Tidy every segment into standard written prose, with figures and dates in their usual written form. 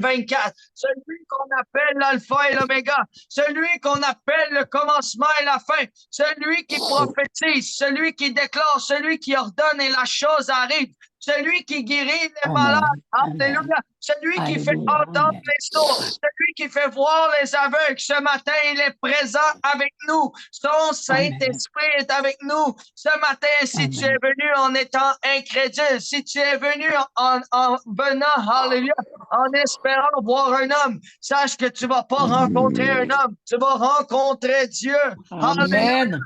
24, celui qu'on appelle l'alpha et l'oméga, celui qu'on appelle le commencement et la fin, celui qui prophétise, celui qui déclare, celui qui ordonne et la chose arrive, celui qui guérit les malades, Amen. alléluia, Amen. celui qui fait Alléluia. entendre Amen. les sourds, celui qui fait voir les aveugles. Ce matin, il est présent avec nous. Son Saint-Esprit est avec nous. Ce matin, si tu es Amen. venu en étant incrédule, si tu es venu en venant, alléluia, en espérant voir un homme, sache que tu vas pas rencontrer un homme, tu vas rencontrer Dieu. Alléluia. Amen.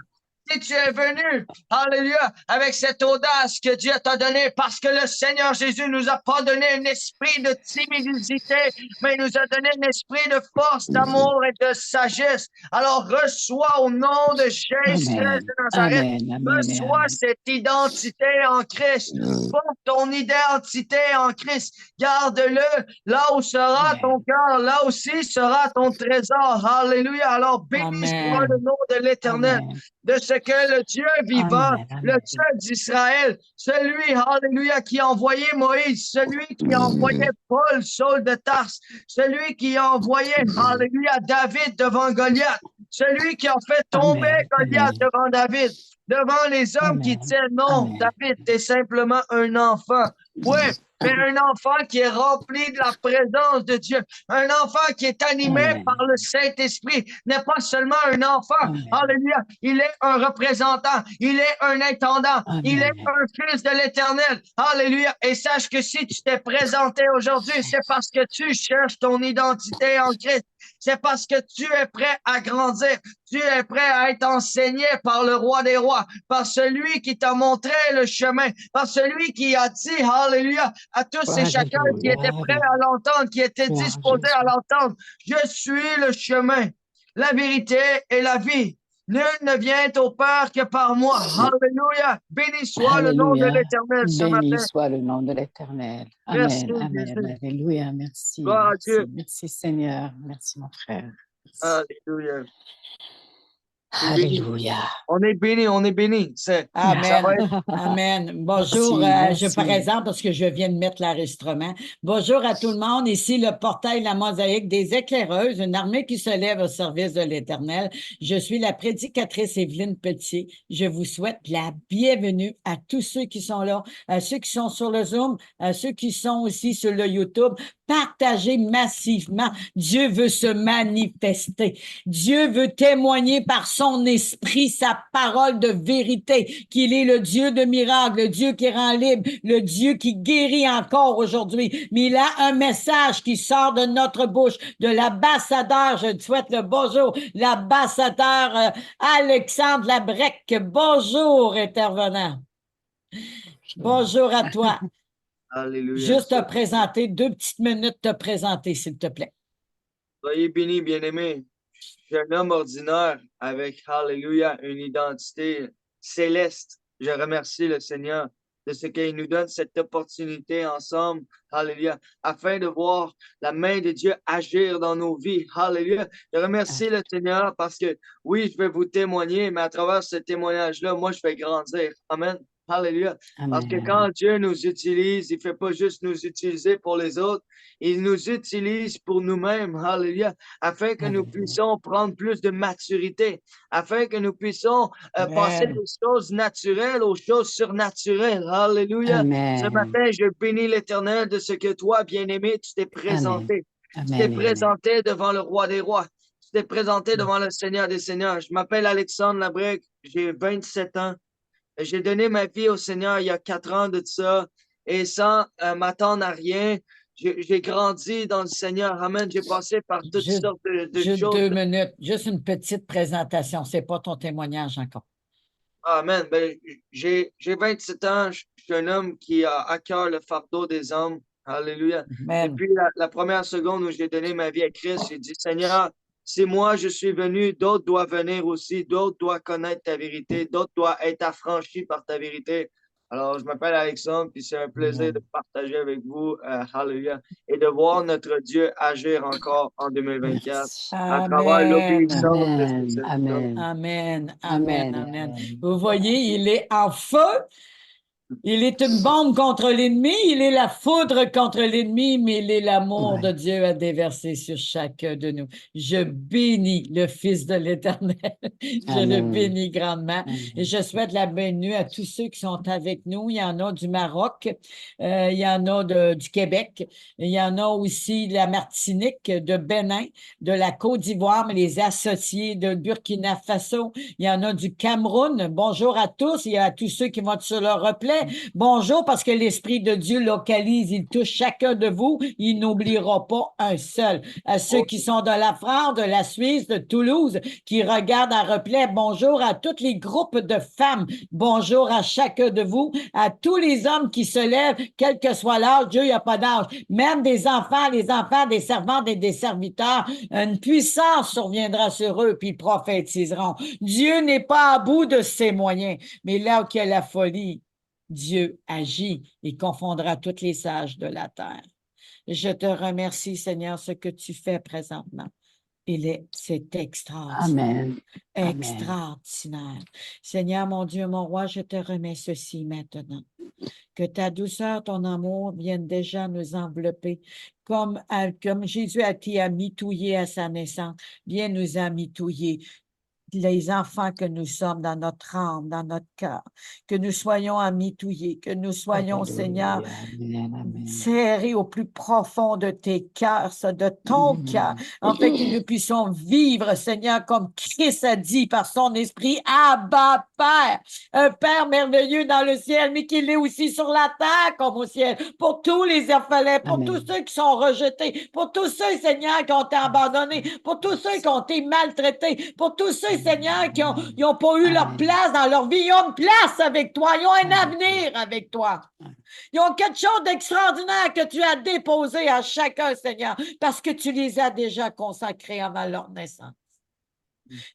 Si tu es venu, alléluia, avec cette audace que Dieu t'a donnée, parce que le Seigneur Jésus nous a pas donné un esprit de timidité, mais il nous a donné un esprit de force, d'amour et de sagesse. Alors reçois au nom de Jésus Amen. de Nazareth, Amen. Amen. reçois cette identité en Christ. Porte ton identité en Christ. Garde-le. Là où sera ton cœur, là aussi sera ton trésor. Alléluia. Alors béni soit le Amen. nom de l'Éternel, Amen. de ce que le Dieu vivant, Amen. le Amen. Dieu d'Israël, celui, alléluia, qui a envoyé Moïse, celui qui a envoyé Paul, Saul de Tarse, celui qui a envoyé, alléluia, David devant Goliath, celui qui a fait tomber Amen. Goliath Amen. devant David, devant les hommes qui Amen. disaient non, Amen. David, t'es simplement un enfant. Oui, mais un enfant qui est rempli de la présence de Dieu, un enfant qui est animé par Amen. le Saint-Esprit, n'est pas seulement un enfant, Amen. alléluia, il est un représentant, il est un intendant, il est Amen. un fils de l'Éternel, alléluia, et sache que si tu t'es présenté aujourd'hui, c'est parce que tu cherches ton identité en Christ, c'est parce que tu es prêt à grandir, tu es prêt à être enseigné par le roi des rois, par celui qui t'a montré le chemin, par celui qui a dit, alléluia, à tous et chacun qui Alléluia. étaient prêts à l'entendre, qui étaient Gloire à disposés à Jésus. l'entendre. Je suis le chemin, la vérité et la vie. Nul ne vient au Père que par moi. Alléluia. Béni soit le nom de Alléluia. l'Éternel ce Béni matin. soit le nom de l'Éternel. Merci, Amen. Amen. Jésus. Alléluia. Merci. Gloire à Dieu. Merci. Merci, Seigneur. Merci, mon frère. Merci. Alléluia. Alléluia. On est béni, on est béni. Ça va Amen. être... Amen. Bonjour, Merci, je merci. présente parce que je viens de mettre l'enregistrement. Bonjour à tout le monde. Ici, le portail La Mosaïque des éclaireuses, une armée qui se lève au service de l'Éternel. Je suis la prédicatrice Évelyne Pelletier. Je vous souhaite la bienvenue à tous ceux qui sont là, à ceux qui sont sur le Zoom, à ceux qui sont aussi sur le YouTube. Partagez massivement. Dieu veut se manifester. Dieu veut témoigner par son esprit, sa parole de vérité, qu'il est le Dieu de miracles, le Dieu qui rend libre, le Dieu qui guérit encore aujourd'hui. Mais il a un message qui sort de notre bouche, de l'ambassadeur, je te souhaite le bonjour, l'ambassadeur Alexandre Labrec. Bonjour, intervenant. Bonjour à toi. Alléluia. Juste te présenter, 2 petites minutes te présenter, s'il te plaît. Soyez bénis, bien-aimés. Je suis un homme ordinaire avec, alléluia, une identité céleste. Je remercie le Seigneur de ce qu'il nous donne cette opportunité ensemble, alléluia, afin de voir la main de Dieu agir dans nos vies, alléluia. Je remercie le Seigneur parce que, oui, je vais vous témoigner, mais à travers ce témoignage-là, moi, je vais grandir. Amen. Alléluia. Parce que quand Dieu nous utilise, il fait pas juste nous utiliser pour les autres, il nous utilise pour nous-mêmes. Alléluia. Afin que nous puissions prendre plus de maturité, afin que nous puissions passer des choses naturelles aux choses surnaturelles. Alléluia. Amen. Ce matin, je bénis l'Éternel de ce que toi, bien-aimé, tu t'es présenté. Amen. Tu t'es Amen. présenté devant le roi des rois. Tu t'es présenté devant le Seigneur des seigneurs. Je m'appelle Alexandre Labrec, j'ai 27 ans. J'ai donné ma vie au Seigneur il y a 4 ans de ça et sans m'attendre à rien. J'ai grandi dans le Seigneur. Amen. J'ai passé par toutes sortes de Juste choses. 2 minutes, juste une petite présentation. C'est pas ton témoignage encore. Amen. Ben, j'ai 27 ans. Je suis un homme qui a à cœur le fardeau des hommes. Alléluia. Amen. Depuis la première seconde où j'ai donné ma vie à Christ, j'ai dit, Seigneur, si moi je suis venu, d'autres doivent venir aussi, d'autres doivent connaître ta vérité, d'autres doivent être affranchis par ta vérité. Alors, je m'appelle Alexandre, puis c'est un plaisir de partager avec vous, alléluia, et de voir notre Dieu agir encore en 2024 à travers l'obéissance de ses serviteurs. Amen. Amen. Amen. Amen. Amen. Vous voyez, il est en feu. Il est une bombe contre l'ennemi, il est la foudre contre l'ennemi, mais il est l'amour de Ouais. Dieu à déverser sur chacun de nous. Je bénis le Fils de l'Éternel. Je le Amen. bénis grandement. Et Amen. je souhaite la bienvenue à tous ceux qui sont avec nous. Il y en a du Maroc, il y en a du Québec, il y en a aussi de la Martinique, de Bénin, de la Côte d'Ivoire, mais les associés de Burkina Faso. Il y en a du Cameroun. Bonjour à tous et à tous ceux qui vont être sur le replay. Bonjour, parce que l'Esprit de Dieu localise, il touche chacun de vous. Il n'oubliera pas un seul. À ceux qui sont de la France, de la Suisse, de Toulouse, qui regardent à replay, bonjour à tous les groupes de femmes. Bonjour à chacun de vous, à tous les hommes qui se lèvent, quel que soit l'âge. Dieu, il n'y a pas d'âge. Même des enfants, les enfants des servantes et des serviteurs, une puissance surviendra sur eux, puis ils prophétiseront. Dieu n'est pas à bout de ses moyens, mais là où il y a la folie, Dieu agit et confondra tous les sages de la terre. Je te remercie, Seigneur, ce que tu fais présentement. C'est extraordinaire. Amen. Amen. Extraordinaire. Seigneur, mon Dieu, mon roi, je te remets ceci maintenant. Que ta douceur, ton amour viennent déjà nous envelopper. Comme Jésus a été amitouillé à sa naissance, viens nous amitouiller. Les enfants que nous sommes dans notre âme, dans notre cœur, que nous soyons amitouillés, que nous soyons, Seigneur, Alléluia. Amen. Amen. serrés au plus profond de tes cœurs, de ton cœur, afin que nous puissions vivre, Seigneur, comme Christ a dit par son esprit, Abba, Père, un Père merveilleux dans le ciel, mais qu'il est aussi sur la terre comme au ciel, pour tous les orphelins, pour Amen. tous ceux qui sont rejetés, pour tous ceux, Seigneur, qui ont été abandonnés, pour tous ceux qui ont été maltraités, pour tous ceux, Seigneur, qui n'ont pas eu leur Amen. place dans leur vie. Ils ont une place avec toi, ils ont un avenir avec toi. Ils ont quelque chose d'extraordinaire que tu as déposé à chacun, Seigneur, parce que tu les as déjà consacrés avant leur naissance.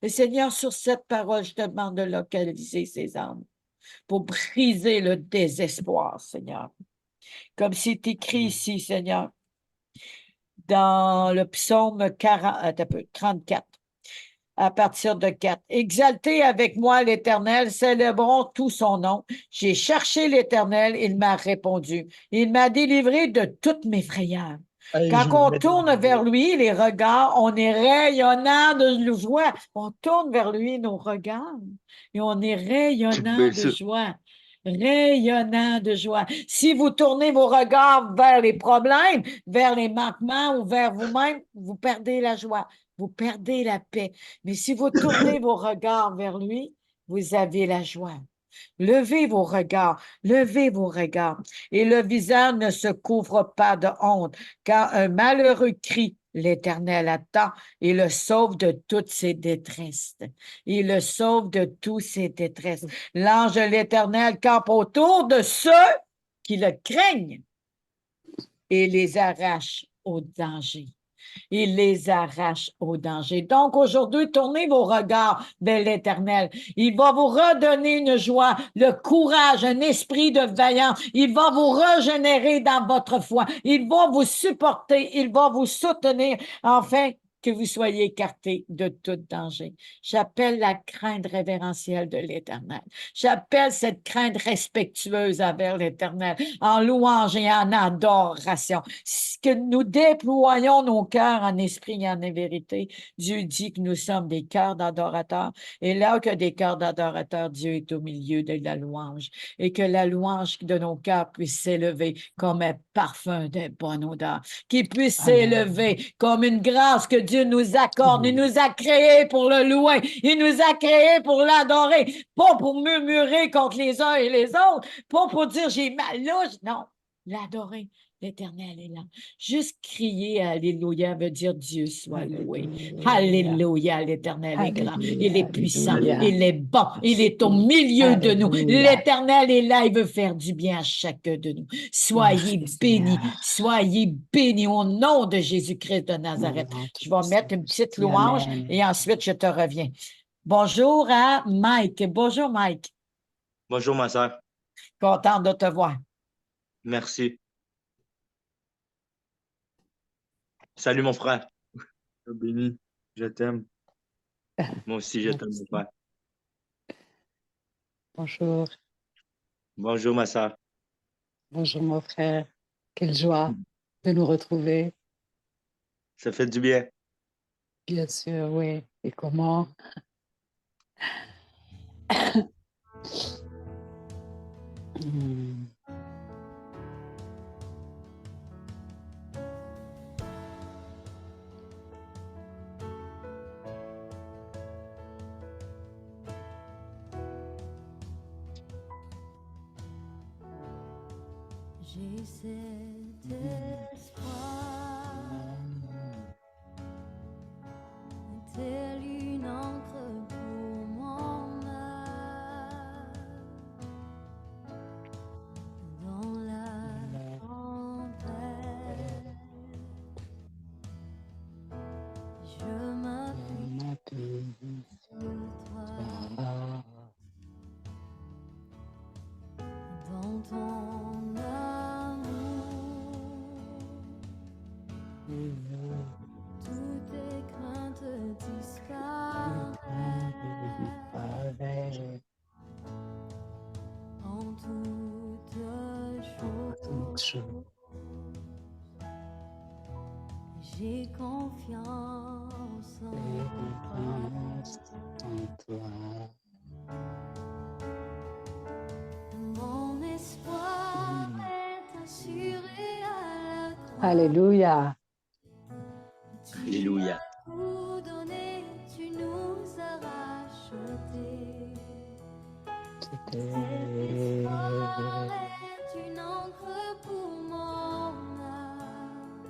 Et Seigneur, sur cette parole, je te demande de localiser ces âmes pour briser le désespoir, Seigneur. Comme c'est écrit ici, Seigneur, dans le psaume 34. À partir de 4. Exaltez avec moi l'Éternel, célébrons tout son nom. J'ai cherché l'Éternel, il m'a répondu. Il m'a délivré de toutes mes frayeurs. Quand on tourne vers lui, les regards, on est rayonnant de joie. On tourne vers lui nos regards et on est rayonnant de joie. Rayonnant de joie. Si vous tournez vos regards vers les problèmes, vers les manquements ou vers vous-même, vous perdez la joie, vous perdez la paix. Mais si vous tournez vos regards vers lui, vous avez la joie. Levez vos regards, levez vos regards. Et le visage ne se couvre pas de honte, car un malheureux crie, l'Éternel attend et le sauve de toutes ses détresses. Il le sauve de toutes ses détresses. L'ange de l'Éternel campe autour de ceux qui le craignent et les arrache au danger. Il les arrache au danger. Donc, aujourd'hui, tournez vos regards vers l'Éternel. Il va vous redonner une joie, le courage, un esprit de vaillant. Il va vous régénérer dans votre foi. Il va vous supporter. Il va vous soutenir. Enfin, que vous soyez écartés de tout danger. J'appelle la crainte révérentielle de l'Éternel. J'appelle cette crainte respectueuse envers l'Éternel, en louange et en adoration. Que nous déployons nos cœurs en esprit et en vérité. Dieu dit que nous sommes des cœurs d'adorateurs. Et là que des cœurs d'adorateurs, Dieu est au milieu de la louange. Et que la louange de nos cœurs puisse s'élever comme un parfum de bonne odeur. Qu'il puisse s'élever comme une grâce que Dieu nous accorde. Il nous a créés pour le louer. Il nous a créés pour l'adorer. Pas pour murmurer contre les uns et les autres. Pas pour dire j'ai mal là. Non, l'adorer. L'Éternel est là. Juste crier Alléluia veut dire Dieu soit loué. Alléluia, l'Éternel est grand. Il est puissant. Il est bon. Il est au milieu de nous. L'Éternel est là. Il veut faire du bien à chacun de nous. Soyez bénis. Soyez bénis au nom de Jésus-Christ de Nazareth. Je vais mettre une petite louange et ensuite je te reviens. Bonjour à Mike. Bonjour, Mike. Bonjour, ma soeur. Content de te voir. Merci. Salut, mon frère. Béni, je t'aime. Moi aussi, je t'aime, mon frère. Bonjour. Bonjour, ma sœur. Bonjour mon frère. Quelle joie de nous retrouver. Ça fait du bien. Bien sûr, oui. Et comment? Hmm. J'ai cet espoir, tel une encre pour mon âme, dans la tempête. Je m'appuie sur toi, dans ton amour. Toutes tes craintes disparaissent en toutes choses. J'ai confiance en toi. Mon espoir est assuré à la croix. Alléluia. Alléluia. Tout donné, tu nous as rachetés. L'espoir est une encre pour mon âme,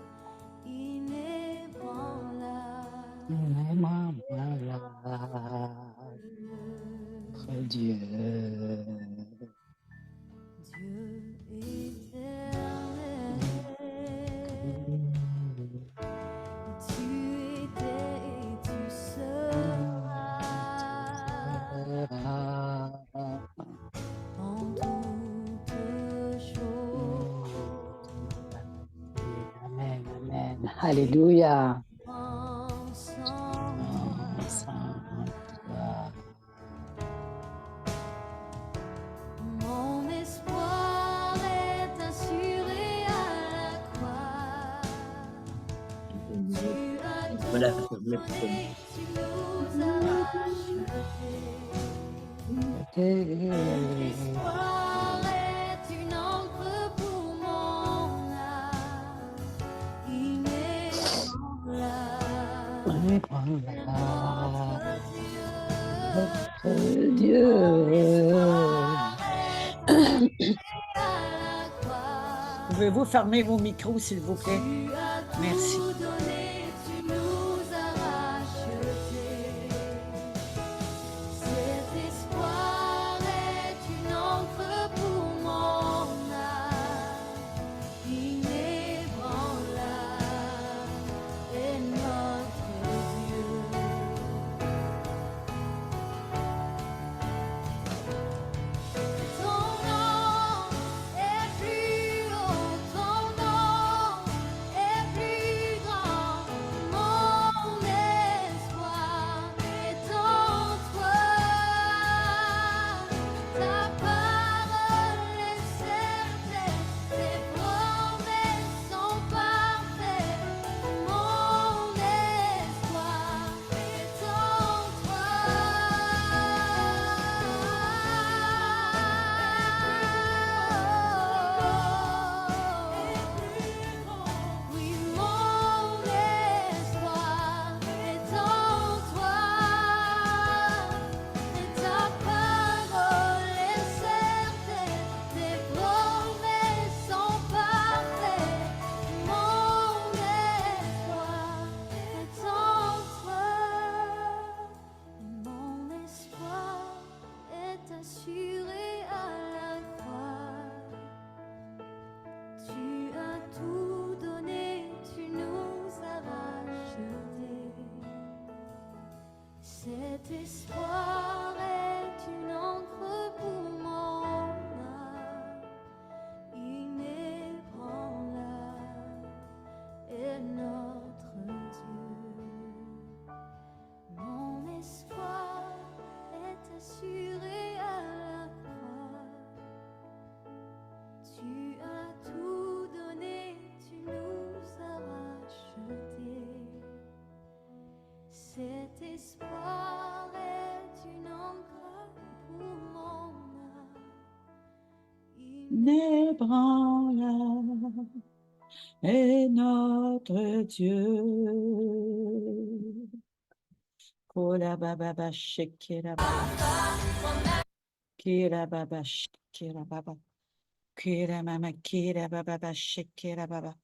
inébranlable. Notre Dieu. Dieu éternel, tu étais et tu seras en toutes choses. Amen, amen. Alléluia. Ensemble, Sans toi. mon espoir est assuré à la croix. Tu as Voilà, tout donné, tu nous as rachetés. L'espoir est une encre pour mon âme, inébranlable. Notre Dieu. Pouvez-vous fermer vos micros, s'il vous plaît? Merci. Cet espoir est une encre pour mon âme, inébranlable est notre Dieu. Ton nom est plus haut, ton nom est plus grand. Mon espoir est en toi. Ta parole est certaine, tes promesses sont parfaites. Mon espoir est en toi. Oui, mon espoir est en toi. Et ta parole est certaine, tes promesses sont parfaites. Mon espoir est en toi. Mon espoir est assuré à la croix. Tu as tout donné, tu nous as rachetés. Cet espoir est une encre pour mon âme, inébranlable est notre Dieu. Mon espoir est assuré à la croix. ébranla est notre Dieu. Kola baba ba shekera baba. Kira baba shekera baba. Kira mama kira baba ba shekera baba.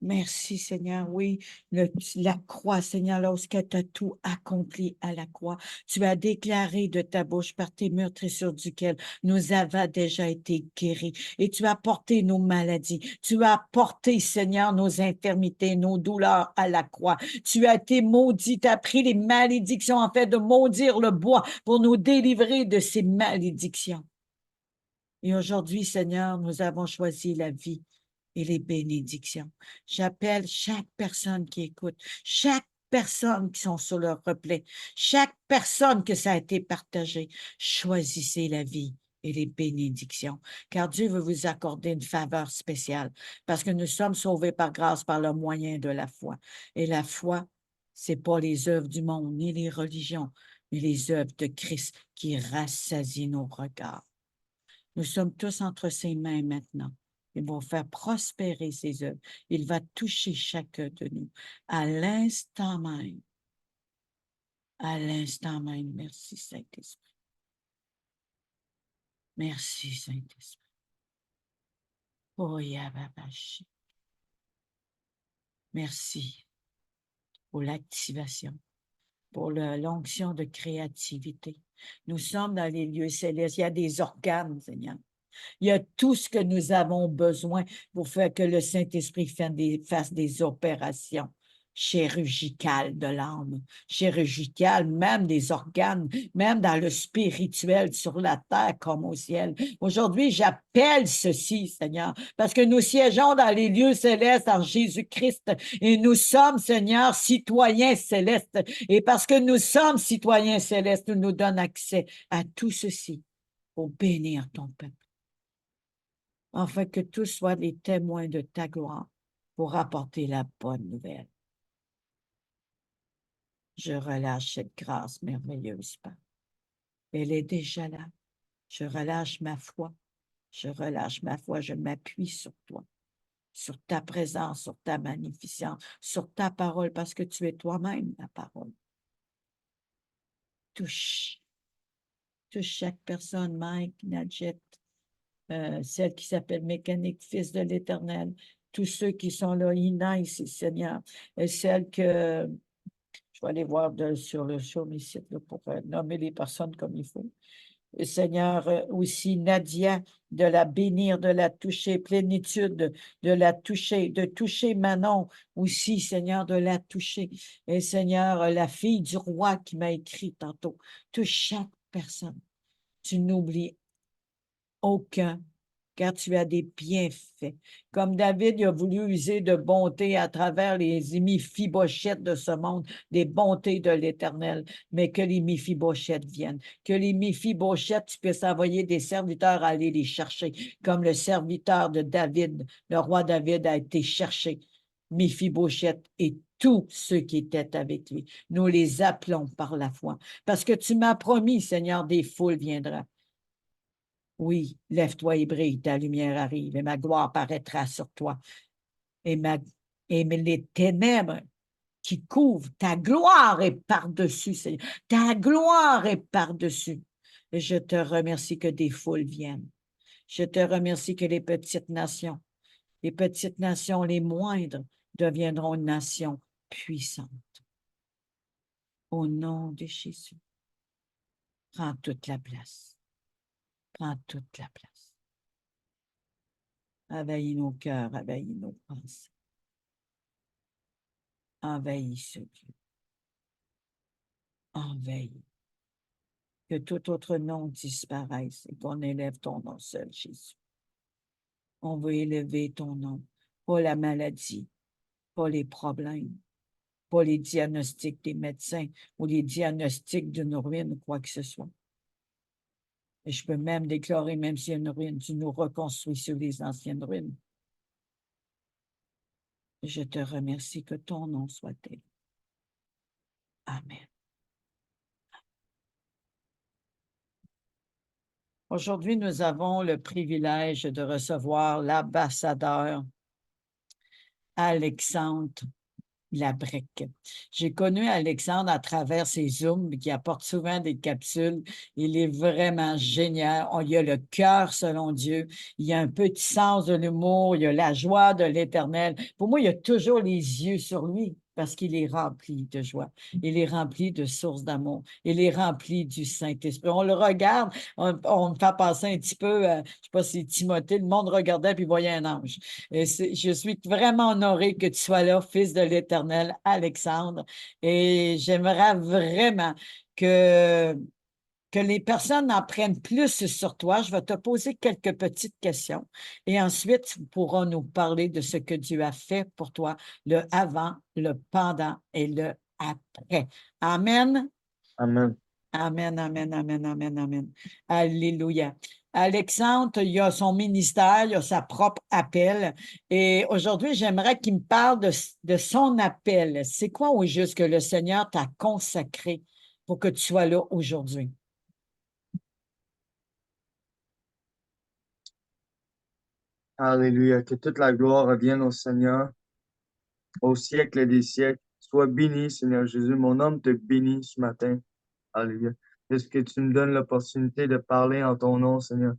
Merci Seigneur, oui, la croix, Seigneur, lorsque tu as tout accompli à la croix, tu as déclaré de ta bouche par tes meurtrissures duquel nous avons déjà été guéris et tu as porté nos maladies, tu as porté, Seigneur, nos infirmités, nos douleurs à la croix. Tu as été maudit, tu as pris les malédictions en fait de maudire le bois pour nous délivrer de ces malédictions. Et aujourd'hui, Seigneur, nous avons choisi la vie et les bénédictions. J'appelle chaque personne qui écoute, chaque personne qui sont sur leur replay, chaque personne que ça a été partagé. Choisissez la vie et les bénédictions, car Dieu veut vous accorder une faveur spéciale, parce que nous sommes sauvés par grâce par le moyen de la foi. Et la foi, c'est pas les œuvres du monde, ni les religions, mais les œuvres de Christ qui rassasient nos regards. Nous sommes tous entre ses mains maintenant. Il va faire prospérer ses œuvres. Il va toucher chacun de nous à l'instant même. À l'instant même. Merci, Saint-Esprit. Merci, Saint-Esprit. Oh, Yababashi. Merci pour l'activation, pour l'onction de créativité. Nous sommes dans les lieux célestes. Il y a des organes, Seigneur. Il y a tout ce que nous avons besoin pour faire que le Saint-Esprit fasse des opérations chirurgicales de l'âme, chirurgicales, même des organes, même dans le spirituel, sur la terre comme au ciel. Aujourd'hui, j'appelle ceci, Seigneur, parce que nous siégeons dans les lieux célestes en Jésus-Christ et nous sommes, Seigneur, citoyens célestes. Et parce que nous sommes citoyens célestes, tu nous donnes accès à tout ceci pour bénir ton peuple, afin que tous soient les témoins de ta gloire pour apporter la bonne nouvelle. Je relâche cette grâce merveilleuse, Père. Elle est déjà là. Je relâche ma foi. Je relâche ma foi. Je m'appuie sur toi, sur ta présence, sur ta magnificence, sur ta parole, parce que tu es toi-même la parole. Touche chaque personne, Mike, Nadjet, celle qui s'appelle Mécanique, Fils de l'Éternel, tous ceux qui sont là, Ina ici, Seigneur, et celle que, je vais aller voir sur le show, mes sites, là, pour nommer les personnes comme il faut. Et Seigneur, aussi Nadia, de la bénir, de la toucher, plénitude, de la toucher, de toucher Manon aussi, Seigneur, de la toucher. Et Seigneur, la fille du roi qui m'a écrit tantôt, touche chaque personne. Tu n'oublies aucun, car tu as des bienfaits. Comme David il a voulu user de bonté à travers les Méphibosheth de ce monde, des bontés de l'Éternel, mais que les Méphibosheth viennent. Que les Méphibosheth, tu puisses envoyer des serviteurs à aller les chercher, comme le serviteur de David, le roi David a été cherché. Méphibosheth et tous ceux qui étaient avec lui. Nous les appelons par la foi, parce que tu m'as promis, Seigneur, des foules viendront. Oui, lève-toi et brille, ta lumière arrive, et ma gloire paraîtra sur toi. Et les ténèbres qui couvrent, ta gloire est par-dessus, Seigneur. Ta gloire est par-dessus. Et je te remercie que des foules viennent. Je te remercie que les petites nations, les moindres, deviendront une nation puissante. Au nom de Jésus, prends toute la place. Prends toute la place. Envahis nos cœurs, envahis nos pensées. Envahis ce Dieu. Envahis. Que tout autre nom disparaisse et qu'on élève ton nom seul, Jésus. On veut élever ton nom, pas la maladie, pas les problèmes, pas les diagnostics des médecins ou les diagnostics d'une ruine ou quoi que ce soit. Et je peux même déclarer, même s'il y a une ruine, tu nous reconstruis sur les anciennes ruines. Je te remercie que ton nom soit élevé. Amen. Aujourd'hui, nous avons le privilège de recevoir l'ambassadeur Alexandre Labrec. J'ai connu Alexandre à travers ses Zooms qui apporte souvent des capsules. Il est vraiment génial. Il a le cœur selon Dieu. Il a un petit sens de l'humour. Il a la joie de l'Éternel. Pour moi, il a toujours les yeux sur lui parce qu'il est rempli de joie. Il est rempli de sources d'amour. Il est rempli du Saint-Esprit. On le regarde, on me fait passer un petit peu, je ne sais pas si Timothée, le monde regardait puis voyait un ange. Je suis vraiment honorée que tu sois là, fils de l'Éternel, Alexandre. Et j'aimerais vraiment que, que les personnes en prennent plus sur toi. Je vais te poser quelques petites questions. Et ensuite, tu pourras nous parler de ce que Dieu a fait pour toi, le avant, le pendant et le après. Amen. Amen. Amen, amen, amen, amen, amen. Alléluia. Alexandre, il a son ministère, il a sa propre appel. Et aujourd'hui, j'aimerais qu'il me parle de son appel. C'est quoi au juste que le Seigneur t'a consacré pour que tu sois là aujourd'hui? Alléluia. Que toute la gloire revienne au Seigneur, au siècle des siècles. Sois béni, Seigneur Jésus. Mon âme te bénit ce matin. Alléluia. Est-ce que tu me donnes l'opportunité de parler en ton nom, Seigneur?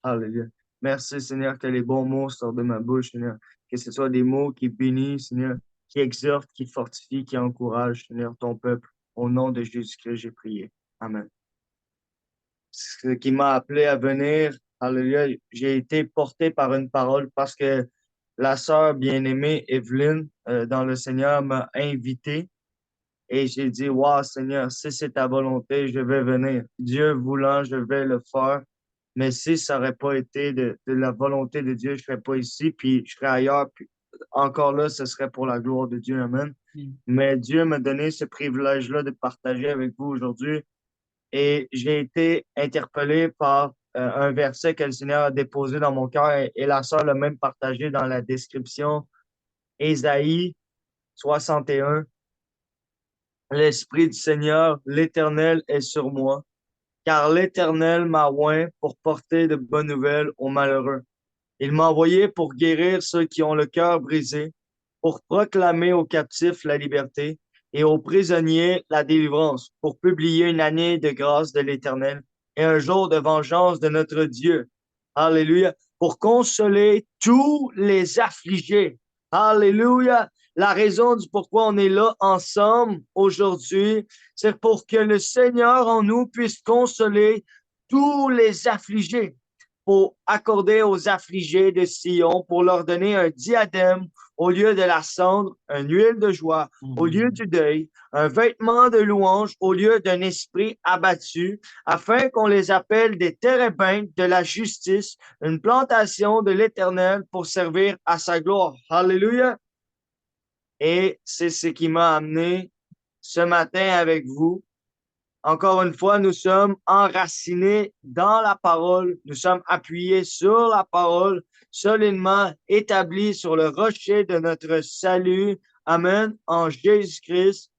Alléluia. Merci, Seigneur, que les bons mots sortent de ma bouche, Seigneur. Que ce soit des mots qui bénissent, Seigneur, qui exhortent, qui fortifient, qui encouragent, Seigneur, ton peuple. Au nom de Jésus-Christ, j'ai prié. Amen. Ce qui m'a appelé à venir, alléluia, j'ai été porté par une parole parce que la sœur bien-aimée Evelyne, dans le Seigneur, m'a invité et j'ai dit, wow, Seigneur, si c'est ta volonté, je vais venir. Dieu voulant, je vais le faire. Mais si ça n'aurait pas été de la volonté de Dieu, je ne serais pas ici, puis je serais ailleurs. Puis encore là, ce serait pour la gloire de Dieu. Amen. Mais Dieu m'a donné ce privilège-là de partager avec vous aujourd'hui. Et j'ai été interpellé par un verset que le Seigneur a déposé dans mon cœur et la sœur l'a même partagé dans la description. Ésaïe 61. L'Esprit du Seigneur, l'Éternel est sur moi, car l'Éternel m'a oint pour porter de bonnes nouvelles aux malheureux. Il m'a envoyé pour guérir ceux qui ont le cœur brisé, pour proclamer aux captifs la liberté et aux prisonniers la délivrance, pour publier une année de grâce de l'Éternel et un jour de vengeance de notre Dieu. Alléluia. Pour consoler tous les affligés. Alléluia. La raison du pourquoi on est là ensemble aujourd'hui, c'est pour que le Seigneur en nous puisse consoler tous les affligés, pour accorder aux affligés de Sion, pour leur donner un diadème au lieu de la cendre, une huile de joie au lieu du deuil, un vêtement de louange au lieu d'un esprit abattu, afin qu'on les appelle des térébintes de la justice, une plantation de l'Éternel pour servir à sa gloire. Alléluia. Et c'est ce qui m'a amené ce matin avec vous. Encore une fois, nous sommes enracinés dans la parole. Nous sommes appuyés sur la parole, solidement établis sur le rocher de notre salut. Amen. En Jésus-Christ.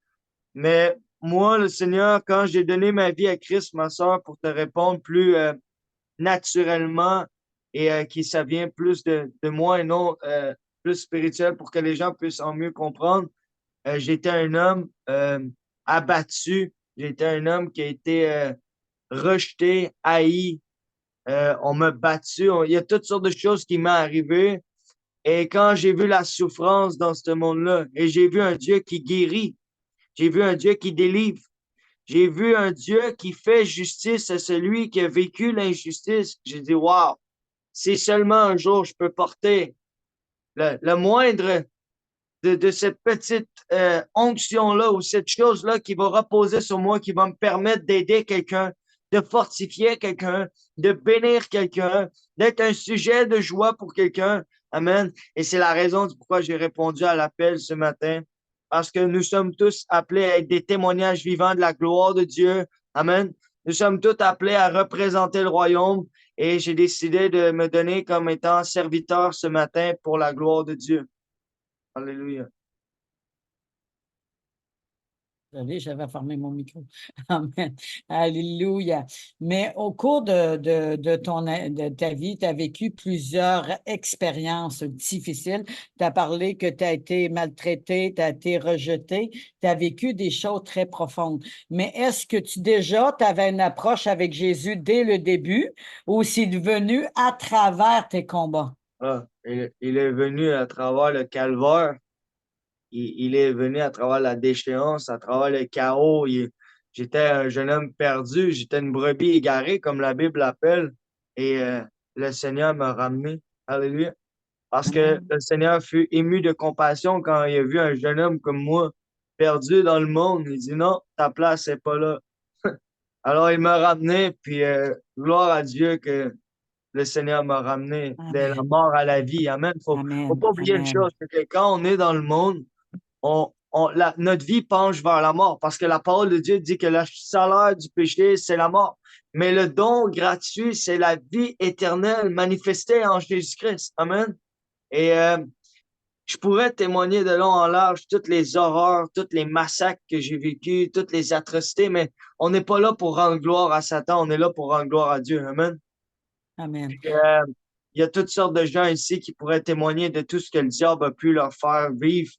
Mais moi, le Seigneur, quand j'ai donné ma vie à Christ, ma sœur, pour te répondre plus naturellement et qui ça vient plus de moi et non plus spirituel pour que les gens puissent en mieux comprendre. J'étais un homme abattu. J'étais un homme qui a été rejeté, haï. On m'a battu. Il y a toutes sortes de choses qui m'ont arrivé. Et quand j'ai vu la souffrance dans ce monde-là, et j'ai vu un Dieu qui guérit, j'ai vu un Dieu qui délivre, j'ai vu un Dieu qui fait justice à celui qui a vécu l'injustice. J'ai dit, wow, si seulement un jour je peux porter le moindre de cette petite onction-là ou cette chose-là qui va reposer sur moi, qui va me permettre d'aider quelqu'un, de fortifier quelqu'un, de bénir quelqu'un, d'être un sujet de joie pour quelqu'un. Amen. Et c'est la raison du pourquoi j'ai répondu à l'appel ce matin, parce que nous sommes tous appelés à être des témoignages vivants de la gloire de Dieu. Amen. Nous sommes tous appelés à représenter le royaume et j'ai décidé de me donner comme étant serviteur ce matin pour la gloire de Dieu. Alléluia. Désolée, j'avais fermé mon micro. Amen. Alléluia. Mais au cours de ta vie, tu as vécu plusieurs expériences difficiles. Tu as parlé que tu as été maltraité, tu as été rejeté, tu as vécu des choses très profondes. Mais est-ce que tu avais une approche avec Jésus dès le début ou c'est venu à travers tes combats? Ah, il est venu à travers le calvaire. Il est venu à travers la déchéance, à travers le chaos. J'étais un jeune homme perdu, j'étais une brebis égarée, comme la Bible l'appelle, et le Seigneur m'a ramené. Alléluia. Parce que Amen. le Seigneur fut ému de compassion quand il a vu un jeune homme comme moi, perdu dans le monde. Il dit non, ta place n'est pas là. Alors il m'a ramené, puis gloire à Dieu que le Seigneur m'a ramené de la Amen. mort à la vie. Amen. Faut Amen. pas oublier une Amen. chose, c'est que quand on est dans le monde, notre vie penche vers la mort parce que la parole de Dieu dit que le salaire du péché, c'est la mort. Mais le don gratuit, c'est la vie éternelle manifestée en Jésus-Christ. Amen. Et je pourrais témoigner de long en large toutes les horreurs, tous les massacres que j'ai vécus, toutes les atrocités, mais on n'est pas là pour rendre gloire à Satan, on est là pour rendre gloire à Dieu. Amen. Amen. Puis, il y a toutes sortes de gens ici qui pourraient témoigner de tout ce que le diable a pu leur faire vivre,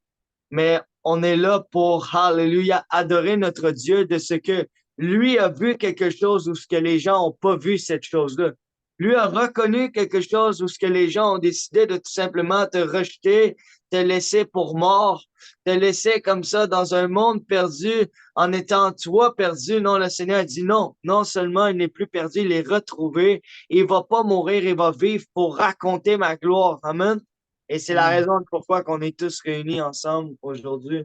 mais on est là pour, alléluia, adorer notre Dieu de ce que lui a vu quelque chose ou ce que les gens n'ont pas vu cette chose-là. Lui a reconnu quelque chose où ce que les gens ont décidé de tout simplement te rejeter, te laisser pour mort, te laisser comme ça dans un monde perdu en étant toi perdu. Non, le Seigneur dit non. Non seulement il n'est plus perdu, il est retrouvé. Il va pas mourir, il va vivre pour raconter ma gloire. Amen. Et c'est la Amen. raison pourquoi on est tous réunis ensemble aujourd'hui.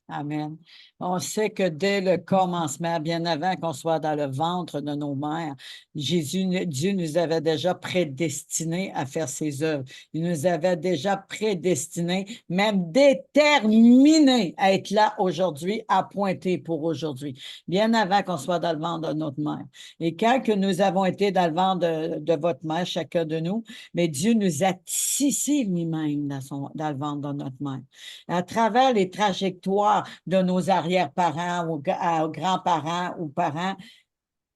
Amen. On sait que dès le commencement, bien avant qu'on soit dans le ventre de nos mères, Dieu nous avait déjà prédestinés à faire ses œuvres. Il nous avait déjà prédestinés, même déterminés à être là aujourd'hui, à pointer pour aujourd'hui, bien avant qu'on soit dans le ventre de notre mère. Et quand que nous avons été dans le ventre de votre mère, chacun de nous, mais Dieu nous a tissés lui-même dans le ventre de notre mère. À travers les trajectoires de nos arrière-parents ou grands-parents ou parents,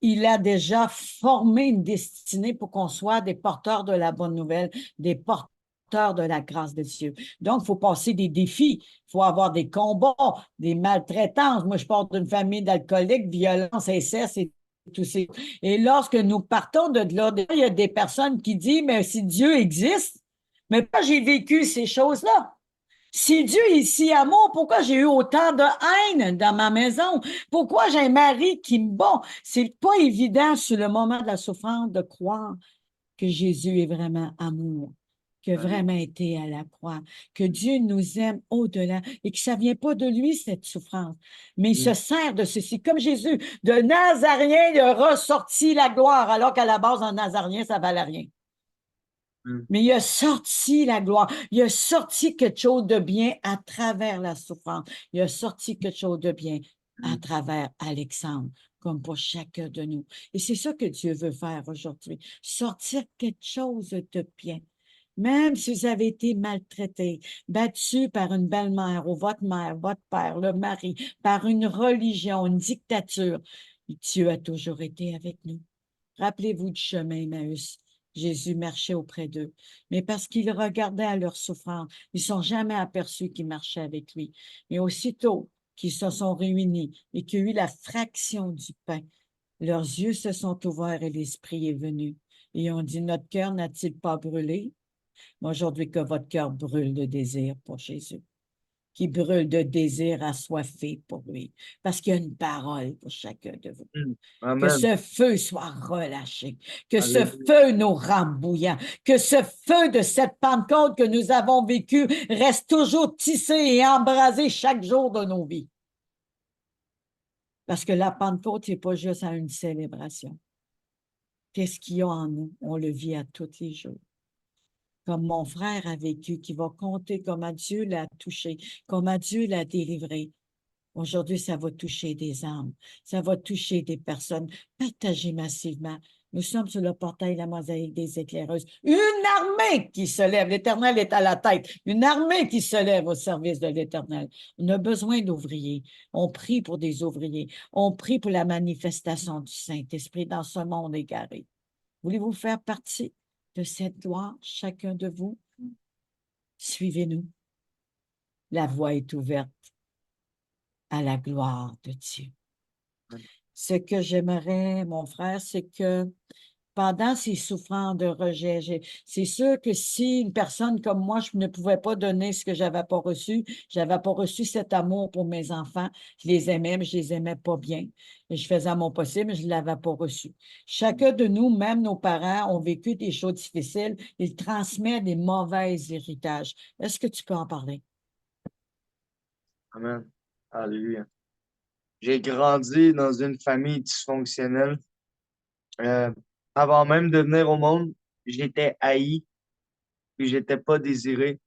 il a déjà formé une destinée pour qu'on soit des porteurs de la bonne nouvelle, des porteurs de la grâce de Dieu. Donc, il faut passer des défis, il faut avoir des combats, des maltraitances. Moi, je porte d'une famille d'alcooliques, violence, inceste et tout ça. Et lorsque nous partons de là, il y a des personnes qui disent, mais si Dieu existe, mais pas j'ai vécu ces choses-là. Si Dieu est si amour, pourquoi j'ai eu autant de haine dans ma maison? Pourquoi j'ai un mari qui me bat? C'est pas évident sur le moment de la souffrance de croire que Jésus est vraiment amour, qu'il a vraiment été à la croix, que Dieu nous aime au-delà et que ça vient pas de lui, cette souffrance. Mais il se sert de ceci. Comme Jésus, de Nazarien, il a ressorti la gloire, alors qu'à la base, un Nazarien, ça valait rien. Mais il a sorti la gloire. Il a sorti quelque chose de bien à travers la souffrance. Il a sorti quelque chose de bien à travers Alexandre, comme pour chacun de nous. Et c'est ça que Dieu veut faire aujourd'hui. Sortir quelque chose de bien. Même si vous avez été maltraité, battu par une belle-mère ou votre mère, votre père, le mari, par une religion, une dictature, Dieu a toujours été avec nous. Rappelez-vous du chemin Emmaüs. Jésus marchait auprès d'eux, mais parce qu'ils regardaient à leur souffrance, ils ne sont jamais aperçus qu'il marchait avec lui. Mais aussitôt qu'ils se sont réunis et qu'il y a eu la fraction du pain, leurs yeux se sont ouverts et l'Esprit est venu. Et on dit, notre cœur n'a-t-il pas brûlé? Mais aujourd'hui, que votre cœur brûle de désir pour Jésus, qui brûle de désir assoiffé pour lui, parce qu'il y a une parole pour chacun de vous. Que Amen. ce feu soit relâché, que ce Alléluia. feu nous rend bouillants, que ce feu de cette Pentecôte que nous avons vécue reste toujours tissé et embrasé chaque jour de nos vies. Parce que la Pentecôte, ce n'est pas juste à une célébration. Qu'est-ce qu'il y a en nous? On le vit à tous les jours. Comme mon frère a vécu, qui va compter comment Dieu l'a touché, comment Dieu l'a délivré. Aujourd'hui, ça va toucher des âmes, ça va toucher des personnes. Partagez massivement. Nous sommes sur le portail, la mosaïque des éclaireuses. Une armée qui se lève. L'Éternel est à la tête. Une armée qui se lève au service de l'Éternel. On a besoin d'ouvriers. On prie pour des ouvriers. On prie pour la manifestation du Saint-Esprit dans ce monde égaré. Voulez-vous faire partie de cette gloire, chacun de vous? Suivez-nous. La voie est ouverte à la gloire de Dieu. Ce que j'aimerais, mon frère, c'est que pendant ces souffrances de rejet, c'est sûr que si une personne comme moi, je ne pouvais pas donner ce que j'avais pas reçu cet amour pour mes enfants, je les aimais, mais je les aimais pas bien. Et je faisais mon possible, mais je ne l'avais pas reçu. Chacun de nous, même nos parents, ont vécu des choses difficiles. Ils transmettent des mauvais héritages. Est-ce que tu peux en parler? Amen. Alléluia. J'ai grandi dans une famille dysfonctionnelle. Euh, Avant même de venir au monde, j'étais haï, puis j'étais pas désiré.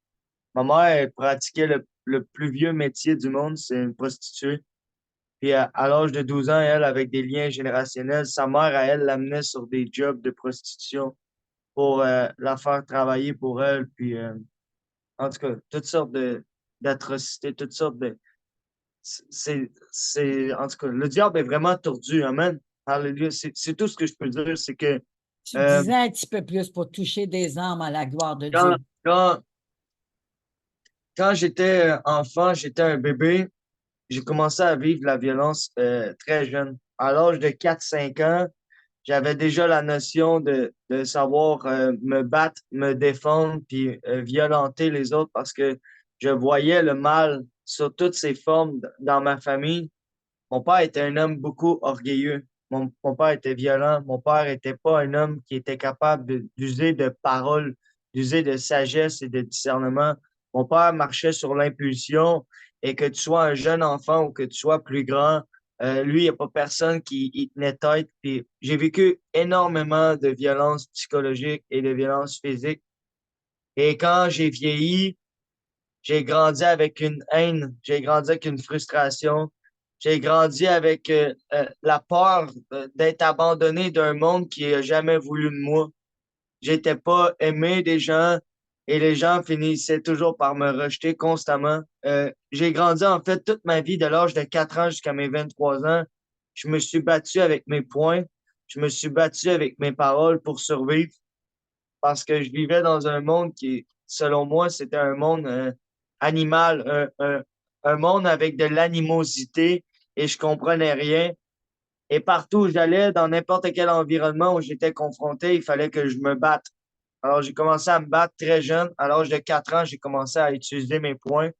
Ma mère, elle pratiquait le plus vieux métier du monde, c'est une prostituée. Puis à l'âge de 12 ans, elle, avec des liens générationnels, sa mère, à elle, l'amenait sur des jobs de prostitution pour la faire travailler pour elle. Puis en tout cas, toutes sortes d'atrocités, toutes sortes de... En tout cas, le diable est vraiment tordu. Amen. Alléluia. C'est tout ce que je peux dire, c'est que Tu euh, disais un petit peu plus pour toucher des âmes à la gloire de quand, Dieu. quand, quand j'étais enfant, j'étais un bébé, j'ai commencé à vivre la violence très jeune. À l'âge de 4 5 ans, j'avais déjà la notion de savoir me battre, me défendre, puis violenter les autres parce que je voyais le mal sur toutes ses formes dans ma famille. Mon père était un homme beaucoup orgueilleux. Mon père était violent. Mon père n'était pas un homme qui était capable d'user de paroles, d'user de sagesse et de discernement. Mon père marchait sur l'impulsion et que tu sois un jeune enfant ou que tu sois plus grand, lui, il n'y a pas personne qui y tenait tête. Puis j'ai vécu énormément de violences psychologiques et de violences physiques. Et quand j'ai vieilli, j'ai grandi avec une haine, j'ai grandi avec une frustration, j'ai grandi avec la peur d'être abandonné d'un monde qui n'a jamais voulu de moi. J'étais pas aimé des gens et les gens finissaient toujours par me rejeter constamment. J'ai grandi en fait toute ma vie de l'âge de 4 ans jusqu'à mes 23 ans. Je me suis battu avec mes poings, je me suis battu avec mes paroles pour survivre parce que je vivais dans un monde qui, selon moi, c'était un monde animal, un monde avec de l'animosité et je comprenais rien. Et partout où j'allais, dans n'importe quel environnement où j'étais confronté, il fallait que je me batte. Alors, j'ai commencé à me battre très jeune. À l'âge de 4 ans, j'ai commencé à utiliser mes poings.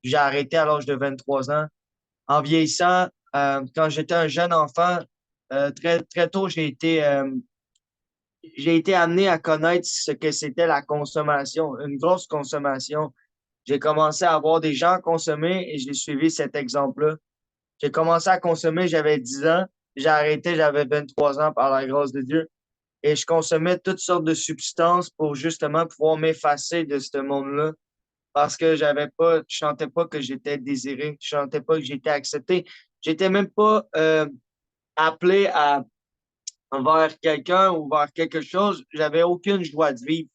J'ai arrêté à l'âge de 23 ans. En vieillissant, quand j'étais un jeune enfant, très, très tôt, j'ai été amené à connaître ce que c'était la consommation, une grosse consommation. J'ai commencé à voir des gens consommer et j'ai suivi cet exemple-là. J'ai commencé à consommer, j'avais 10 ans. J'ai arrêté, j'avais 23 ans par la grâce de Dieu. Et je consommais toutes sortes de substances pour justement pouvoir m'effacer de ce monde-là. Parce que je sentais pas que j'étais désiré. Je sentais pas que j'étais accepté. J'étais même pas appelé à envers quelqu'un ou vers quelque chose, j'avais aucune joie de vivre.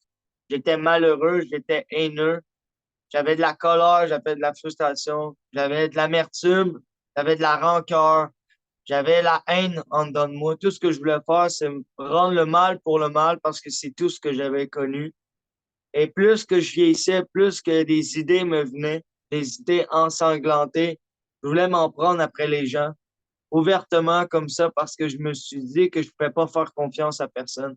J'étais malheureux, j'étais haineux, j'avais de la colère, j'avais de la frustration, j'avais de l'amertume, j'avais de la rancœur, j'avais la haine en dedans de moi. Tout ce que je voulais faire, c'est me rendre le mal pour le mal parce que c'est tout ce que j'avais connu. Et plus que je vieillissais, plus que des idées me venaient, des idées ensanglantées, je voulais m'en prendre après les gens ouvertement comme ça parce que je me suis dit que je ne pouvais pas faire confiance à personne.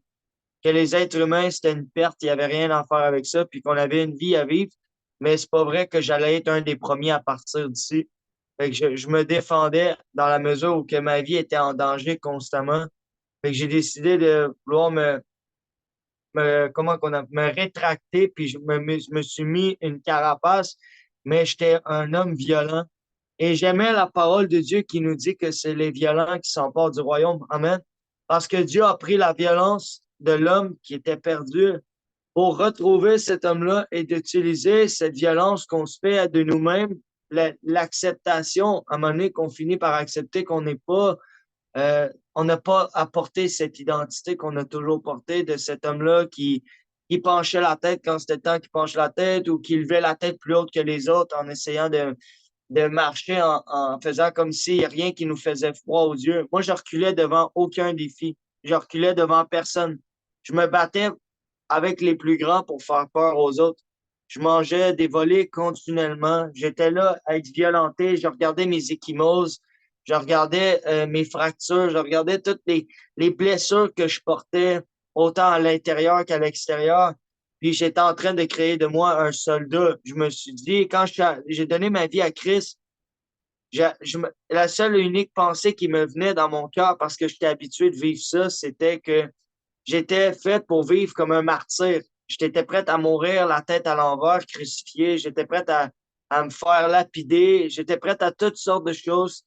Que les êtres humains, c'était une perte, il n'y avait rien à faire avec ça, puis qu'on avait une vie à vivre. Mais c'est pas vrai que j'allais être un des premiers à partir d'ici. Fait que je me défendais dans la mesure où que ma vie était en danger constamment. Fait que j'ai décidé de vouloir me rétracter, puis je me suis mis une carapace, mais j'étais un homme violent. Et j'aimais la parole de Dieu qui nous dit que c'est les violents qui s'emparent du royaume. Amen. Parce que Dieu a pris la violence de l'homme qui était perdu pour retrouver cet homme-là et d'utiliser cette violence qu'on se fait de nous-mêmes, l'acceptation, à un moment donné qu'on finit par accepter qu'on n'est pas on n'a pas apporté cette identité qu'on a toujours portée de cet homme-là qui penchait la tête quand c'était temps qu'il penche la tête ou qui levait la tête plus haute que les autres en essayant de marcher en faisant comme s'il n'y a rien qui nous faisait froid aux yeux. Moi, je reculais devant aucun défi. Je reculais devant personne. Je me battais avec les plus grands pour faire peur aux autres. Je mangeais des volets continuellement. J'étais là à être violenté. Je regardais mes ecchymoses. Je regardais mes fractures. Je regardais toutes les blessures que je portais, autant à l'intérieur qu'à l'extérieur. Puis j'étais en train de créer de moi un soldat. Je me suis dit, quand j'ai donné ma vie à Christ, la seule et unique pensée qui me venait dans mon cœur, parce que j'étais habitué de vivre ça, c'était que j'étais fait pour vivre comme un martyr. J'étais prête à mourir la tête à l'envers, crucifié. J'étais prête à me faire lapider. J'étais prête à toutes sortes de choses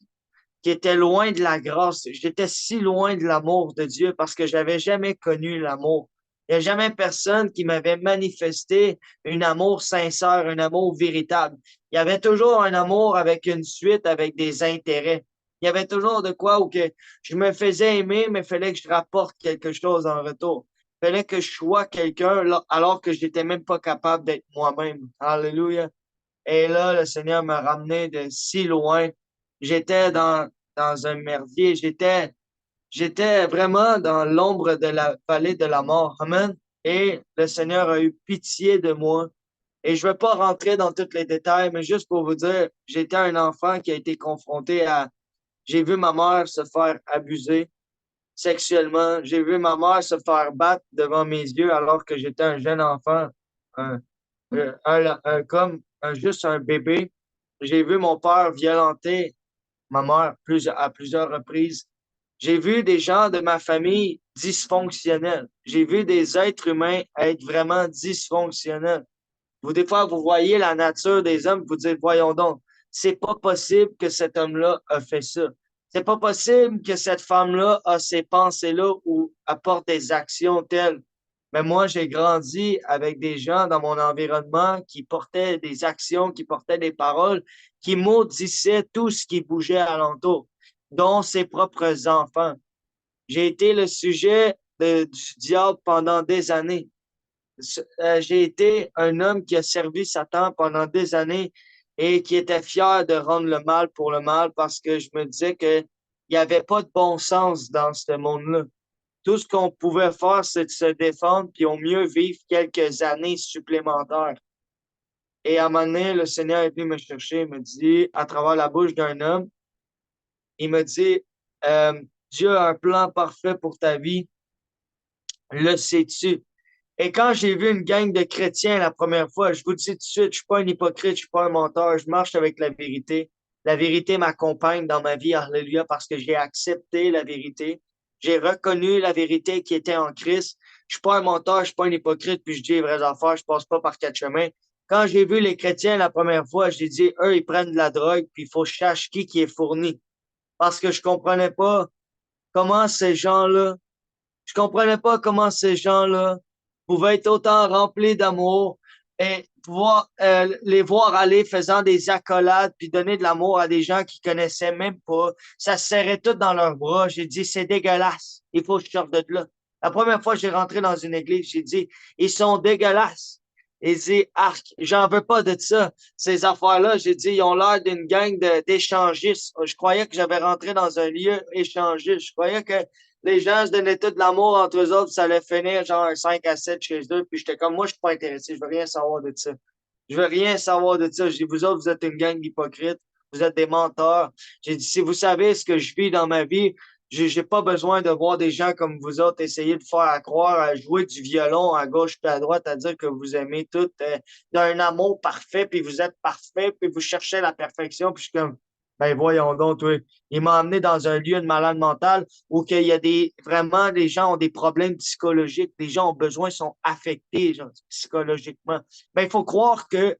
qui étaient loin de la grâce. J'étais si loin de l'amour de Dieu parce que j'avais jamais connu l'amour. Il n'y a jamais personne qui m'avait manifesté un amour sincère, un amour véritable. Il y avait toujours un amour avec une suite, avec des intérêts. Il y avait toujours de quoi où que je me faisais aimer, mais il fallait que je rapporte quelque chose en retour. Il fallait que je sois quelqu'un alors que je n'étais même pas capable d'être moi-même. Alléluia. Et là, le Seigneur m'a ramené de si loin. J'étais dans un merdier. J'étais vraiment dans l'ombre de la vallée de la mort. Amen. Et le Seigneur a eu pitié de moi. Et je ne vais pas rentrer dans tous les détails, mais juste pour vous dire, j'étais un enfant qui a été confronté à... J'ai vu ma mère se faire abuser sexuellement. J'ai vu ma mère se faire battre devant mes yeux alors que j'étais un jeune enfant, un, juste un bébé. J'ai vu mon père violenter ma mère à plusieurs reprises. J'ai vu des gens de ma famille dysfonctionnels. J'ai vu des êtres humains être vraiment dysfonctionnels. Des fois, vous voyez la nature des hommes, vous dites, voyons donc, c'est pas possible que cet homme-là a fait ça. C'est pas possible que cette femme-là a ces pensées-là ou apporte des actions telles. Mais moi, j'ai grandi avec des gens dans mon environnement qui portaient des actions, qui portaient des paroles, qui maudissaient tout ce qui bougeait alentour, dont ses propres enfants. J'ai été le sujet du diable pendant des années. J'ai été un homme qui a servi Satan pendant des années et qui était fier de rendre le mal pour le mal parce que je me disais qu'il n'y avait pas de bon sens dans ce monde-là. Tout ce qu'on pouvait faire, c'est de se défendre puis au mieux vivre quelques années supplémentaires. Et à un moment donné, le Seigneur est venu me chercher, il me dit, à travers la bouche d'un homme, il me dit, Dieu a un plan parfait pour ta vie, le sais-tu? Et quand j'ai vu une gang de chrétiens la première fois, je vous dis tout de suite, je suis pas un hypocrite, je suis pas un menteur, je marche avec la vérité. La vérité m'accompagne dans ma vie, alléluia, parce que j'ai accepté la vérité. J'ai reconnu la vérité qui était en Christ. Je suis pas un menteur, je suis pas un hypocrite, puis je dis les vraies affaires, je passe pas par quatre chemins. Quand j'ai vu les chrétiens la première fois, j'ai dit, eux, ils prennent de la drogue, puis il faut que je sache qui est fourni. Parce que je comprenais pas comment ces gens-là je comprenais pas comment ces gens-là pouvaient être autant remplis d'amour et pouvoir les voir aller faisant des accolades puis donner de l'amour à des gens qui connaissaient même pas. Ça se serrait tout dans leurs bras. J'ai dit, c'est dégueulasse. Il faut que je sorte de là. La première fois que j'ai rentré dans une église, j'ai dit, ils sont dégueulasses. Il dit, arc, j'en veux pas de ça. Ces affaires-là, j'ai dit, ils ont l'air d'une gang d'échangistes. Je croyais que j'avais rentré dans un lieu échangiste. Je croyais que les gens se donnaient tout de l'amour entre eux autres, ça allait finir genre un 5 à 7 chez eux. Puis j'étais comme, moi, je suis pas intéressé, je veux rien savoir de ça. Je veux rien savoir de ça. Je dis, vous autres, vous êtes une gang d'hypocrites, vous êtes des menteurs. J'ai dit, si vous savez ce que je vis dans ma vie, j'ai pas besoin de voir des gens comme vous autres essayer de faire croire à jouer du violon à gauche puis à droite, à dire que vous aimez tout d'un amour parfait, puis vous êtes parfait, puis vous cherchez la perfection. Puis je suis comme, ben voyons donc, oui. Il m'a emmené dans un lieu de malade mental où qu'il y a vraiment, les gens ont des problèmes psychologiques, les gens ont besoin, sont affectés genre, psychologiquement. Ben, il faut croire que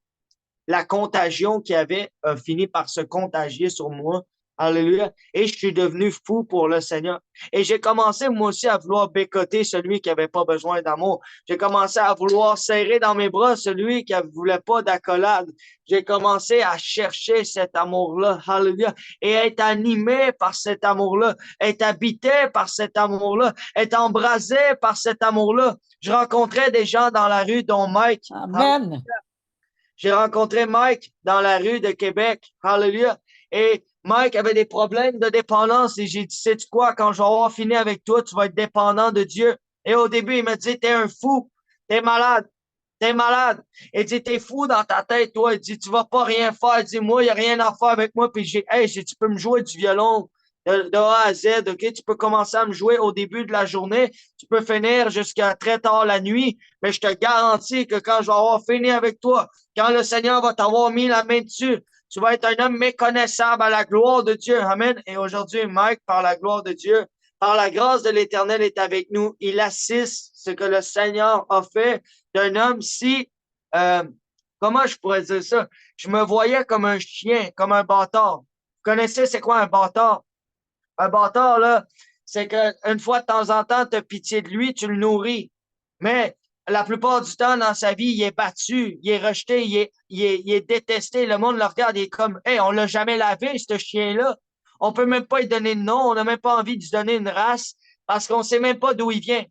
la contagion qu'il y avait a fini par se contagier sur moi Alléluia. Et je suis devenu fou pour le Seigneur. Et j'ai commencé moi aussi à vouloir bécoter celui qui avait pas besoin d'amour. J'ai commencé à vouloir serrer dans mes bras celui qui ne voulait pas d'accolade. J'ai commencé à chercher cet amour-là. Alléluia. Et être animé par cet amour-là. Être habité par cet amour-là. Être embrasé par cet amour-là. Je rencontrais des gens dans la rue, dont Mike. Amen. J'ai rencontré Mike dans la rue de Québec. Hallelujah. Et Mike avait des problèmes de dépendance. Et j'ai dit, sais-tu quoi, quand je vais avoir fini avec toi, tu vas être dépendant de Dieu. Et au début, il me dit, t'es un fou. T'es malade. T'es malade. Il dit, t'es fou dans ta tête, toi. Il dit, tu vas pas rien faire. Il dit, moi, il n'y a rien à faire avec moi. Puis j'ai, tu peux me jouer du violon de A à Z, OK? Tu peux commencer à me jouer au début de la journée. Tu peux finir jusqu'à très tard la nuit. Mais je te garantis que quand je vais avoir fini avec toi, quand le Seigneur va t'avoir mis la main dessus, tu vas être un homme méconnaissable à la gloire de Dieu. Amen. Et aujourd'hui, Mike, par la gloire de Dieu, par la grâce de l'Éternel, est avec nous. Il assiste ce que le Seigneur a fait d'un homme si, comment je pourrais dire ça? Je me voyais comme un chien, comme un bâtard. Vous connaissez c'est quoi un bâtard? Un bâtard, là, c'est qu'une fois de temps en temps, tu as pitié de lui, tu le nourris. Mais la plupart du temps, dans sa vie, il est battu, il est rejeté, il est détesté. Le monde le regarde, il est comme, hey, on l'a jamais lavé, ce chien-là. On peut même pas lui donner de nom, on n'a même pas envie de lui donner une race parce qu'on sait même pas d'où il vient.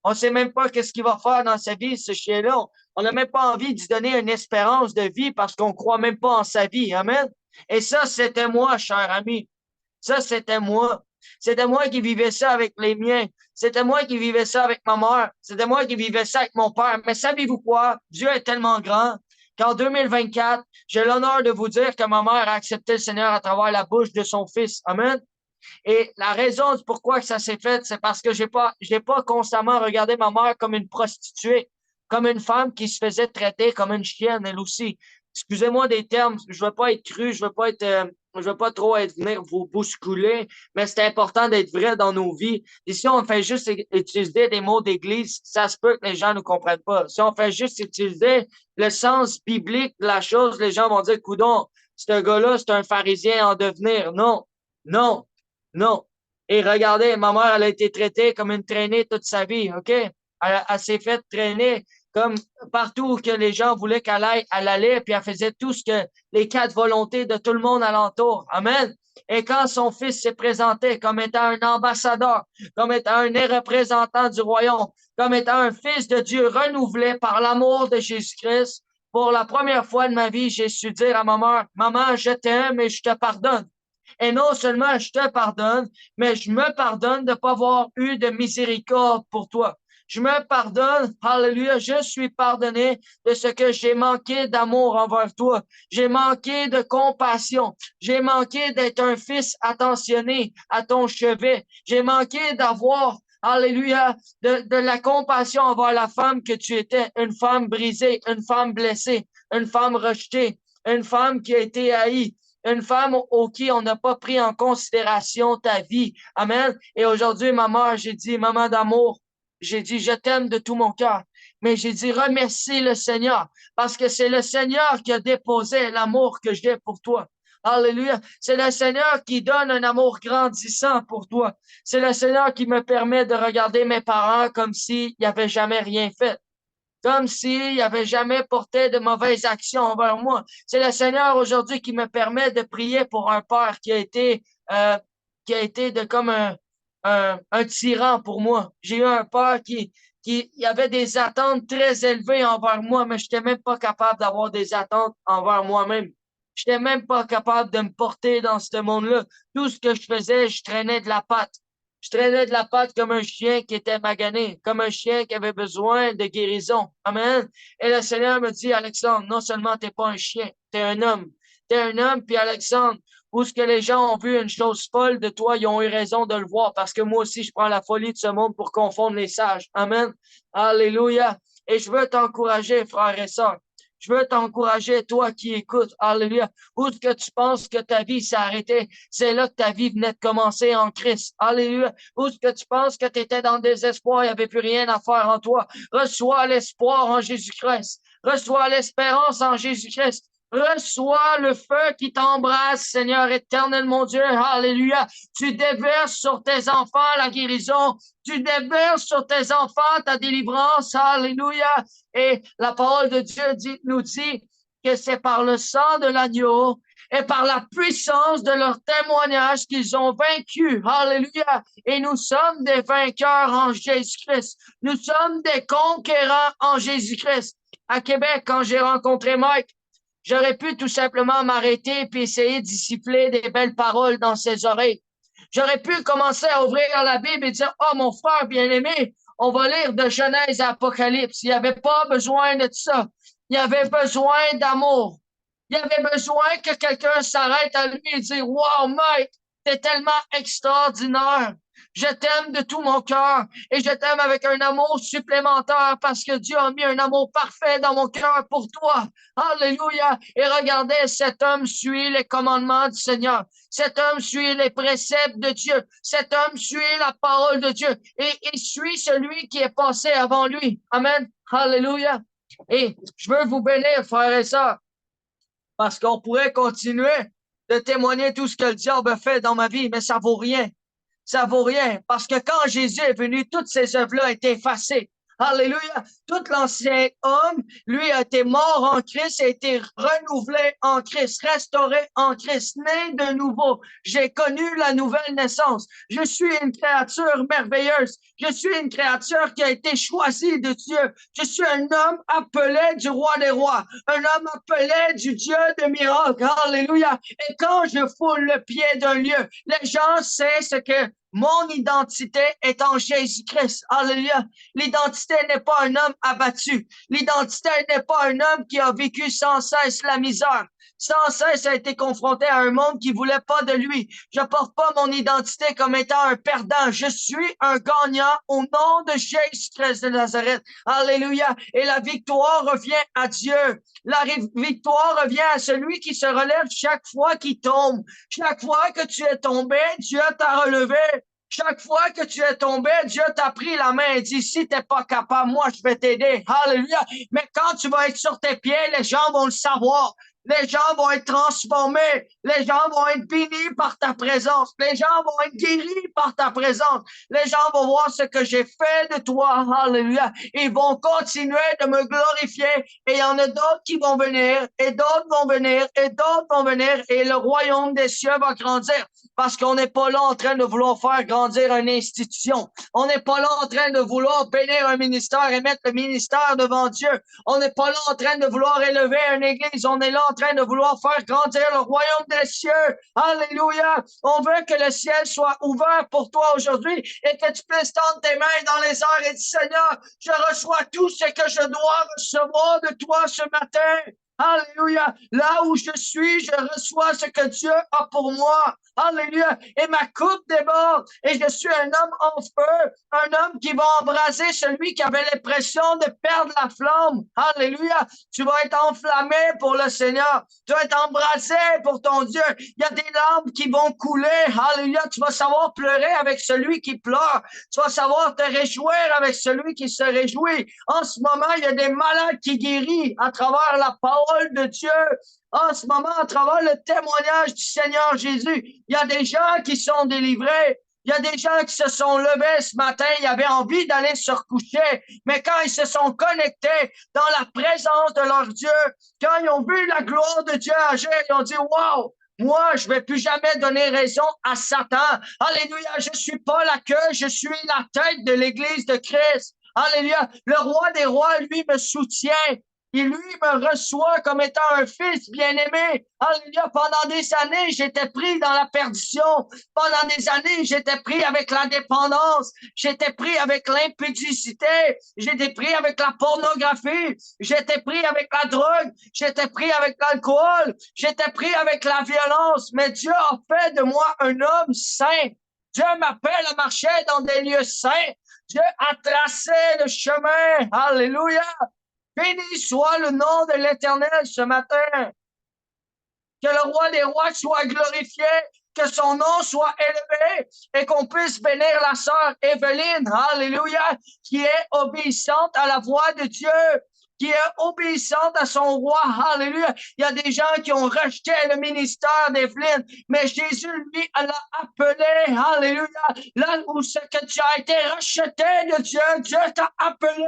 On sait même pas qu'est-ce qu'il va faire dans sa vie, ce chien-là. On n'a même pas envie de lui donner une espérance de vie parce qu'on croit même pas en sa vie. Amen. Et ça, c'était moi, cher ami. Ça, c'était moi. C'était moi qui vivais ça avec les miens. C'était moi qui vivais ça avec ma mère. C'était moi qui vivais ça avec mon père. Mais savez-vous quoi? Dieu est tellement grand qu'en 2024, j'ai l'honneur de vous dire que ma mère a accepté le Seigneur à travers la bouche de son fils. Amen. Et la raison pourquoi ça s'est fait, c'est parce que j'ai pas constamment regardé ma mère comme une prostituée, comme une femme qui se faisait traiter comme une chienne, elle aussi. Excusez-moi des termes, je veux pas être cru, je veux pas trop venir vous bousculer, mais c'est important d'être vrai dans nos vies. Et si on fait juste utiliser des mots d'église, ça se peut que les gens ne comprennent pas. Si on fait juste utiliser le sens biblique de la chose, les gens vont dire, coudon, ce gars-là, c'est un pharisien en devenir. Non, non. Non. Et regardez, ma mère, elle a été traitée comme une traînée toute sa vie, OK? Elle s'est fait traîner comme partout où que les gens voulaient qu'elle aille, elle allait, puis elle faisait tout ce que les quatre volontés de tout le monde alentour. Amen. Et quand son fils s'est présenté comme étant un ambassadeur, comme étant un représentant du royaume, comme étant un fils de Dieu renouvelé par l'amour de Jésus-Christ, pour la première fois de ma vie, j'ai su dire à ma mère, maman, je t'aime et je te pardonne. Et non seulement je te pardonne, mais je me pardonne de ne pas avoir eu de miséricorde pour toi. Je me pardonne, alléluia, je suis pardonné de ce que j'ai manqué d'amour envers toi. J'ai manqué de compassion. J'ai manqué d'être un fils attentionné à ton chevet. J'ai manqué d'avoir, alléluia, de la compassion envers la femme que tu étais, une femme brisée, une femme blessée, une femme rejetée, une femme qui a été haïe, une femme au qui on n'a pas pris en considération ta vie. Amen. Et aujourd'hui, ma mère, j'ai dit, maman d'amour, j'ai dit, je t'aime de tout mon cœur. Mais j'ai dit, remercie le Seigneur parce que c'est le Seigneur qui a déposé l'amour que j'ai pour toi. Alléluia. C'est le Seigneur qui donne un amour grandissant pour toi. C'est le Seigneur qui me permet de regarder mes parents comme s'ils n'avaient jamais rien fait, comme s'il n'avait jamais porté de mauvaises actions envers moi. C'est le Seigneur aujourd'hui qui me permet de prier pour un père qui a été de comme un tyran pour moi. J'ai eu un père qui avait des attentes très élevées envers moi, mais je n'étais même pas capable d'avoir des attentes envers moi-même. Je n'étais même pas capable de me porter dans ce monde-là. Tout ce que je faisais, je traînais de la patte. Je traînais de la patte comme un chien qui était magané, comme un chien qui avait besoin de guérison. Amen. Et le Seigneur me dit, Alexandre, non seulement tu n'es pas un chien, tu es un homme. Tu es un homme, puis Alexandre, où ce que les gens ont vu une chose folle de toi, ils ont eu raison de le voir, parce que moi aussi, je prends la folie de ce monde pour confondre les sages. Amen. Alléluia. Et je veux t'encourager, frères et sœurs. Je veux t'encourager, toi qui écoutes. Alléluia. Où est-ce que tu penses que ta vie s'est arrêtée? C'est là que ta vie venait de commencer en Christ. Alléluia. Où est-ce que tu penses que tu étais dans le désespoir? Il n'y avait plus rien à faire en toi. Reçois l'espoir en Jésus-Christ. Reçois l'espérance en Jésus-Christ. Reçois le feu qui t'embrasse, Seigneur éternel, mon Dieu. Alléluia. Tu déverses sur tes enfants la guérison. Tu déverses sur tes enfants ta délivrance. Alléluia. Et la parole de Dieu nous dit que c'est par le sang de l'agneau et par la puissance de leur témoignage qu'ils ont vaincu. Alléluia. Et nous sommes des vainqueurs en Jésus-Christ. Nous sommes des conquérants en Jésus-Christ. À Québec, quand j'ai rencontré Mike, j'aurais pu tout simplement m'arrêter puis essayer de siffler des belles paroles dans ses oreilles. J'aurais pu commencer à ouvrir la Bible et dire, « Oh, mon frère bien-aimé, on va lire de Genèse à Apocalypse. » Il n'y avait pas besoin de ça. Il y avait besoin d'amour. Il y avait besoin que quelqu'un s'arrête à lui et dise, « Wow, Mike, t'es tellement extraordinaire. Je t'aime de tout mon cœur et je t'aime avec un amour supplémentaire parce que Dieu a mis un amour parfait dans mon cœur pour toi. » Alléluia. Et regardez, cet homme suit les commandements du Seigneur. Cet homme suit les préceptes de Dieu. Cet homme suit la parole de Dieu et il suit celui qui est passé avant lui. Amen. Alléluia. Et je veux vous bénir, frères et sœurs, parce qu'on pourrait continuer de témoigner tout ce que le diable a fait dans ma vie, mais ça vaut rien. Ça vaut rien, parce que quand Jésus est venu, toutes ces œuvres-là étaient effacées. Alléluia. Tout l'ancien homme, lui, a été mort en Christ, a été renouvelé en Christ, restauré en Christ, né de nouveau. J'ai connu la nouvelle naissance. Je suis une créature merveilleuse. Je suis une créature qui a été choisie de Dieu. Je suis un homme appelé du roi des rois, un homme appelé du Dieu de miracles. Alléluia. Et quand je foule le pied d'un lieu, les gens savent ce que mon identité est en Jésus-Christ. Alléluia. L'identité n'est pas un homme abattu. L'identité n'est pas un homme qui a vécu sans cesse la misère. Sans cesse a été confronté à un monde qui voulait pas de lui. Je porte pas mon identité comme étant un perdant. Je suis un gagnant au nom de Jésus-Christ de Nazareth. Alléluia. Et la victoire revient à Dieu. La victoire revient à celui qui se relève chaque fois qu'il tombe. Chaque fois que tu es tombé, Dieu t'a relevé. Chaque fois que tu es tombé, Dieu t'a pris la main et dit, si t'es pas capable, moi, je vais t'aider. Alléluia. Mais quand tu vas être sur tes pieds, les gens vont le savoir. Les gens vont être transformés. Les gens vont être bénis par ta présence. Les gens vont être guéris par ta présence. Les gens vont voir ce que j'ai fait de toi. Alléluia. Ils vont continuer de me glorifier. Et il y en a d'autres qui vont venir, et d'autres vont venir, et d'autres vont venir. Et le royaume des cieux va grandir. Parce qu'on n'est pas là en train de vouloir faire grandir une institution. On n'est pas là en train de vouloir bénir un ministère et mettre le ministère devant Dieu. On n'est pas là en train de vouloir élever une église. On est là en train de vouloir faire grandir le royaume des cieux. Alléluia. On veut que le ciel soit ouvert pour toi aujourd'hui et que tu puisses tendre tes mains dans les airs et dire, Seigneur, je reçois tout ce que je dois recevoir de toi ce matin. Alléluia. Là où je suis, je reçois ce que Dieu a pour moi. Alléluia. Et ma coupe déborde. Et je suis un homme en feu. Un homme qui va embraser celui qui avait l'impression de perdre la flamme. Alléluia. Tu vas être enflammé pour le Seigneur. Tu vas être embrasé pour ton Dieu. Il y a des larmes qui vont couler. Alléluia. Tu vas savoir pleurer avec celui qui pleure. Tu vas savoir te réjouir avec celui qui se réjouit. En ce moment, il y a des malades qui guérissent à travers la parole de Dieu. En ce moment, à travers le témoignage du Seigneur Jésus, il y a des gens qui sont délivrés. Il y a des gens qui se sont levés ce matin, ils avaient envie d'aller se recoucher, mais quand ils se sont connectés dans la présence de leur Dieu, quand ils ont vu la gloire de Dieu agir, ils ont dit, wow, moi, je ne vais plus jamais donner raison à Satan. Alléluia, je ne suis pas la queue, je suis la tête de l'Église de Christ. Alléluia, le roi des rois, lui, me soutient. Il lui me reçoit comme étant un fils bien-aimé. Alléluia. Pendant des années, j'étais pris dans la perdition. Pendant des années, j'étais pris avec la dépendance. J'étais pris avec l'impudicité. J'étais pris avec la pornographie. J'étais pris avec la drogue. J'étais pris avec l'alcool. J'étais pris avec la violence. Mais Dieu a fait de moi un homme saint. Dieu m'appelle à marcher dans des lieux saints. Dieu a tracé le chemin. Alléluia. Béni soit le nom de l'Éternel ce matin. Que le roi des rois soit glorifié, que son nom soit élevé et qu'on puisse bénir la sœur Evelyne, alléluia, qui est obéissante à la voix de Dieu. qui est obéissante à son roi. Alléluia. Il y a des gens qui ont rejeté le ministère d'Evelyne, mais Jésus, lui, l'a appelé. Alléluia. Là où c'est que tu as été racheté de Dieu, Dieu t'a appelé.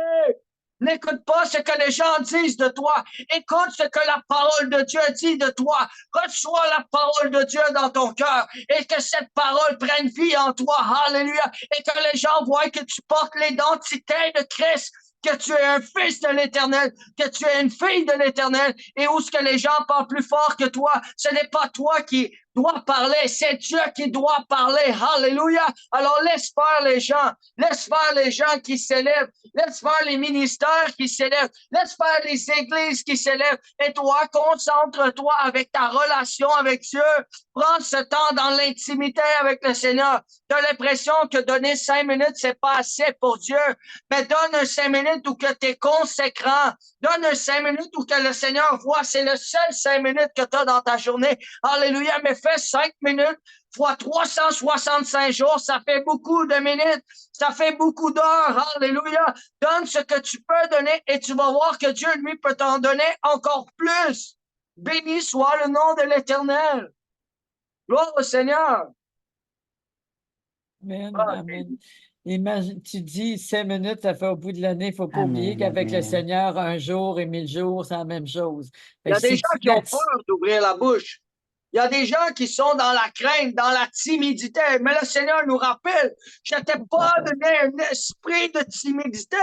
N'écoute pas ce que les gens disent de toi. Écoute ce que la parole de Dieu dit de toi. Reçois la parole de Dieu dans ton cœur et que cette parole prenne vie en toi. Alléluia. Et que les gens voient que tu portes l'identité de Christ, que tu es un fils de l'Éternel, que tu es une fille de l'Éternel, et où ce que les gens parlent plus fort que toi, ce n'est pas toi qui dois parler, c'est Dieu qui doit parler. Alléluia. Alors laisse faire les gens, laisse faire les gens qui s'élèvent, laisse faire les ministères qui s'élèvent, laisse faire les églises qui s'élèvent, et toi, concentre-toi avec ta relation avec Dieu. Prends ce temps dans l'intimité avec le Seigneur. Tu as l'impression que donner 5 minutes, c'est pas assez pour Dieu, mais donne 5 minutes où que tu es conséquent. Donne 5 minutes où que le Seigneur voit. C'est le seul 5 minutes que tu as dans ta journée. Alléluia. Mais fais 5 minutes fois 365 jours. Ça fait beaucoup de minutes. Ça fait beaucoup d'heures. Alléluia. Donne ce que tu peux donner et tu vas voir que Dieu, lui, peut t'en donner encore plus. Béni soit le nom de l'Éternel. Gloire au Seigneur. Amen, Ah, amen. Imagine, tu dis 5 minutes, ça fait au bout de l'année. Il ne faut pas oublier Amen, qu'avec le amen. Seigneur, 1 jour et 1000 jours, c'est la même chose. Il y a Fait que des si gens tu qui ont l'as- peur d'ouvrir la bouche. Il y a des gens qui sont dans la crainte, dans la timidité. Mais le Seigneur nous rappelle, je ne t'ai pas donné un esprit de timidité.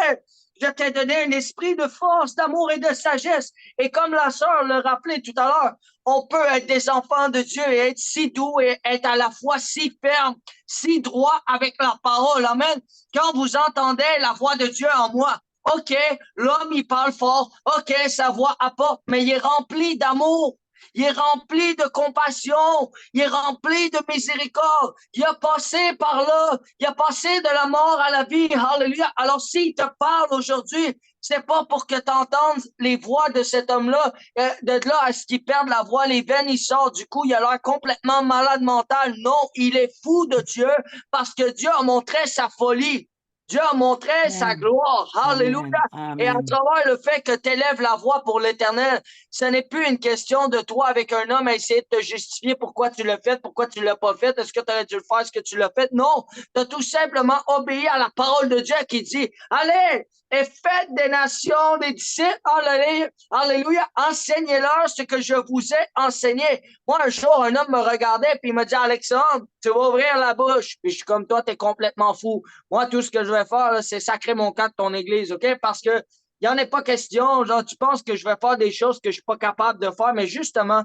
Je t'ai donné un esprit de force, d'amour et de sagesse. Et comme la sœur le rappelait tout à l'heure, on peut être des enfants de Dieu et être si doux et être à la fois si ferme, si droit avec la parole. Amen. Quand vous entendez la voix de Dieu en moi, OK, l'homme, il parle fort. OK, sa voix apporte, mais il est rempli d'amour. Il est rempli de compassion. Il est rempli de miséricorde. Il a passé par là. Il a passé de la mort à la vie. Alléluia. Alors, s'il te parle aujourd'hui, c'est pas pour que tu entendes les voix de cet homme-là. De là à ce qu'il perde la voix, les veines, il sort. Du coup, il a l'air complètement malade mental. Non, il est fou de Dieu parce que Dieu a montré sa folie. Dieu a montré sa Amen. gloire. Alléluia. Amen. Et à Amen. travers le fait que tu élèves la voix pour l'Éternel, ce n'est plus une question de toi avec un homme à essayer de te justifier pourquoi tu l'as fait, pourquoi tu ne l'as pas fait, est-ce que tu aurais dû le faire, est-ce que tu l'as fait. Non, tu as tout simplement obéi à la parole de Dieu qui dit, allez, et faites des nations des disciples, alléluia, alléluia, enseignez-leur ce que je vous ai enseigné. Moi, un jour, un homme me regardait puis il m'a dit, Alexandre, tu vas ouvrir la bouche. Puis je suis comme toi, tu es complètement fou. Moi, tout ce que je vais faire, c'est sacrer mon camp de ton église, OK? Parce que il n'y en a pas question. Genre, tu penses que je vais faire des choses que je ne suis pas capable de faire, mais justement,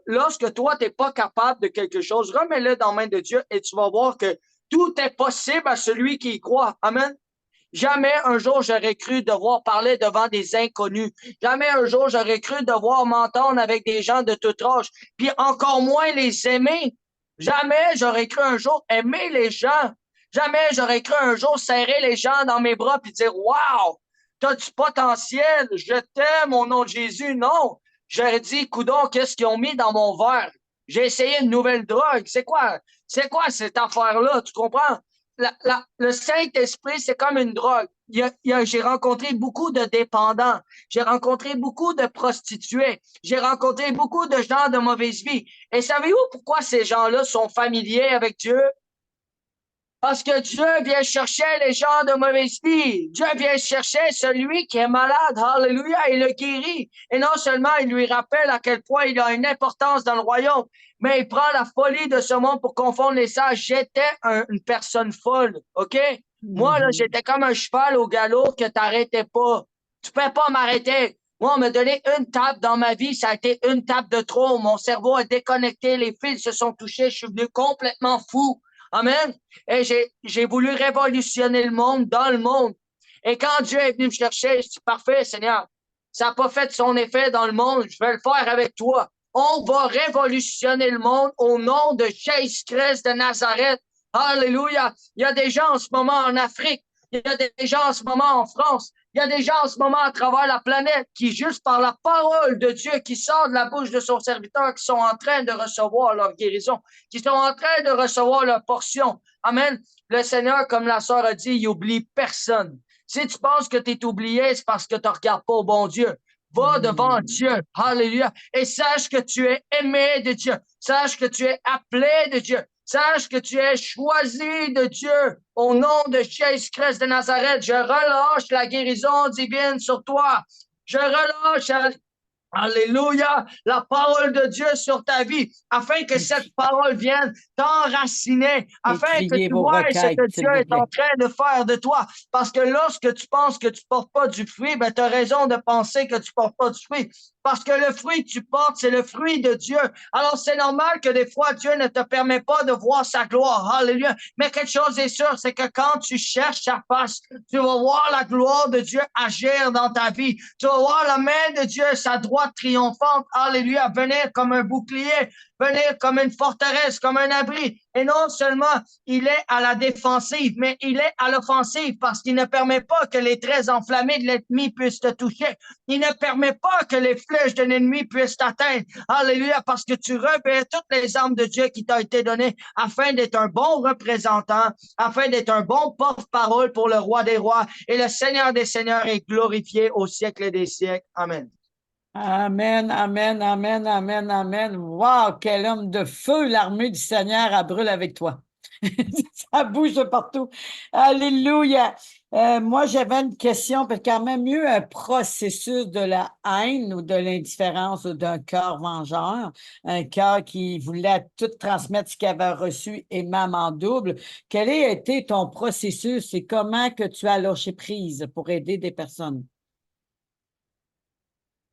lorsque toi, tu n'es pas capable de quelque chose, remets-le dans la main de Dieu et tu vas voir que tout est possible à celui qui y croit. Amen. Jamais un jour j'aurais cru devoir parler devant des inconnus. Jamais un jour j'aurais cru devoir m'entendre avec des gens de tout âge, puis encore moins les aimer. Jamais j'aurais cru un jour aimer les gens. Jamais j'aurais cru un jour serrer les gens dans mes bras puis dire waouh, t'as du potentiel, je t'aime au nom de Jésus. Non, j'aurais dit coudonc, qu'est-ce qu'ils ont mis dans mon verre? J'ai essayé une nouvelle drogue. C'est quoi cette affaire-là? Tu comprends? Le Saint-Esprit, c'est comme une drogue. J'ai rencontré beaucoup de dépendants. J'ai rencontré beaucoup de prostituées. J'ai rencontré beaucoup de gens de mauvaise vie. Et savez-vous pourquoi ces gens-là sont familiers avec Dieu? Parce que Dieu vient chercher les gens de mauvaise vie. Dieu vient chercher celui qui est malade. Alléluia, il le guérit. Et non seulement il lui rappelle à quel point il a une importance dans le royaume, mais il prend la folie de ce monde pour confondre les sages. J'étais une personne folle, OK? Moi, là, j'étais comme un cheval au galop que t'arrêtais pas. Tu peux pas m'arrêter. Moi, on m'a donné une tape dans ma vie. Ça a été une tape de trop. Mon cerveau a déconnecté. Les fils se sont touchés. Je suis venu complètement fou. Amen. Et j'ai voulu révolutionner le monde dans le monde. Et quand Dieu est venu me chercher, je dis, parfait, Seigneur, ça n'a pas fait son effet dans le monde, je vais le faire avec toi. On va révolutionner le monde au nom de Jésus-Christ de Nazareth. Alléluia. Il y a des gens en ce moment en Afrique. Il y a des gens en ce moment en France. Il y a des gens en ce moment à travers la planète qui, juste par la parole de Dieu qui sort de la bouche de son serviteur, qui sont en train de recevoir leur guérison, qui sont en train de recevoir leur portion. Amen. Le Seigneur, comme la sœur a dit, il n'oublie personne. Si tu penses que tu es oublié, c'est parce que tu ne regardes pas au bon Dieu. Va devant Dieu. Alléluia. Et sache que tu es aimé de Dieu. Sache que tu es appelé de Dieu. Sache que tu es choisi de Dieu. Au nom de Jésus-Christ de Nazareth, je relâche la guérison divine sur toi. Je relâche, alléluia, la parole de Dieu sur ta vie, afin que cette parole vienne t'enraciner, afin que Écriez tu vos vois ce requêtes, que s'il Dieu vous est en plaît. train de faire de toi. Parce que lorsque tu penses que tu portes pas du fruit, ben, tu as raison de penser que tu portes pas du fruit. Parce que le fruit que tu portes, c'est le fruit de Dieu. Alors, c'est normal que des fois, Dieu ne te permet pas de voir sa gloire. Alléluia. Mais quelque chose est sûr, c'est que quand tu cherches sa face, tu vas voir la gloire de Dieu agir dans ta vie. Tu vas voir la main de Dieu, sa droite triomphante. Alléluia. Venir comme un bouclier, venir comme une forteresse, comme un abri. Et non seulement il est à la défensive, mais il est à l'offensive parce qu'il ne permet pas que les traits enflammés de l'ennemi puissent te toucher. Il ne permet pas que les flèches de l'ennemi puissent t'atteindre. Alléluia, parce que tu revêts toutes les armes de Dieu qui t'ont été données afin d'être un bon représentant, afin d'être un bon porte-parole pour le roi des rois. Et le Seigneur des seigneurs est glorifié au siècle des siècles. Amen. Amen, amen, amen, amen, amen. Wow, quel homme de feu, l'armée du Seigneur, elle brûle avec toi. Ça bouge de partout. Alléluia. Moi, j'avais une question, parce qu'il y a quand même eu un processus de la haine ou de l'indifférence ou d'un cœur vengeur, un cœur qui voulait tout transmettre ce qu'il avait reçu et même en double. Quel a été ton processus et comment que tu as lâché prise pour aider des personnes?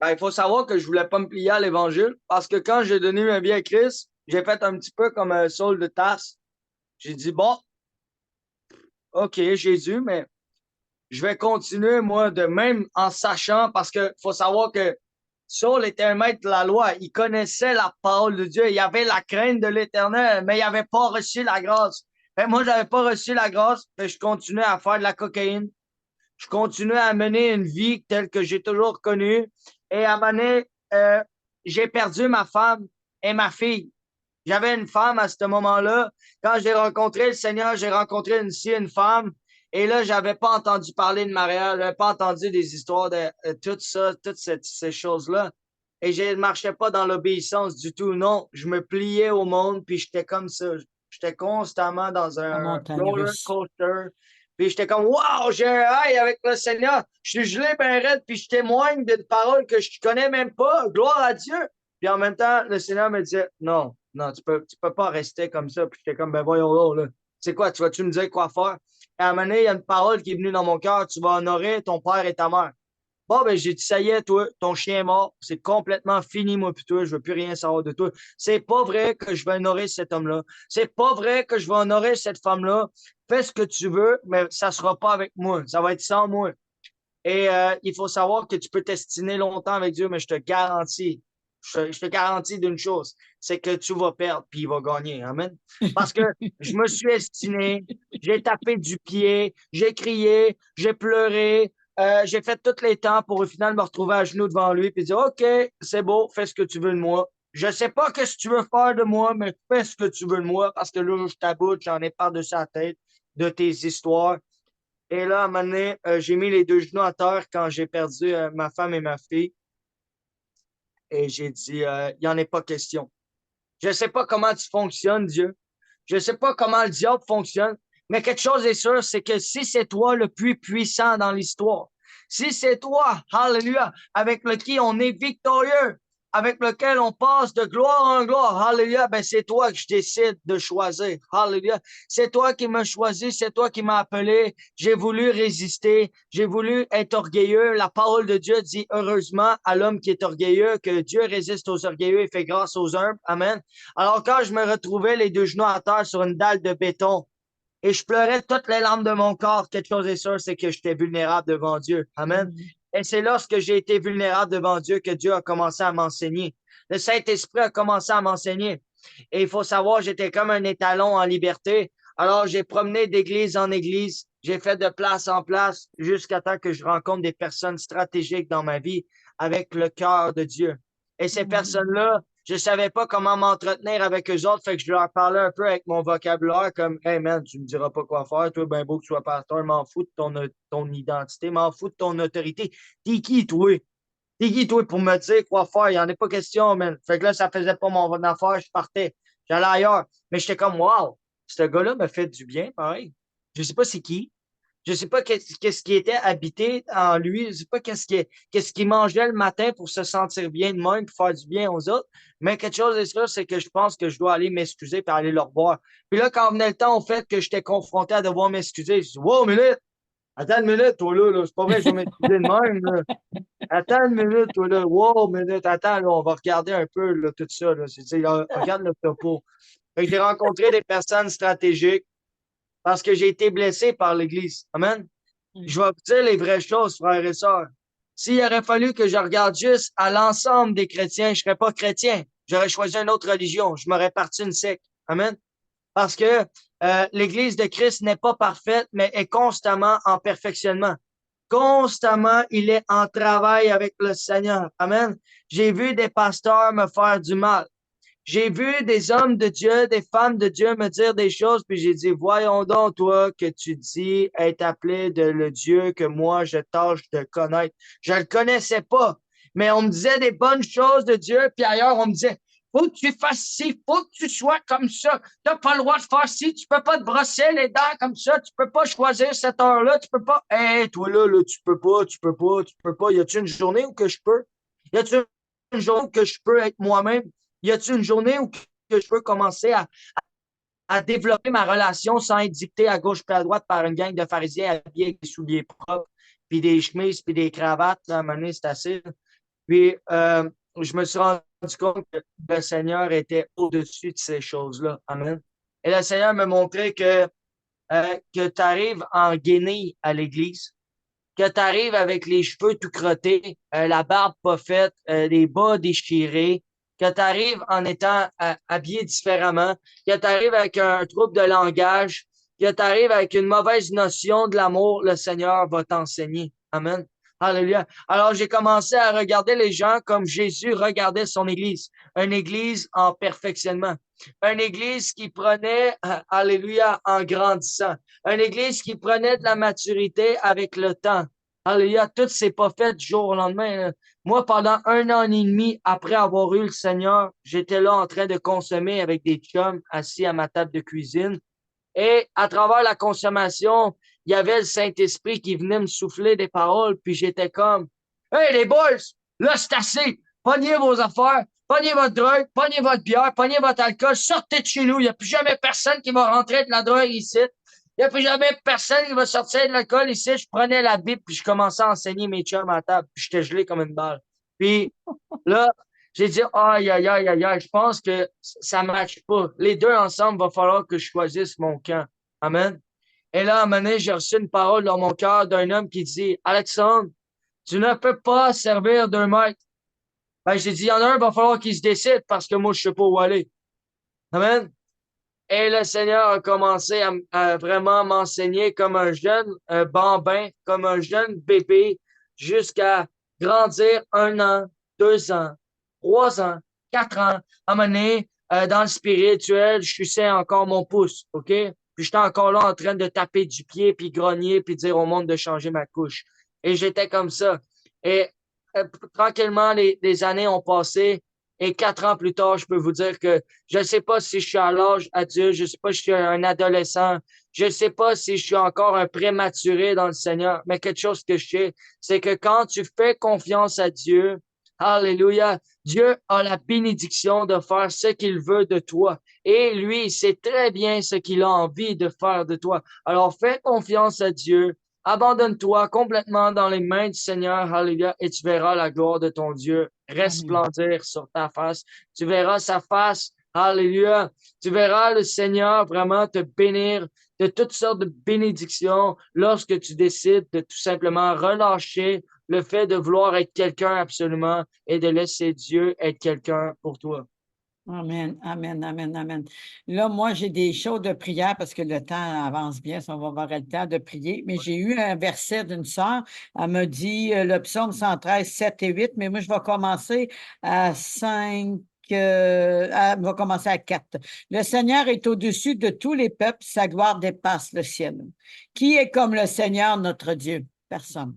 Ben, il faut savoir que je voulais pas me plier à l'Évangile parce que quand j'ai donné ma vie à Christ, j'ai fait un petit peu comme un Saul de Tarse. J'ai dit, bon, OK, Jésus, mais je vais continuer, moi, de même en sachant, parce que faut savoir que Saul était un maître de la loi. Il connaissait la parole de Dieu. Il avait la crainte de l'Éternel, mais il n'avait pas reçu la grâce. Et moi, j'avais pas reçu la grâce, mais je continuais à faire de la cocaïne. Je continuais à mener une vie telle que j'ai toujours connue. Et à un moment donné, j'ai perdu ma femme et ma fille. J'avais une femme à ce moment-là. Quand j'ai rencontré le Seigneur, j'ai rencontré une femme. Et là, j'avais pas entendu parler de mariage, j'avais pas entendu des histoires de tout ça, toutes ces choses-là. Et je ne marchais pas dans l'obéissance du tout. Non, je me pliais au monde, puis j'étais comme ça. J'étais constamment dans La un montagne roller russe. coaster. Puis j'étais comme, wow, j'ai un high avec le Seigneur. Je suis gelé ben raide, puis je témoigne d'une parole que je connais même pas. Gloire à Dieu. Puis en même temps, le Seigneur me disait, non, non, tu peux pas rester comme ça. Puis j'étais comme, ben voyons là. C'est quoi, tu vas-tu me dire quoi faire? Et à un moment donné, il y a une parole qui est venue dans mon cœur, tu vas honorer ton père et ta mère. Bon, ben, j'ai dit, ça y est, toi, ton chien est mort. C'est complètement fini, moi, puis toi. Je veux plus rien savoir de toi. C'est pas vrai que je vais honorer cet homme-là. C'est pas vrai que je vais honorer cette femme-là. Fais ce que tu veux, mais ça sera pas avec moi. Ça va être sans moi. Et il faut savoir que tu peux t'estiner longtemps avec Dieu, mais je te garantis d'une chose, c'est que tu vas perdre puis il va gagner. Amen. Parce que je me suis estiné, j'ai tapé du pied, j'ai crié, j'ai pleuré, j'ai fait tous les temps pour au final me retrouver à genoux devant lui et dire, OK, c'est beau, fais ce que tu veux de moi. Je sais pas ce que tu veux faire de moi, mais fais ce que tu veux de moi parce que là, je t'aboute, j'en ai par-dessus la tête de tes histoires. Et là, à un moment donné, j'ai mis les deux genoux à terre quand j'ai perdu ma femme et ma fille. Et j'ai dit, il n'y en est pas question. Je ne sais pas comment tu fonctionnes, Dieu. Je ne sais pas comment le diable fonctionne. Mais quelque chose est sûr, c'est que si c'est toi le plus puissant dans l'histoire, si c'est toi, hallelujah, avec lequel on est victorieux, avec lequel on passe de gloire en gloire, hallelujah, ben c'est toi que je décide de choisir, hallelujah. C'est toi qui m'as choisi, c'est toi qui m'as appelé. J'ai voulu résister, j'ai voulu être orgueilleux. La parole de Dieu dit heureusement à l'homme qui est orgueilleux que Dieu résiste aux orgueilleux et fait grâce aux humbles. Amen. Alors quand je me retrouvais les deux genoux à terre sur une dalle de béton, et je pleurais toutes les larmes de mon corps. Quelque chose est sûr, c'est que j'étais vulnérable devant Dieu. Amen. Et c'est lorsque j'ai été vulnérable devant Dieu que Dieu a commencé à m'enseigner. Le Saint-Esprit a commencé à m'enseigner. Et il faut savoir, j'étais comme un étalon en liberté. Alors, j'ai promené d'église en église. J'ai fait de place en place jusqu'à temps que je rencontre des personnes stratégiques dans ma vie avec le cœur de Dieu. Et ces personnes-là, Je savais pas comment m'entretenir avec eux autres, fait que je leur parlais un peu avec mon vocabulaire comme, hey man, tu me diras pas quoi faire, toi, ben beau que tu sois pasteur, m'en fous de ton identité, m'en fous de ton autorité. T'es qui, toi? T'es qui, toi, pour me dire quoi faire? Il n'y en a pas question, man. Fait que là, ça faisait pas mon affaire, je partais. J'allais ailleurs. Mais j'étais comme, wow, ce gars-là me fait du bien, pareil. Je sais pas c'est qui. Je sais pas qu'est-ce qui était habité en lui. Je sais pas qu'est-ce qu'il mangeait le matin pour se sentir bien de même, pour faire du bien aux autres. Mais quelque chose est sûr, c'est que je pense que je dois aller m'excuser et aller le revoir. Puis là, quand venait le temps, au fait que j'étais confronté à devoir m'excuser, je dis, wow, minute! Attends une minute, toi, là, c'est pas vrai, je vais m'excuser de même, là. Attends une minute, toi, là. Wow, minute, attends, là, on va regarder un peu, là, tout ça, là. Regarde le topo. Fait que j'ai rencontré des personnes stratégiques parce que j'ai été blessé par l'Église. Amen. Je vais vous dire les vraies choses, frères et sœurs. S'il aurait fallu que je regarde juste à l'ensemble des chrétiens, je serais pas chrétien. J'aurais choisi une autre religion. Je m'aurais parti une secte. Amen. Parce que l'Église de Christ n'est pas parfaite, mais est constamment en perfectionnement. Constamment, il est en travail avec le Seigneur. Amen. J'ai vu des pasteurs me faire du mal. J'ai vu des hommes de Dieu, des femmes de Dieu me dire des choses, puis j'ai dit, voyons donc, toi, que tu dis être appelé de le Dieu que moi, je tâche de connaître. Je le connaissais pas, mais on me disait des bonnes choses de Dieu, puis ailleurs, on me disait, faut que tu fasses ci, faut que tu sois comme ça. T'as pas le droit de faire ci, tu peux pas te brosser les dents comme ça, tu peux pas choisir cette heure-là, tu peux pas. Hey, toi là, tu peux pas, tu peux pas, tu peux pas. Y a-tu une journée où que je peux? Y a-tu une journée où que je peux être moi-même? Y a-t-il une journée où que je peux commencer à développer ma relation sans être dicté à gauche et à droite par une gang de pharisiens habillés avec des souliers propres, puis des chemises, puis des cravates, là, à un moment donné, c'est assez. Puis, je me suis rendu compte que le Seigneur était au-dessus de ces choses-là. Amen. Et le Seigneur me montrait que tu arrives en guenille à l'église, que tu arrives avec les cheveux tout crottés, la barbe pas faite, les bas déchirés, que tu arrives en étant habillé différemment, que tu arrives avec un trouble de langage, que tu arrives avec une mauvaise notion de l'amour, le Seigneur va t'enseigner. Amen. Alléluia. Alors, j'ai commencé à regarder les gens comme Jésus regardait son Église, une Église en perfectionnement, une Église qui prenait, alléluia, en grandissant, une Église qui prenait de la maturité avec le temps. Alléluia, tout s'est pas fait du jour au lendemain. Moi, pendant 1 an et demi après avoir eu le Seigneur, j'étais là en train de consommer avec des chums assis à ma table de cuisine. Et à travers la consommation, il y avait le Saint-Esprit qui venait me souffler des paroles, puis j'étais comme, hey les boys, là c'est assez, pognez vos affaires, pognez votre drogue, pognez votre bière, pognez votre alcool, sortez de chez nous, il n'y a plus jamais personne qui va rentrer de la drogue ici. Il n'y a plus jamais personne qui va sortir de l'alcool ici. Je prenais la Bible, puis je commençais à enseigner mes chums à table, puis j'étais gelé comme une balle. Puis là, j'ai dit, aïe, aïe, aïe, aïe, aïe, je pense que ça ne matche pas. Les deux ensemble, il va falloir que je choisisse mon camp. Amen. Et là, à un moment donné, j'ai reçu une parole dans mon cœur d'un homme qui dit, Alexandre, tu ne peux pas servir d'un maître. Ben, j'ai dit, il y en a un, il va falloir qu'il se décide parce que moi, je ne sais pas où aller. Amen. Et le Seigneur a commencé à vraiment m'enseigner comme un jeune bambin, comme un jeune bébé, jusqu'à grandir 1 an, 2 ans, 3 ans, 4 ans. À un moment donné, dans le spirituel, je suçais encore mon pouce, OK? Puis j'étais encore là en train de taper du pied, puis grogner, puis dire au monde de changer ma couche. Et j'étais comme ça. Et tranquillement, les années ont passé. Et 4 ans plus tard, je peux vous dire que je ne sais pas si je suis à l'âge adulte, je ne sais pas si je suis un adolescent, je ne sais pas si je suis encore un prématuré dans le Seigneur, mais quelque chose que je sais, c'est que quand tu fais confiance à Dieu, alléluia, Dieu a la bénédiction de faire ce qu'il veut de toi. Et lui, il sait très bien ce qu'il a envie de faire de toi. Alors fais confiance à Dieu. Abandonne-toi complètement dans les mains du Seigneur, alléluia, et tu verras la gloire de ton Dieu resplendir sur ta face. Tu verras sa face, alléluia. Tu verras le Seigneur vraiment te bénir de toutes sortes de bénédictions lorsque tu décides de tout simplement relâcher le fait de vouloir être quelqu'un absolument et de laisser Dieu être quelqu'un pour toi. Amen, amen, amen, amen. Là, moi, j'ai des choses de prière parce que le temps avance bien, ça, on va avoir le temps de prier. Mais j'ai eu un verset d'une sœur, elle me dit le psaume 113, 7 et 8, mais moi, je vais commencer à 5, on va commencer à 4. Le Seigneur est au-dessus de tous les peuples, sa gloire dépasse le ciel. Qui est comme le Seigneur notre Dieu? Personne.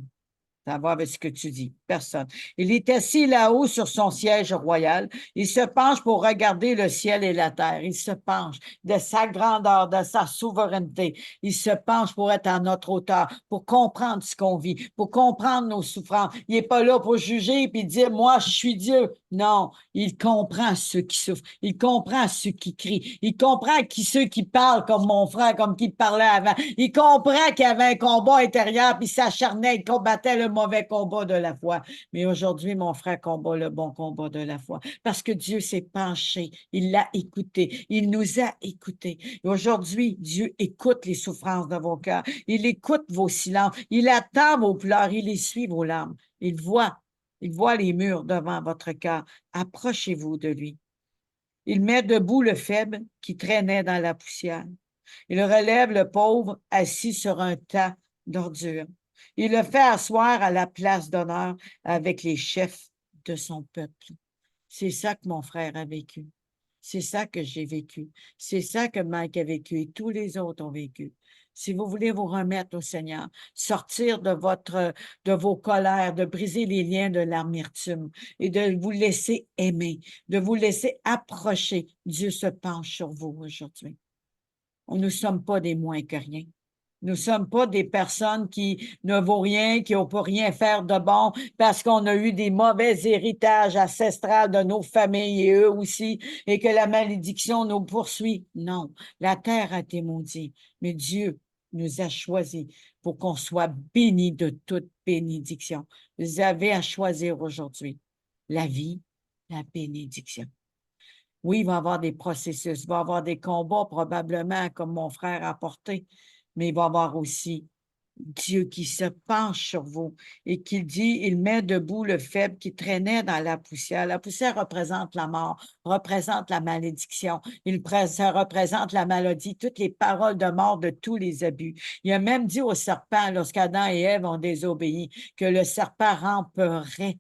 Ça a à voir avec ce que tu dis. Personne. Il est assis là-haut sur son siège royal. Il se penche pour regarder le ciel et la terre. Il se penche de sa grandeur, de sa souveraineté. Il se penche pour être à notre hauteur, pour comprendre ce qu'on vit, pour comprendre nos souffrances. Il n'est pas là pour juger puis dire, moi, je suis Dieu. Non, il comprend ceux qui souffrent. Il comprend ceux qui crient. Il comprend ceux qui parlent comme mon frère, comme qui parlait avant. Il comprend qu'il y avait un combat intérieur, puis il s'acharnait, il combattait le mauvais combat de la foi. Mais aujourd'hui, mon frère combat le bon combat de la foi. Parce que Dieu s'est penché. Il l'a écouté. Il nous a écoutés. Et aujourd'hui, Dieu écoute les souffrances de vos cœurs. Il écoute vos silences. Il attend vos pleurs. Il essuie vos larmes. Il voit les murs devant votre cœur. Approchez-vous de lui. Il met debout le faible qui traînait dans la poussière. Il relève le pauvre assis sur un tas d'ordures. Il le fait asseoir à la place d'honneur avec les chefs de son peuple. C'est ça que mon frère a vécu. C'est ça que j'ai vécu. C'est ça que Mike a vécu et tous les autres ont vécu. Si vous voulez vous remettre au Seigneur, sortir de vos colères, de briser les liens de l'amertume et de vous laisser aimer, de vous laisser approcher, Dieu se penche sur vous aujourd'hui. Nous ne sommes pas des moins que rien. Nous ne sommes pas des personnes qui ne vaut rien, qui n'ont pas rien faire de bon parce qu'on a eu des mauvais héritages ancestraux de nos familles et eux aussi, et que la malédiction nous poursuit. Non, la terre a été maudite, mais Dieu nous a choisis pour qu'on soit bénis de toute bénédiction. Vous avez à choisir aujourd'hui la vie, la bénédiction. Oui, il va y avoir des processus, il va y avoir des combats probablement, comme mon frère a porté, mais il va y avoir aussi Dieu qui se penche sur vous et qui dit, il met debout le faible qui traînait dans la poussière. La poussière représente la mort, représente la malédiction, ça représente la maladie, toutes les paroles de mort de tous les abus. Il a même dit au serpent, lorsqu'Adam et Ève ont désobéi, que le serpent ramperait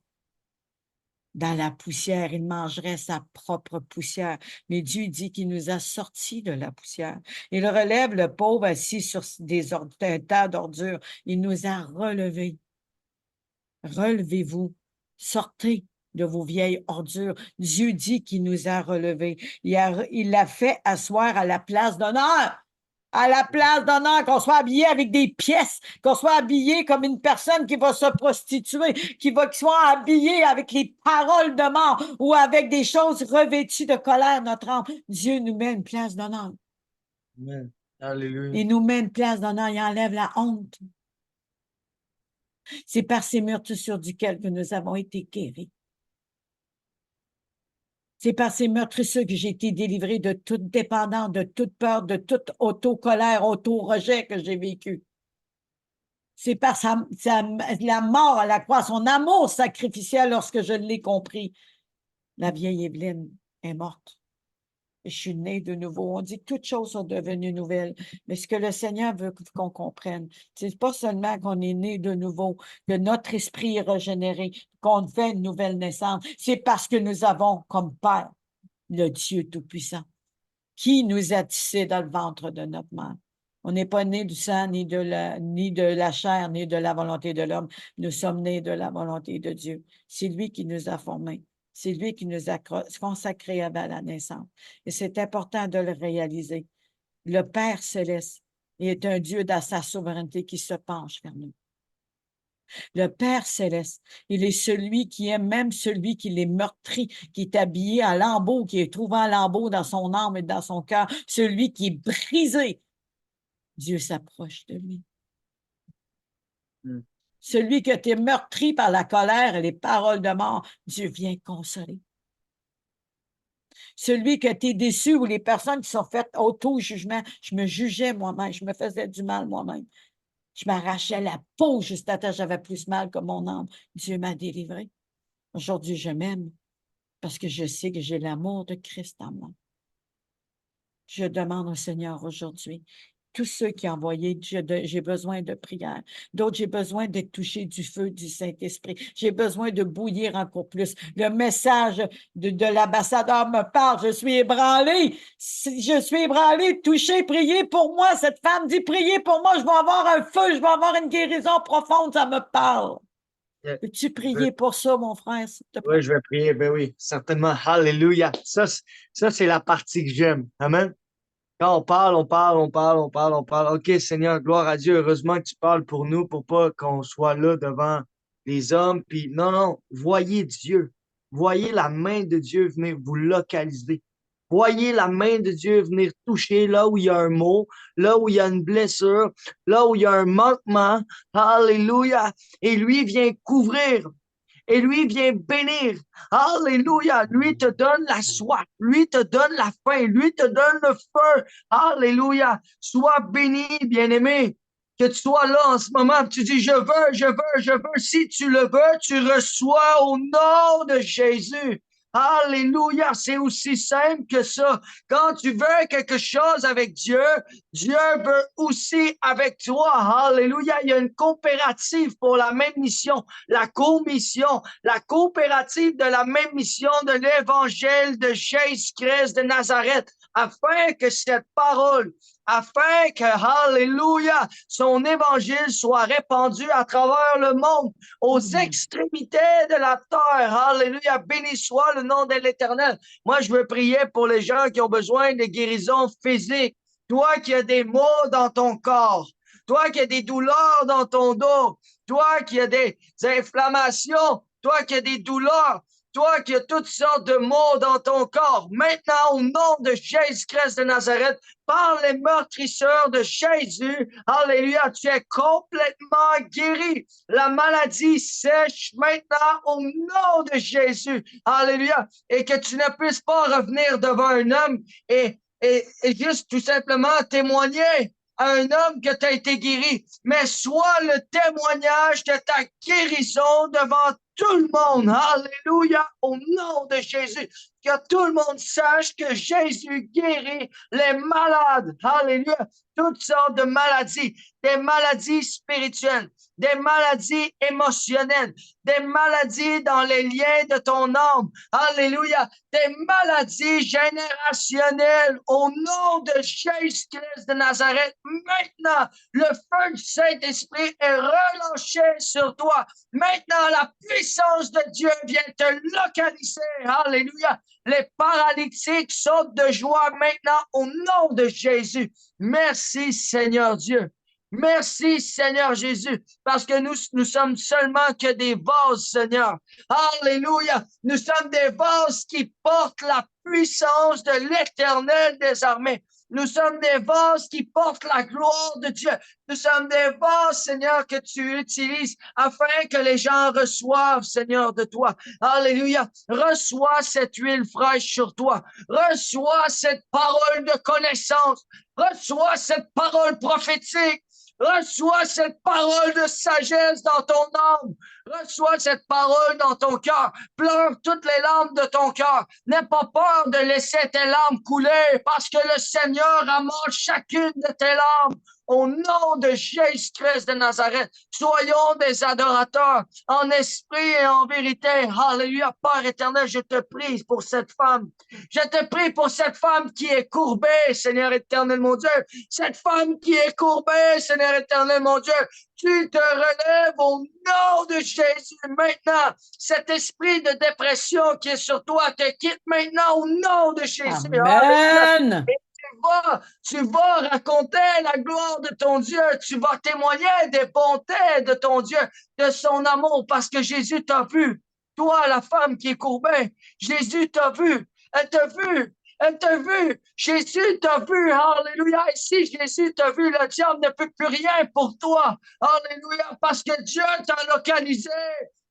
dans la poussière, il mangerait sa propre poussière. Mais Dieu dit qu'il nous a sortis de la poussière. Il relève le pauvre assis sur un tas d'ordures. Il nous a relevés. Relevez-vous. Sortez de vos vieilles ordures. Dieu dit qu'il nous a relevés. Il l'a fait asseoir à la place d'honneur. À la place d'honneur, qu'on soit habillé avec des pièces, qu'on soit habillé comme une personne qui va se prostituer, qui soit habillé avec les paroles de mort ou avec des choses revêtues de colère, notre âme. Dieu nous met une place d'honneur. Amen. Alléluia. Il nous met une place d'honneur, il enlève la honte. C'est par ces meurtrissures duquel que nous avons été guéris. C'est par ces meurtrissures que j'ai été délivré de toute dépendance, de toute peur, de toute auto-colère, auto-rejet que j'ai vécu. C'est par la mort à la croix, son amour sacrificiel lorsque je l'ai compris. La vieille Évelyne est morte. Je suis née de nouveau. On dit que toutes choses sont devenues nouvelles. Mais ce que le Seigneur veut qu'on comprenne, c'est pas seulement qu'on est né de nouveau, que notre esprit est régénéré, qu'on fait une nouvelle naissance. C'est parce que nous avons comme Père le Dieu Tout-Puissant qui nous a tissés dans le ventre de notre mère. On n'est pas né du sang, ni de la chair, ni de la volonté de l'homme. Nous sommes nés de la volonté de Dieu. C'est lui qui nous a formés. C'est lui qui nous a consacrés avant la naissance. Et c'est important de le réaliser. Le Père céleste est un Dieu dans sa souveraineté qui se penche vers nous. Le Père céleste, il est celui qui aime même celui qui les meurtrit, qui est habillé en lambeaux, qui est trouvé en lambeaux dans son âme et dans son cœur, celui qui est brisé. Dieu s'approche de lui. Celui qui a été meurtri par la colère et les paroles de mort, Dieu vient consoler. Celui qui a été déçu ou les personnes qui sont faites auto-jugement, je me jugeais moi-même, je me faisais du mal moi-même. Je m'arrachais la peau juste à temps, j'avais plus mal que mon âme. Dieu m'a délivré. Aujourd'hui, je m'aime parce que je sais que j'ai l'amour de Christ en moi. Je demande au Seigneur aujourd'hui tous ceux qui ont envoyé, j'ai besoin de prière. D'autres, j'ai besoin d'être touché du feu du Saint-Esprit. J'ai besoin de bouillir encore plus. Le message de l'ambassadeur me parle. Je suis ébranlé. Je suis ébranlé, touché, priez pour moi. Cette femme dit, priez pour moi. Je vais avoir un feu, je vais avoir une guérison profonde. Ça me parle. Peux-tu prier pour ça, mon frère, s'il te plaît? Oui, je vais prier. Ben oui, certainement. Alléluia. Ça, c'est la partie que j'aime. Amen. Quand on parle, on parle, on parle, on parle, on parle. OK, Seigneur, gloire à Dieu. Heureusement que tu parles pour nous, pour pas qu'on soit là devant les hommes. Puis non, non, voyez Dieu. Voyez la main de Dieu venir vous localiser. Voyez la main de Dieu venir toucher là où il y a un mot, là où il y a une blessure, là où il y a un manquement. Alléluia. Et lui vient couvrir. Et lui vient bénir. Alléluia. Lui te donne la soif. Lui te donne la faim. Lui te donne le feu. Alléluia. Sois béni, bien-aimé. Que tu sois là en ce moment. Tu dis, je veux, je veux, je veux. Si tu le veux, tu reçois au nom de Jésus. Alléluia. C'est aussi simple que ça. Quand tu veux quelque chose avec Dieu, Dieu veut aussi avec toi. Alléluia. Il y a une coopérative pour la même mission, la commission, la coopérative de la même mission de l'évangile de Jésus-Christ de Nazareth, afin que cette parole, afin que, alléluia, son évangile soit répandu à travers le monde, aux extrémités de la terre. Alléluia. Béni soit le nom de l'Éternel. Moi, je veux prier pour les gens qui ont besoin de guérison physique. Toi qui as des maux dans ton corps, toi qui as des douleurs dans ton dos, toi qui as des inflammations, toi qui as des douleurs, toi qui as toutes sortes de maux dans ton corps, maintenant, au nom de Jésus-Christ de Nazareth, par les meurtrisseurs de Jésus, alléluia, tu es complètement guéri. La maladie sèche maintenant au nom de Jésus, alléluia, et que tu ne puisses pas revenir devant un homme et juste tout simplement témoigner à un homme que tu as été guéri, mais soit le témoignage de ta guérison devant tout le monde. Alléluia, au nom de Jésus. Que tout le monde sache que Jésus guérit les malades. Alléluia. Toutes sortes de maladies, des maladies spirituelles, des maladies émotionnelles, des maladies dans les liens de ton âme. Alléluia. Des maladies générationnelles au nom de Jésus-Christ de Nazareth. Maintenant, le feu du Saint-Esprit est relâché sur toi. Maintenant, la puissance de Dieu vient te localiser. Alléluia. Les paralytiques sautent de joie maintenant au nom de Jésus. Merci, Seigneur Dieu. Merci, Seigneur Jésus, parce que nous sommes seulement que des vases, Seigneur. Alléluia. Nous sommes des vases qui portent la puissance de l'Éternel des armées. Nous sommes des vases qui portent la gloire de Dieu. Nous sommes des vases, Seigneur, que tu utilises afin que les gens reçoivent, Seigneur, de toi. Alléluia. Reçois cette huile fraîche sur toi. Reçois cette parole de connaissance. Reçois cette parole prophétique. Reçois cette parole de sagesse dans ton âme. Reçois cette parole dans ton cœur. Pleure toutes les larmes de ton cœur. N'aie pas peur de laisser tes larmes couler parce que le Seigneur ramasse chacune de tes larmes. Au nom de Jésus-Christ de Nazareth, soyons des adorateurs en esprit et en vérité. Alléluia, Père éternel, je te prie pour cette femme. Je te prie pour cette femme qui est courbée, Seigneur éternel, mon Dieu. Cette femme qui est courbée, Seigneur éternel, mon Dieu. Tu te relèves au nom de Jésus. Maintenant, cet esprit de dépression qui est sur toi te quitte maintenant au nom de Jésus. Amen. Tu vas raconter la gloire de ton Dieu. Tu vas témoigner des bontés de ton Dieu, de son amour, parce que Jésus t'a vu. Toi, la femme qui est courbée, Jésus t'a vu. Elle t'a vu. Elle t'a vu. Jésus t'a vu. Alléluia. Et si Jésus t'a vu, le diable ne peut plus rien pour toi. Alléluia. Parce que Dieu t'a localisé.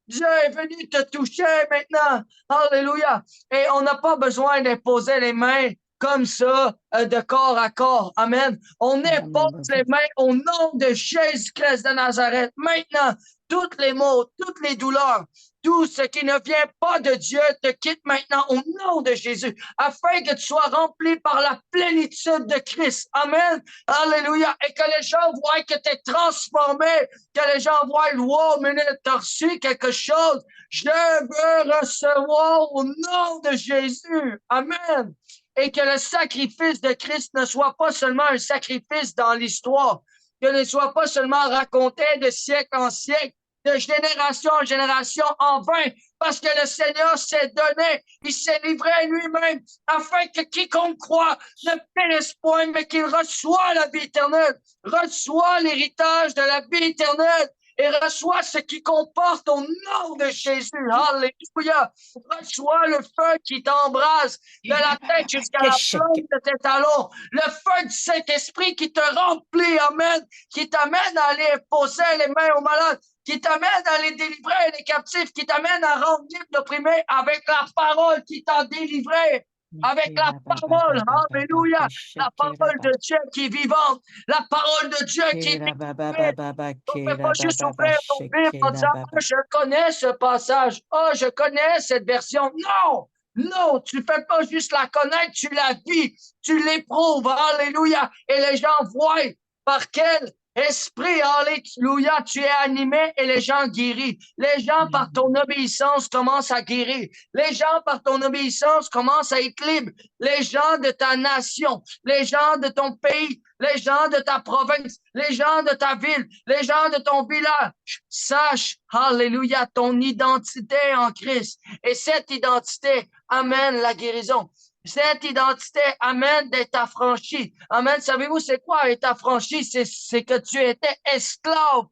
Dieu est venu te toucher maintenant. Alléluia. Et on n'a pas besoin d'imposer les mains comme ça, de corps à corps. Amen. On impose les mains au nom de Jésus-Christ de Nazareth. Maintenant, toutes les maux, toutes les douleurs, tout ce qui ne vient pas de Dieu te quitte maintenant au nom de Jésus, afin que tu sois rempli par la plénitude de Christ. Amen. Alléluia. Et que les gens voient que tu es transformé, que les gens voient, wow, mais tu as reçu quelque chose. Je veux recevoir au nom de Jésus. Amen. Et que le sacrifice de Christ ne soit pas seulement un sacrifice dans l'histoire, que ne soit pas seulement raconté de siècle en siècle, de génération en génération en vain, parce que le Seigneur s'est donné, il s'est livré lui-même, afin que quiconque croit ne périsse point, mais qu'il reçoive la vie éternelle, reçoit l'héritage de la vie éternelle, et reçois ce qui comporte au nom de Jésus. Alléluia. Reçois le feu qui t'embrase de la tête jusqu'à la plante de tes talons. Le feu du Saint-Esprit qui te remplit, amen, qui t'amène à aller poser les mains aux malades, qui t'amène à aller délivrer les captifs, qui t'amène à rendre libre d'opprimés avec la parole qui t'a délivré. Avec la parole, alléluia, la parole de Dieu qui est vivante, la parole de Dieu qui est vivante. On ne peut pas juste ouvrir ton livre en disant, oh, je connais ce passage, oh, je connais cette version. Non, non, tu ne fais pas juste la connaître, tu la vis, tu l'éprouves, alléluia. Et les gens voient par quel esprit, alléluia, tu es animé et les gens guéris. Les gens, par ton obéissance, commencent à guérir. Les gens, par ton obéissance, commencent à être libres. Les gens de ta nation, les gens de ton pays, les gens de ta province, les gens de ta ville, les gens de ton village, sache, alléluia, ton identité en Christ. Et cette identité amène la guérison. Cette identité amène d'être affranchi. Amen. Savez-vous, c'est quoi être affranchi? C'est que tu étais esclave.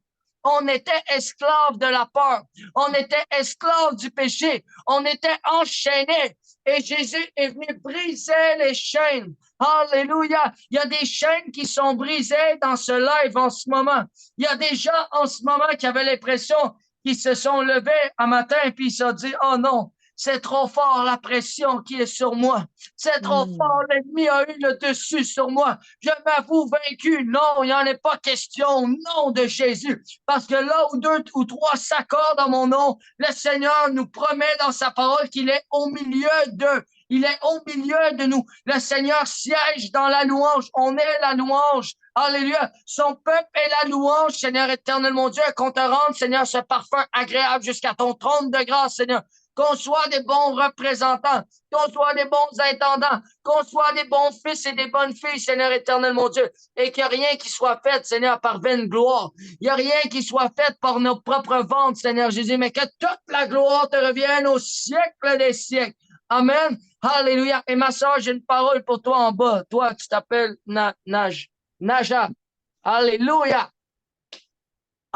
On était esclave de la peur. On était esclave du péché. On était enchaîné. Et Jésus est venu briser les chaînes. Alléluia. Il y a des chaînes qui sont brisées dans ce live en ce moment. Il y a des gens en ce moment qui avaient l'impression qu'ils se sont levés un matin et puis ils se sont dit, oh non, c'est trop fort la pression qui est sur moi. C'est trop fort, l'ennemi a eu le dessus sur moi. Je m'avoue vaincu. Non, il n'y en est pas question au nom de Jésus. Parce que là où 2 ou 3 s'accordent dans mon nom, le Seigneur nous promet dans sa parole qu'il est au milieu d'eux. Il est au milieu de nous. Le Seigneur siège dans la louange. On est la louange. Alléluia. Son peuple est la louange, Seigneur éternel, mon Dieu. Qu'on te rende, Seigneur, ce parfum agréable jusqu'à ton trône de grâce, Seigneur. Qu'on soit des bons représentants, qu'on soit des bons intendants, qu'on soit des bons fils et des bonnes filles, Seigneur éternel, mon Dieu, et qu'il n'y a rien qui soit fait, Seigneur, par vaine gloire. Il n'y a rien qui soit fait par nos propres ventes, Seigneur Jésus, mais que toute la gloire te revienne au siècle des siècles. Amen. Alléluia. Et ma soeur, j'ai une parole pour toi en bas. Toi, tu t'appelles Naja. Alléluia.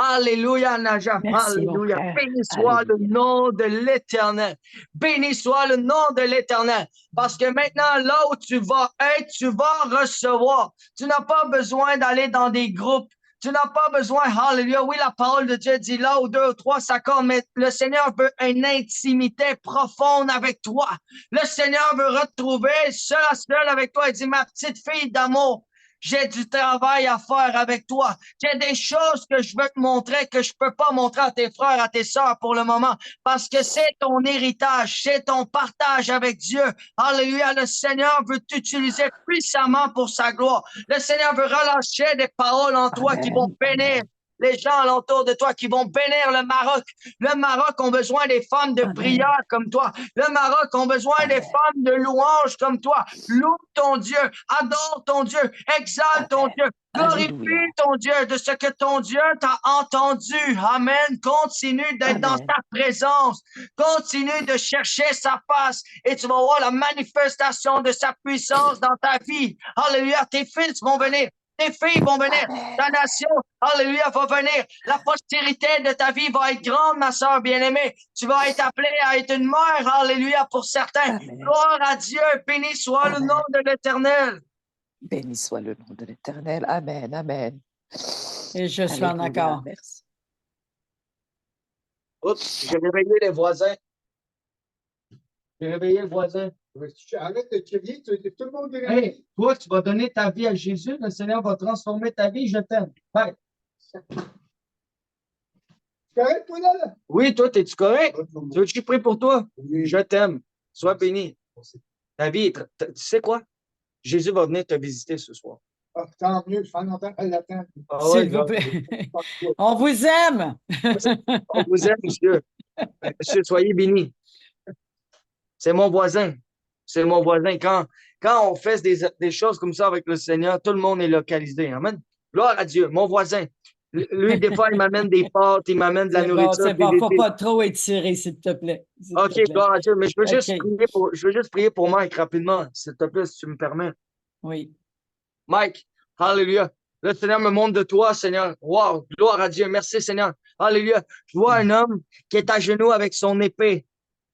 Alléluia, Naja. Merci, mon Alléluia. frère. Béni soit le Alléluia. nom de l'Éternel. Béni soit le nom de l'Éternel. Parce que maintenant, là où tu vas être, tu vas recevoir. Tu n'as pas besoin d'aller dans des groupes. Tu n'as pas besoin, alléluia. Oui, la parole de Dieu dit là où 2 ou 3 s'accordent, mais le Seigneur veut une intimité profonde avec toi. Le Seigneur veut retrouver seul à seul avec toi. Il dit, ma petite fille d'amour, j'ai du travail à faire avec toi. J'ai des choses que je veux te montrer que je peux pas montrer à tes frères, à tes sœurs pour le moment, parce que c'est ton héritage, c'est ton partage avec Dieu. Alléluia, le Seigneur veut t'utiliser puissamment pour sa gloire. Le Seigneur veut relâcher des paroles en toi qui vont bénir les gens alentour de toi, qui vont bénir le Maroc. Le Maroc ont besoin des femmes de prière comme toi. Le Maroc ont besoin des femmes de louange comme toi. Loue ton Dieu, adore ton Dieu, exalte ton Dieu, glorifie ton Dieu de ce que ton Dieu t'a entendu. Amen. Continue d'être dans sa présence. Continue de chercher sa face et tu vas voir la manifestation de sa puissance dans ta vie. Alléluia. Tes fils vont venir. Tes filles vont venir, ta nation, alléluia, va venir. La postérité de ta vie va être grande, ma sœur bien-aimée. Tu vas être appelée à être une mère, alléluia, pour certains. Amen. Gloire à Dieu, béni soit le nom de l'Éternel. Béni soit le nom de l'Éternel. Amen, amen. Et je suis en Alléluia, accord. merci. Oups, j'ai réveillé les voisins. J'ai réveillé le voisin. Arrête de crier, tout le monde est Hey, toi, tu vas donner ta vie à Jésus, le Seigneur va transformer ta vie, je t'aime. Bye. correct, toi, là? Oui, toi, es-tu correct? Oui. Tu veux que je prie pour toi? Oui. Je t'aime. Sois béni. Ta vie est... Tu sais quoi? Jésus va venir te visiter ce soir. Ah, tant mieux, je fais longtemps qu'elle l'attend. Ah ouais, S'il vous gars. plaît. On vous aime. On vous aime, monsieur. Monsieur, soyez bénis. C'est mon voisin. C'est mon voisin. Quand on fait des choses comme ça avec le Seigneur, tout le monde est localisé. Amen. Gloire à Dieu. Mon voisin. Lui, des fois, il m'amène des pâtes, il m'amène de la nourriture. C'est puis bon. des- Faut pas trop étirer, s'il te plaît. S'il te OK, plaît. gloire à Dieu. Mais OK. je veux juste prier pour Mike rapidement, s'il te plaît, si tu me permets. Oui. Mike, hallelujah. Le Seigneur me montre de toi, Seigneur. Wow, gloire à Dieu. Merci, Seigneur. Hallelujah. Je vois un homme qui est à genoux avec son épée.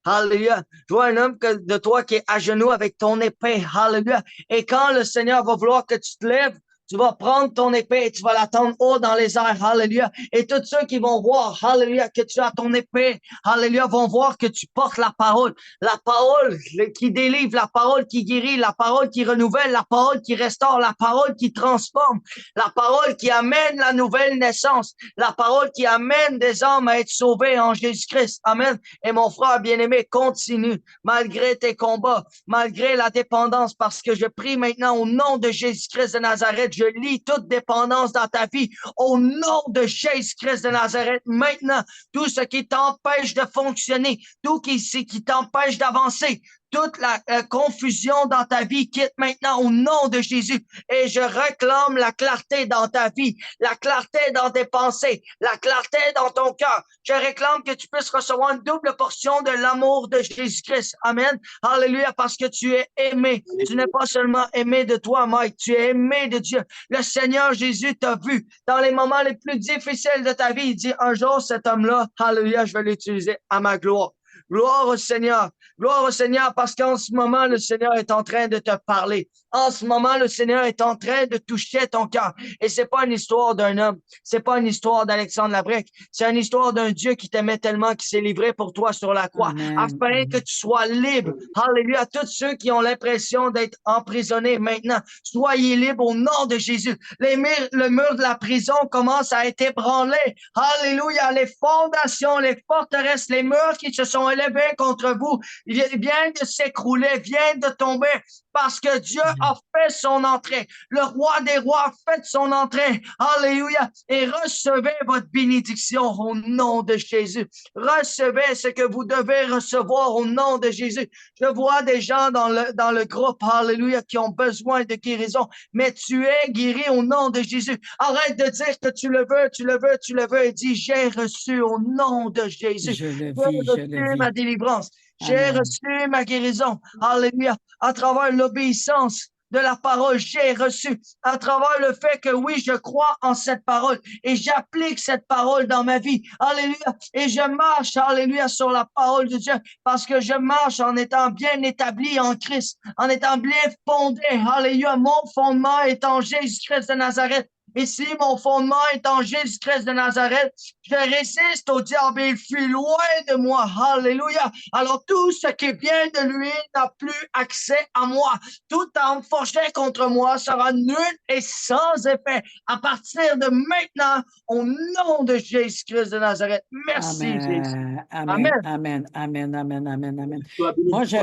Hallelujah. Je vois un homme de toi qui est à genoux avec ton épée. Hallelujah. Et quand le Seigneur va vouloir que tu te lèves, tu vas prendre ton épée et tu vas l'attendre haut dans les airs. Hallelujah. Et tous ceux qui vont voir, hallelujah, que tu as ton épée, hallelujah, vont voir que tu portes la parole. La parole qui délivre, la parole qui guérit, la parole qui renouvelle, la parole qui restaure, la parole qui transforme, la parole qui amène la nouvelle naissance, la parole qui amène des âmes à être sauvées en Jésus-Christ. Amen. Et mon frère bien-aimé, continue, malgré tes combats, malgré la dépendance, parce que je prie maintenant au nom de Jésus-Christ de Nazareth, je lis toute dépendance dans ta vie. Au nom de Jésus-Christ de Nazareth, maintenant, tout ce qui t'empêche de fonctionner, tout ce qui t'empêche d'avancer, toute la confusion dans ta vie quitte maintenant au nom de Jésus. Et je réclame la clarté dans ta vie, la clarté dans tes pensées, la clarté dans ton cœur. Je réclame que tu puisses recevoir une double portion de l'amour de Jésus-Christ. Amen. Alléluia, parce que tu es aimé. Tu n'es pas seulement aimé de toi, Mike, tu es aimé de Dieu. Le Seigneur Jésus t'a vu dans les moments les plus difficiles de ta vie. Il dit, un jour, cet homme-là, alléluia, je vais l'utiliser à ma gloire. Gloire au Seigneur. Gloire au Seigneur parce qu'en ce moment, le Seigneur est en train de te parler. En ce moment, le Seigneur est en train de toucher ton cœur. Et c'est pas une histoire d'un homme. C'est pas une histoire d'Alexandre Labrec. C'est une histoire d'un Dieu qui t'aimait tellement, qui s'est livré pour toi sur la croix, Amen. afin que tu sois libre. Alléluia. Tous ceux qui ont l'impression d'être emprisonnés maintenant, soyez libres au nom de Jésus. Le mur de la prison commence à être ébranlé. Alléluia. Les fondations, les forteresses, les murs qui se sont élevés contre vous viennent de s'écrouler, viennent de tomber parce que Dieu a fait son entrée. Le roi des rois a fait son entrée. Alléluia. Et recevez votre bénédiction au nom de Jésus. Recevez ce que vous devez recevoir au nom de Jésus. Je vois des gens dans le groupe, alléluia, qui ont besoin de guérison, mais tu es guéri au nom de Jésus. Arrête de dire que tu le veux, tu le veux, tu le veux et dis, j'ai reçu au nom de Jésus. Je le J'ai vis, je le reçu ma vis. délivrance. J'ai Amen. reçu ma guérison. Alléluia. À travers l'obéissance de la parole, j'ai reçu. À travers le fait que oui, je crois en cette parole et j'applique cette parole dans ma vie. Alléluia. Et je marche, alléluia, sur la parole de Dieu parce que je marche en étant bien établi en Christ, en étant bien fondé. Alléluia. Mon fondement est en Jésus-Christ de Nazareth. Et si mon fondement est en Jésus-Christ de Nazareth, je résiste au diable et il fuit loin de moi. Alléluia. Alors tout ce qui vient de lui n'a plus accès à moi. Tout arme forgé contre moi sera nul et sans effet. À partir de maintenant, au nom de Jésus-Christ de Nazareth. Merci Jésus. Amen, Amen. amen, amen, amen, amen, amen. Sois béni. Moi, je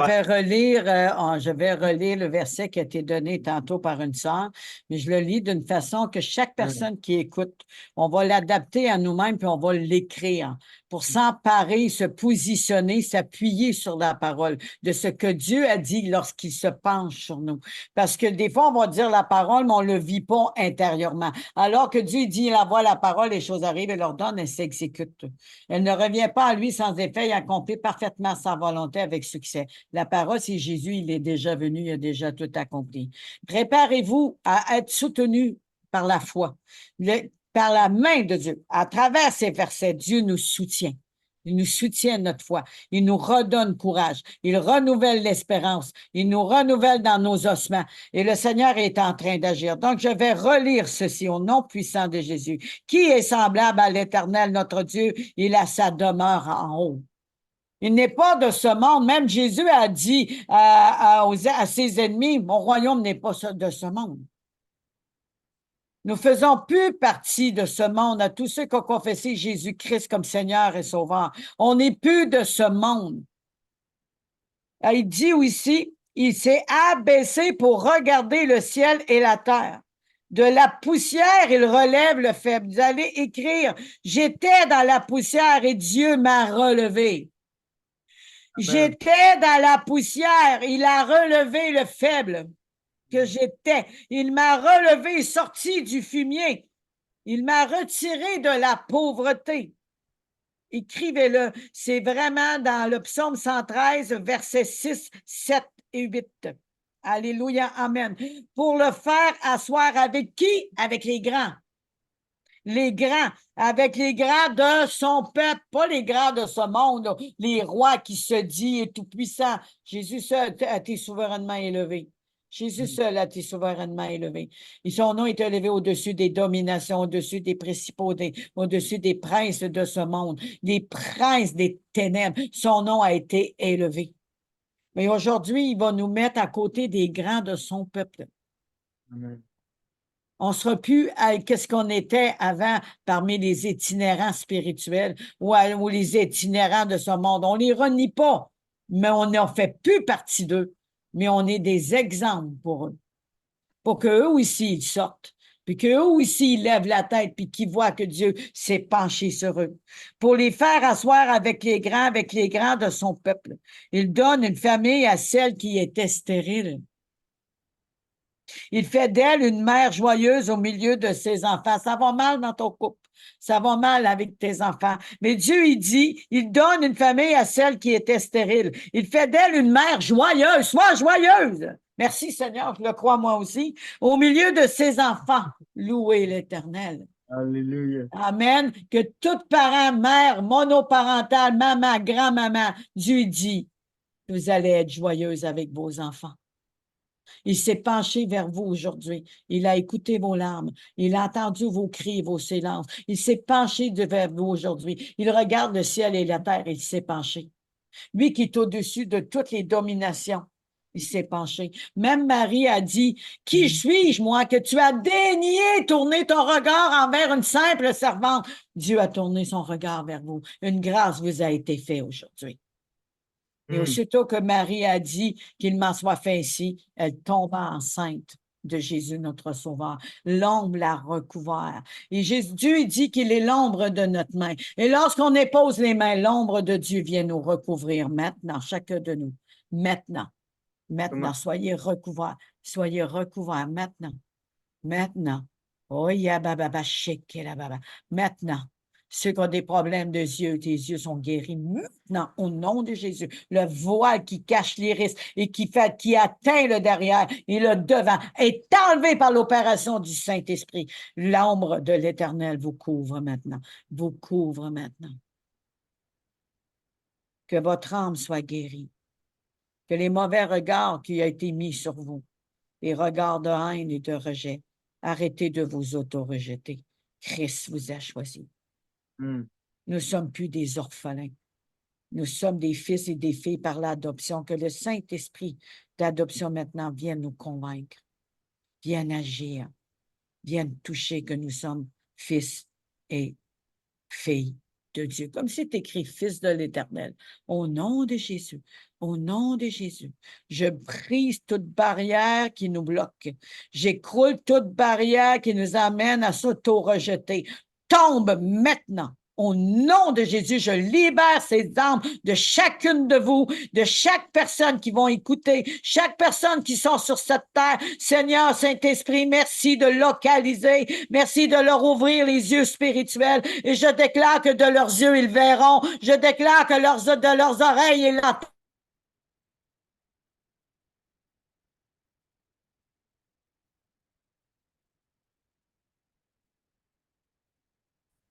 vais relire le verset qui a été donné tantôt par une sœur, mais je le lis d'une façon que chaque personne qui écoute, on va l'adapter à nous-mêmes puis on va l'écrire pour s'emparer, se positionner, s'appuyer sur la parole de ce que Dieu a dit lorsqu'il se penche sur nous. Parce que des fois, on va dire la parole, mais on ne le vit pas intérieurement. Alors que Dieu dit, la voix, la parole, les choses arrivent, il leur donne, elles s'exécutent. Elle ne revient pas à lui sans effet, il accomplit parfaitement sa volonté avec succès. La parole, c'est Jésus, il est déjà venu, il a déjà tout accompli. Préparez-vous à être soutenu par la foi, par la main de Dieu. À travers ces versets, Dieu nous soutient. Il nous soutient notre foi. Il nous redonne courage. Il renouvelle l'espérance. Il nous renouvelle dans nos ossements. Et le Seigneur est en train d'agir. Donc, je vais relire ceci au nom puissant de Jésus. Qui est semblable à l'Éternel, notre Dieu? Il a sa demeure en haut. Il n'est pas de ce monde. Même Jésus a dit à, à, à ses ennemis, mon royaume n'est pas de ce monde. Nous faisons plus partie de ce monde à tous ceux qui ont confessé Jésus-Christ comme Seigneur et Sauveur. On n'est plus de ce monde. Il dit ici, il s'est abaissé pour regarder le ciel et la terre. De la poussière, il relève le faible. Vous allez écrire, j'étais dans la poussière et Dieu m'a relevé. J'étais dans la poussière, il a relevé le faible que j'étais. Il m'a relevé, sorti du fumier. Il m'a retiré de la pauvreté. Écrivez-le. C'est vraiment dans le psaume 113, versets 6, 7 et 8. Alléluia, amen. Pour le faire asseoir avec qui? Avec les grands. Les grands, avec les grands de son peuple, pas les grands de ce monde, là, les rois qui se dit est tout-puissant. Jésus seul a été souverainement élevé. Jésus seul a été souverainement élevé. Et son nom est élevé au-dessus des dominations, au-dessus des principautés, au-dessus des princes de ce monde, des princes des ténèbres. Son nom a été élevé. Mais aujourd'hui, il va nous mettre à côté des grands de son peuple. Amen. On ne sera plus à qu'est-ce qu'on était avant parmi les itinérants spirituels ou les itinérants de ce monde. On ne les renie pas, mais on n'en fait plus partie d'eux. Mais on est des exemples pour eux. Pour qu'eux aussi, ils sortent. Puis qu'eux aussi, ils lèvent la tête puis qu'ils voient que Dieu s'est penché sur eux. Pour les faire asseoir avec les grands de son peuple. Il donne une famille à celle qui était stérile. Il fait d'elle une mère joyeuse au milieu de ses enfants. Ça va mal dans ton couple. Ça va mal avec tes enfants. Mais Dieu, il dit, il donne une famille à celle qui était stérile. Il fait d'elle une mère joyeuse. Sois joyeuse. Merci Seigneur, je le crois moi aussi. Au milieu de ses enfants, louez l'Éternel. Alléluia. Amen. Que tout parent, mère, monoparental, maman, grand-maman, Dieu dit, vous allez être joyeuse avec vos enfants. Il s'est penché vers vous aujourd'hui. Il a écouté vos larmes. Il a entendu vos cris, vos silences. Il s'est penché vers vous aujourd'hui. Il regarde le ciel et la terre et il s'est penché. Lui qui est au-dessus de toutes les dominations, il s'est penché. Même Marie a dit, « Qui suis-je, moi, que tu as daigné tourner ton regard envers une simple servante? » Dieu a tourné son regard vers vous. Une grâce vous a été faite aujourd'hui. Et aussitôt que Marie a dit qu'il m'en soit fait ainsi, elle tomba enceinte de Jésus, notre Sauveur. L'ombre l'a recouvert. Et Dieu dit qu'il est l'ombre de notre main. Et lorsqu'on dépose les mains, l'ombre de Dieu vient nous recouvrir maintenant, chacun de nous. Maintenant. Maintenant. Soyez recouverts. Soyez recouverts maintenant. Maintenant. Oh, ya baba, shake la baba. Maintenant. Ceux qui ont des problèmes de yeux, tes yeux sont guéris maintenant au nom de Jésus. Le voile qui cache l'iris et qui atteint le derrière et le devant est enlevé par l'opération du Saint-Esprit. L'ombre de l'Éternel vous couvre maintenant. Vous couvre maintenant. Que votre âme soit guérie. Que les mauvais regards qui ont été mis sur vous, les regards de haine et de rejet, arrêtez de vous auto-rejeter. Christ vous a choisi. Nous ne sommes plus des orphelins. Nous sommes des fils et des filles par l'adoption. Que le Saint-Esprit d'adoption maintenant vienne nous convaincre, vienne agir, vienne toucher que nous sommes fils et filles de Dieu. Comme c'est écrit, fils de l'Éternel. Au nom de Jésus, au nom de Jésus, je brise toute barrière qui nous bloque. J'écroule toute barrière qui nous amène à s'auto-rejeter. Tombe maintenant. Au nom de Jésus, je libère ces âmes de chacune de vous, de chaque personne qui vont écouter, chaque personne qui sont sur cette terre. Seigneur Saint-Esprit, merci de localiser, merci de leur ouvrir les yeux spirituels et je déclare que de leurs yeux, ils verront. Je déclare que de leurs oreilles, ils l'entendront.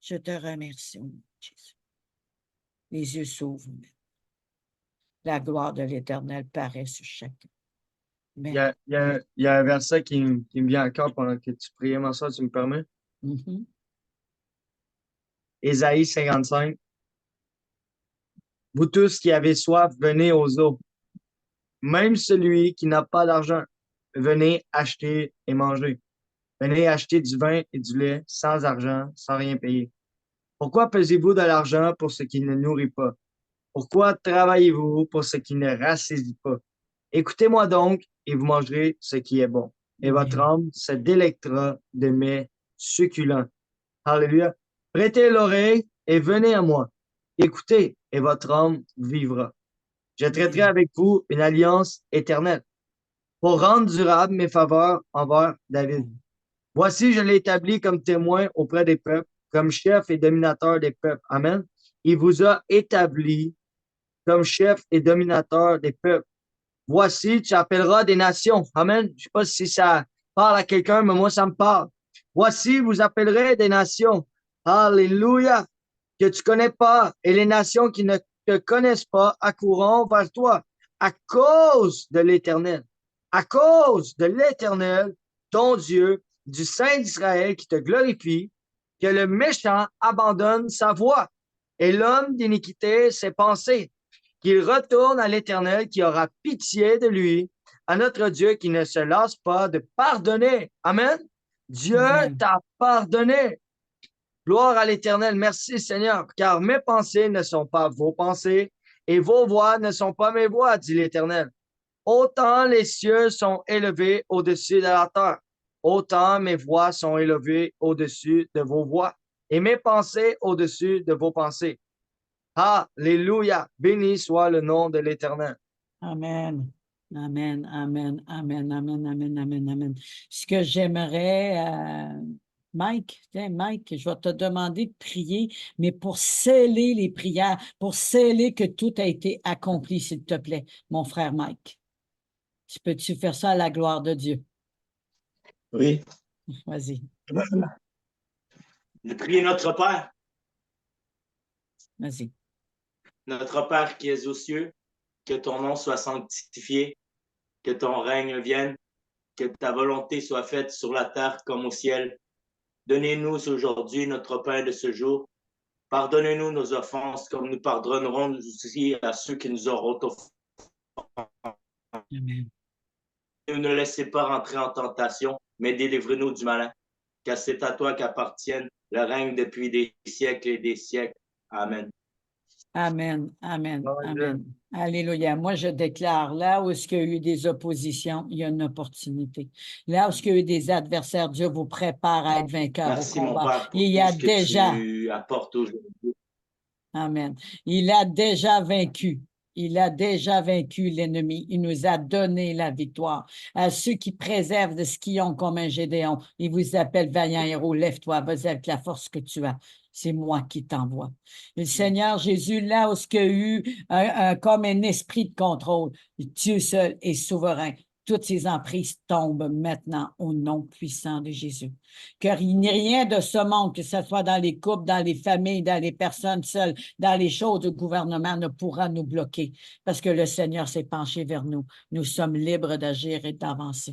Je te remercie, au nom de Jésus. Les yeux s'ouvrent. La gloire de l'Éternel paraît sur chacun. Il y a un verset qui me vient encore pendant que tu priais, ma soeur, tu me permets? Ésaïe 55. Vous tous qui avez soif, venez aux eaux. Même celui qui n'a pas d'argent, venez acheter et manger. Venez acheter du vin et du lait sans argent, sans rien payer. Pourquoi pesez-vous de l'argent pour ce qui ne nourrit pas? Pourquoi travaillez-vous pour ce qui ne rassasie pas? Écoutez-moi donc et vous mangerez ce qui est bon. Et votre Amen. âme se délectera de mets succulents. Alléluia. Prêtez l'oreille et venez à moi. Écoutez et votre âme vivra. Je traiterai avec vous une alliance éternelle pour rendre durable mes faveurs envers David. Voici, je l'ai établi comme témoin auprès des peuples, comme chef et dominateur des peuples. Amen. Il vous a établi comme chef et dominateur des peuples. Voici, tu appelleras des nations. Amen. Je ne sais pas si ça parle à quelqu'un, mais moi, ça me parle. Voici, vous appellerez des nations. Alléluia. Que tu connais pas. Et les nations qui ne te connaissent pas accourront vers toi à cause de l'Éternel. À cause de l'Éternel, ton Dieu, du Saint d'Israël qui te glorifie, que le méchant abandonne sa voie et l'homme d'iniquité ses pensées, qu'il retourne à l'Éternel qui aura pitié de lui, à notre Dieu qui ne se lasse pas de pardonner. Amen. Dieu Amen. t'a pardonné. Gloire à l'Éternel. Merci Seigneur, car mes pensées ne sont pas vos pensées et vos voix ne sont pas mes voix, dit l'Éternel. Autant les cieux sont élevés au-dessus de la terre, autant mes voix sont élevées au-dessus de vos voix et mes pensées au-dessus de vos pensées. Alléluia. Béni soit le nom de l'Éternel. Amen. Amen, amen, amen, amen, amen, amen, amen. Ce que j'aimerais, Mike, tiens, Mike, je vais te demander de prier, mais pour sceller les prières, pour sceller que tout a été accompli, s'il te plaît, mon frère Mike. Peux-tu faire ça à la gloire de Dieu? Oui. Vas-y, De prier notre Père. vas-y. Notre Père qui es aux cieux, que ton nom soit sanctifié, que ton règne vienne, que ta volonté soit faite sur la terre comme au ciel. Donnez-nous aujourd'hui notre pain de ce jour. Pardonnez-nous nos offenses comme nous pardonnerons aussi à ceux qui nous auront offensés. Amen. Ne nous laissez pas rentrer en tentation, mais délivrez-nous du malin, car c'est à toi qu'appartiennent le règne depuis des siècles et des siècles. Amen. Amen, amen, Amen. amen. Alléluia. Moi, je déclare, là où il y a eu des oppositions, il y a une opportunité. Là où il y a eu des adversaires, Dieu vous prépare à être vainqueur au Merci, mon combat. Père, pour Il y tout a ce que déjà, tu apportes aujourd'hui. amen, il a déjà vaincu. Il a déjà vaincu l'ennemi. Il nous a donné la victoire. À ceux qui préservent de ce qu'ils ont comme un Gédéon, il vous appelle vaillant héros. Lève-toi, vas-y avec la force que tu as. C'est moi qui t'envoie. Le Seigneur Jésus, là où il y a eu comme un esprit de contrôle, Dieu seul est souverain. Toutes ces emprises tombent maintenant au nom puissant de Jésus. Car il n'y a rien de ce monde, que ce soit dans les couples, dans les familles, dans les personnes seules, dans les choses du gouvernement, ne pourra nous bloquer parce que le Seigneur s'est penché vers nous. Nous sommes libres d'agir et d'avancer.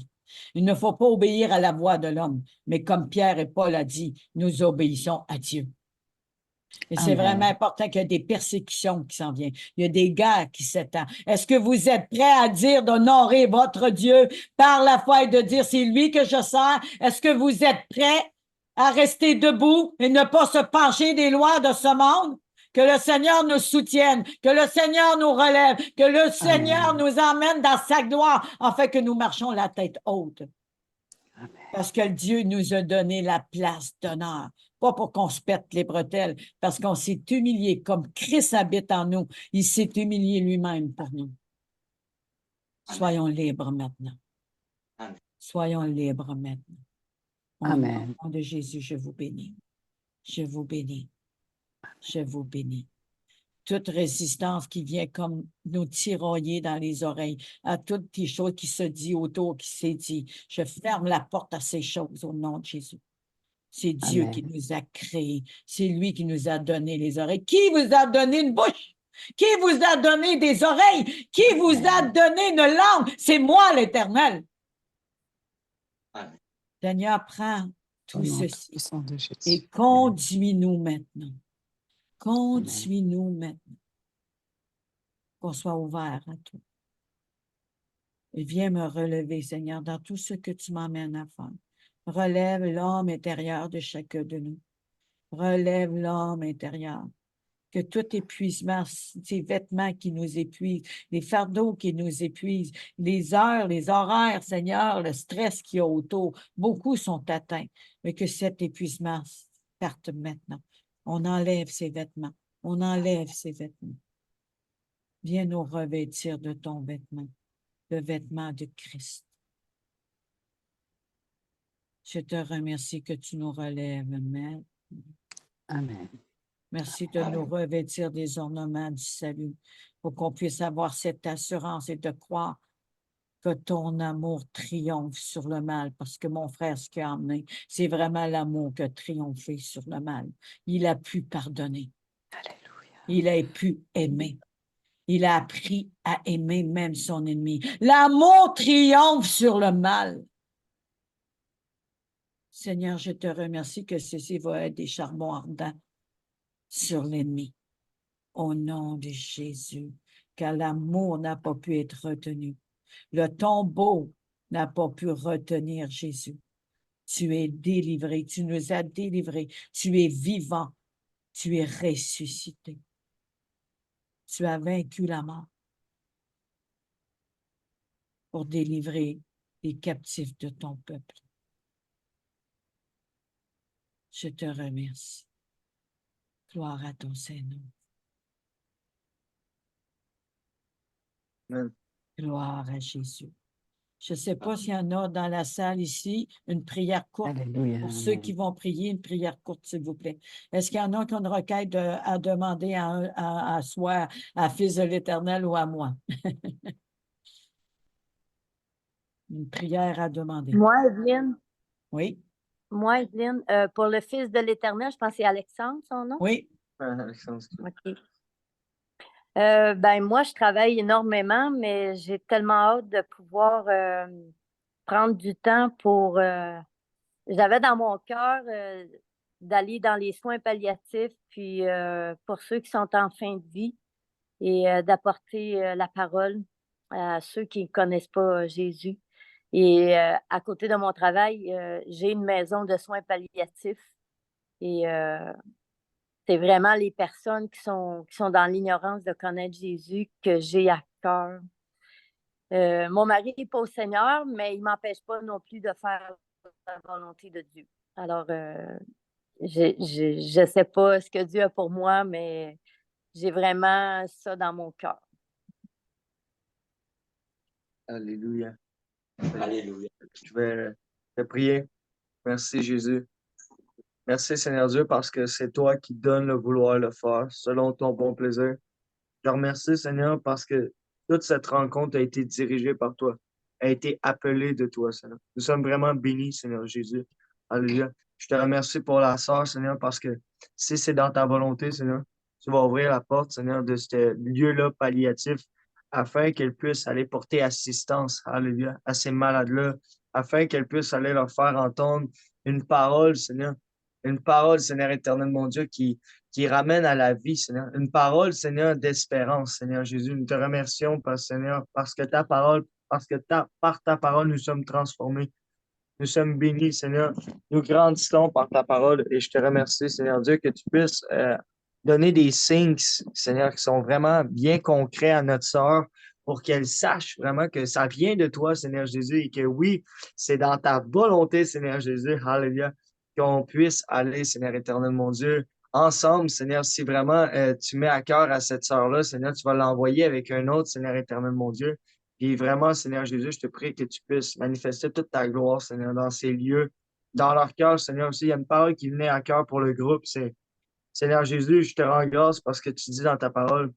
Il ne faut pas obéir à la voix de l'homme, mais comme Pierre et Paul a dit, nous obéissons à Dieu. Et c'est Amen. vraiment important qu'il y ait des persécutions qui s'en viennent. Il y a des guerres qui s'étendent. Est-ce que vous êtes prêts à dire d'honorer votre Dieu par la foi et de dire c'est lui que je sers? Est-ce que vous êtes prêts à rester debout et ne pas se pencher des lois de ce monde? Que le Seigneur nous soutienne, que le Seigneur nous relève, que le Seigneur Amen. nous emmène dans sa gloire, afin que nous marchons la tête haute. Amen. Parce que Dieu nous a donné la place d'honneur. Pas pour qu'on se pète les bretelles, parce qu'on s'est humilié comme Christ habite en nous. Il s'est humilié lui-même pour nous. Soyons libres maintenant. Amen. Soyons libres maintenant. Au Amen. nom de Jésus, je vous bénis. Je vous bénis. Je vous bénis. Toute résistance qui vient comme nous tirailler dans les oreilles, à toutes les choses qui se disent autour, qui s'est dit, je ferme la porte à ces choses au nom de Jésus. C'est Dieu qui Amen. nous a créés. C'est lui qui nous a donné les oreilles. Qui vous a donné une bouche? Qui vous a donné des oreilles? Qui vous a donné une langue? C'est moi, l'Éternel. Amen. Seigneur, prends Au tout nom ceci puissant de Jésus. et conduis-nous maintenant. Conduis-nous maintenant. Qu'on soit ouvert à tout. Et viens me relever, Seigneur, dans tout ce que tu m'emmènes à faire. Relève l'homme intérieur de chacun de nous. Relève l'homme intérieur. Que tout épuisement, ces vêtements qui nous épuisent, les fardeaux qui nous épuisent, les heures, les horaires, Seigneur, le stress qu'il y a autour, beaucoup sont atteints, mais que cet épuisement parte maintenant. On enlève ces vêtements. On enlève ces vêtements. Viens nous revêtir de ton vêtement, le vêtement de Christ. Je te remercie que tu nous relèves, Maître. Amen. Merci de nous revêtir des ornements du salut pour qu'on puisse avoir cette assurance et de croire que ton amour triomphe sur le mal, parce que mon frère, ce qu'il a emmené, c'est vraiment l'amour qui a triomphé sur le mal. Il a pu pardonner. Alléluia. Il a pu aimer. Il a appris à aimer même son ennemi. L'amour triomphe sur le mal. Seigneur, je te remercie que ceci va être des charbons ardents sur l'ennemi. Au nom de Jésus, car l'amour n'a pas pu être retenu. Le tombeau n'a pas pu retenir Jésus. Tu es délivré, tu nous as délivrés, tu es vivant, tu es ressuscité. Tu as vaincu la mort pour délivrer les captifs de ton peuple. Je te remercie. Gloire à ton Seigneur. Amen. Gloire à Jésus. Je ne sais pas s'il y en a dans la salle ici, une prière courte. Alléluia. Pour ceux qui vont prier, une prière courte, s'il vous plaît. Est-ce qu'il y en a qui ont une requête à demander à soi, à Fils de l'Éternel ou à moi? Une prière à demander. Oui, Moi, Evelyne, pour le Fils de l'Éternel, je pense que c'est Alexandre, son nom. oui. Alexandre. OK. Ben, moi, je travaille énormément, mais j'ai tellement hâte de pouvoir prendre du temps pour... j'avais dans mon cœur d'aller dans les soins palliatifs, puis pour ceux qui sont en fin de vie, et d'apporter la parole à ceux qui ne connaissent pas Jésus. Et à côté de mon travail, j'ai une maison de soins palliatifs. Et c'est vraiment les personnes qui sont dans l'ignorance de connaître Jésus que j'ai à cœur. Mon mari n'est pas au Seigneur, mais il ne m'empêche pas non plus de faire la volonté de Dieu. Alors, je ne sais pas ce que Dieu a pour moi, mais j'ai vraiment ça dans mon cœur. Alléluia. Alléluia. Je vais te prier. Merci Jésus. Merci Seigneur Dieu parce que c'est toi qui donnes le vouloir le faire selon ton bon plaisir. Je te remercie Seigneur parce que toute cette rencontre a été dirigée par toi, a été appelée de toi Seigneur. Nous sommes vraiment bénis Seigneur Jésus. Alléluia. Je te remercie pour la sœur Seigneur parce que si c'est dans ta volonté Seigneur, tu vas ouvrir la porte Seigneur de ce lieu-là palliatif afin qu'elle puisse aller porter assistance, alléluia, à ces malades-là, afin qu'elle puisse aller leur faire entendre une parole Seigneur. Une parole, Seigneur éternel, mon Dieu, qui ramène à la vie, Seigneur. Une parole, Seigneur, d'espérance, Seigneur Jésus. Nous te remercions, Seigneur, parce que par ta parole, nous sommes transformés. Nous sommes bénis, Seigneur. Nous grandissons par ta parole et je te remercie, Seigneur Dieu, que tu puisses donner des signes, Seigneur, qui sont vraiment bien concrets à notre sœur pour qu'elle sache vraiment que ça vient de toi, Seigneur Jésus, et que oui, c'est dans ta volonté, Seigneur Jésus, alléluia, qu'on puisse aller, Seigneur éternel, mon Dieu, ensemble, Seigneur, si vraiment tu mets à cœur à cette sœur-là, Seigneur, tu vas l'envoyer avec un autre, Seigneur éternel, mon Dieu. Puis vraiment, Seigneur Jésus, je te prie que tu puisses manifester toute ta gloire, Seigneur, dans ces lieux, dans leur cœur, Seigneur, aussi. Il y a une parole qui venait à cœur pour le groupe, c'est Seigneur Jésus, je te rends grâce parce que tu dis dans ta parole,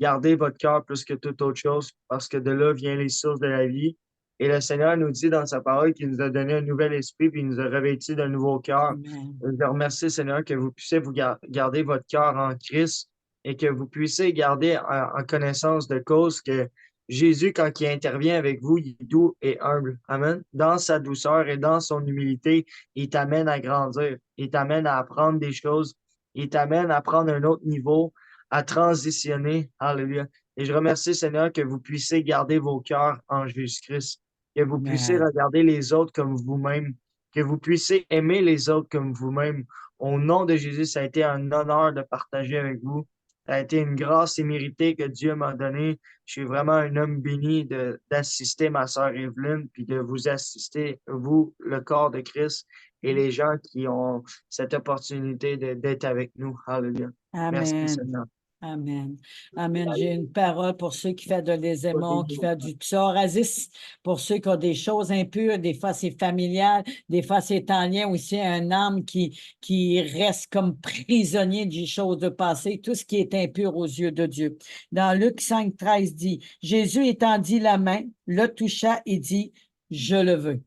gardez votre cœur plus que toute autre chose, parce que de là viennent les sources de la vie. Et le Seigneur nous dit dans sa parole qu'il nous a donné un nouvel esprit, puis il nous a revêtis d'un nouveau cœur. Amen. Je te remercie, Seigneur, que vous puissiez vous garder votre cœur en Christ et que vous puissiez garder en connaissance de cause que Jésus, quand il intervient avec vous, il est doux et humble. Amen. Dans sa douceur et dans son humilité, il t'amène à grandir. Il t'amène à apprendre des choses. Il t'amène à prendre un autre niveau, à transitionner. Alléluia. Et je remercie, Seigneur, que vous puissiez garder vos cœurs en Jésus-Christ. Que vous puissiez Amen. regarder les autres comme vous-même. que vous puissiez aimer les autres comme vous-même. Au nom de Jésus, ça a été un honneur de partager avec vous. Ça a été une grâce imméritée que Dieu m'a donnée. Je suis vraiment un homme béni d'assister ma sœur Evelyne, puis de vous assister, vous, le corps de Christ, et les gens qui ont cette opportunité d'être avec nous. Alléluia. Merci, Amen. Seigneur. Amen. Amen. J'ai une parole pour ceux qui font de l'aisément, qui font du psoriasis, pour ceux qui ont des choses impures, des fois c'est familial, des fois c'est en lien aussi à un âme qui reste comme prisonnier des choses de passé, tout ce qui est impur aux yeux de Dieu. Dans Luc 5, 13 dit, Jésus étendit la main, le toucha et dit, je le veux.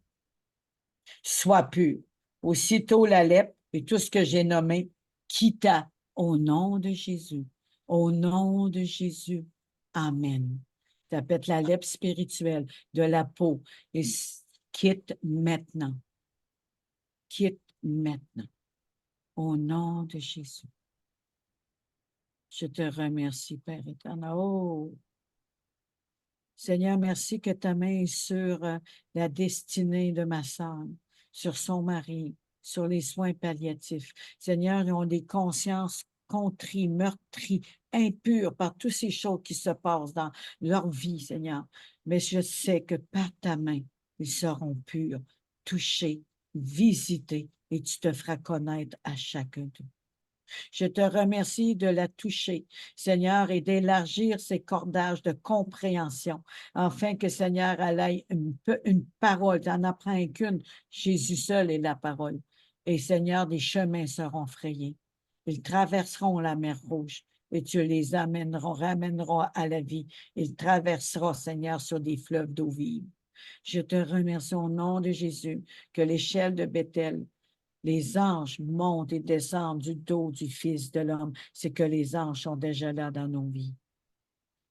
Sois pur. Aussitôt la lèpre et tout ce que j'ai nommé quitta au nom de Jésus. Au nom de Jésus. Amen. Ça peut être la lèpre spirituelle de la peau. Et quitte maintenant. Quitte maintenant. Au nom de Jésus. Je te remercie, Père éternel. Oh! Seigneur, merci que ta main est sur la destinée de ma sœur, sur son mari, sur les soins palliatifs. Seigneur, ils ont des consciences contries, meurtries, impures par toutes ces choses qui se passent dans leur vie, Seigneur. Mais je sais que par ta main, ils seront purs, touchés, visités, et tu te feras connaître à chacun d'eux. Je te remercie de la toucher, Seigneur, et d'élargir ses cordages de compréhension, afin que, Seigneur, elle ait une parole. Tu n'en apprends qu'une. Jésus seul est la parole. Et, Seigneur, des chemins seront frayés. Ils traverseront la mer Rouge et tu les ramèneras à la vie. Ils traverseront, Seigneur, sur des fleuves d'eau vive. Je te remercie au nom de Jésus que l'échelle de Bethel, les anges montent et descendent du dos du Fils de l'homme. C'est que les anges sont déjà là dans nos vies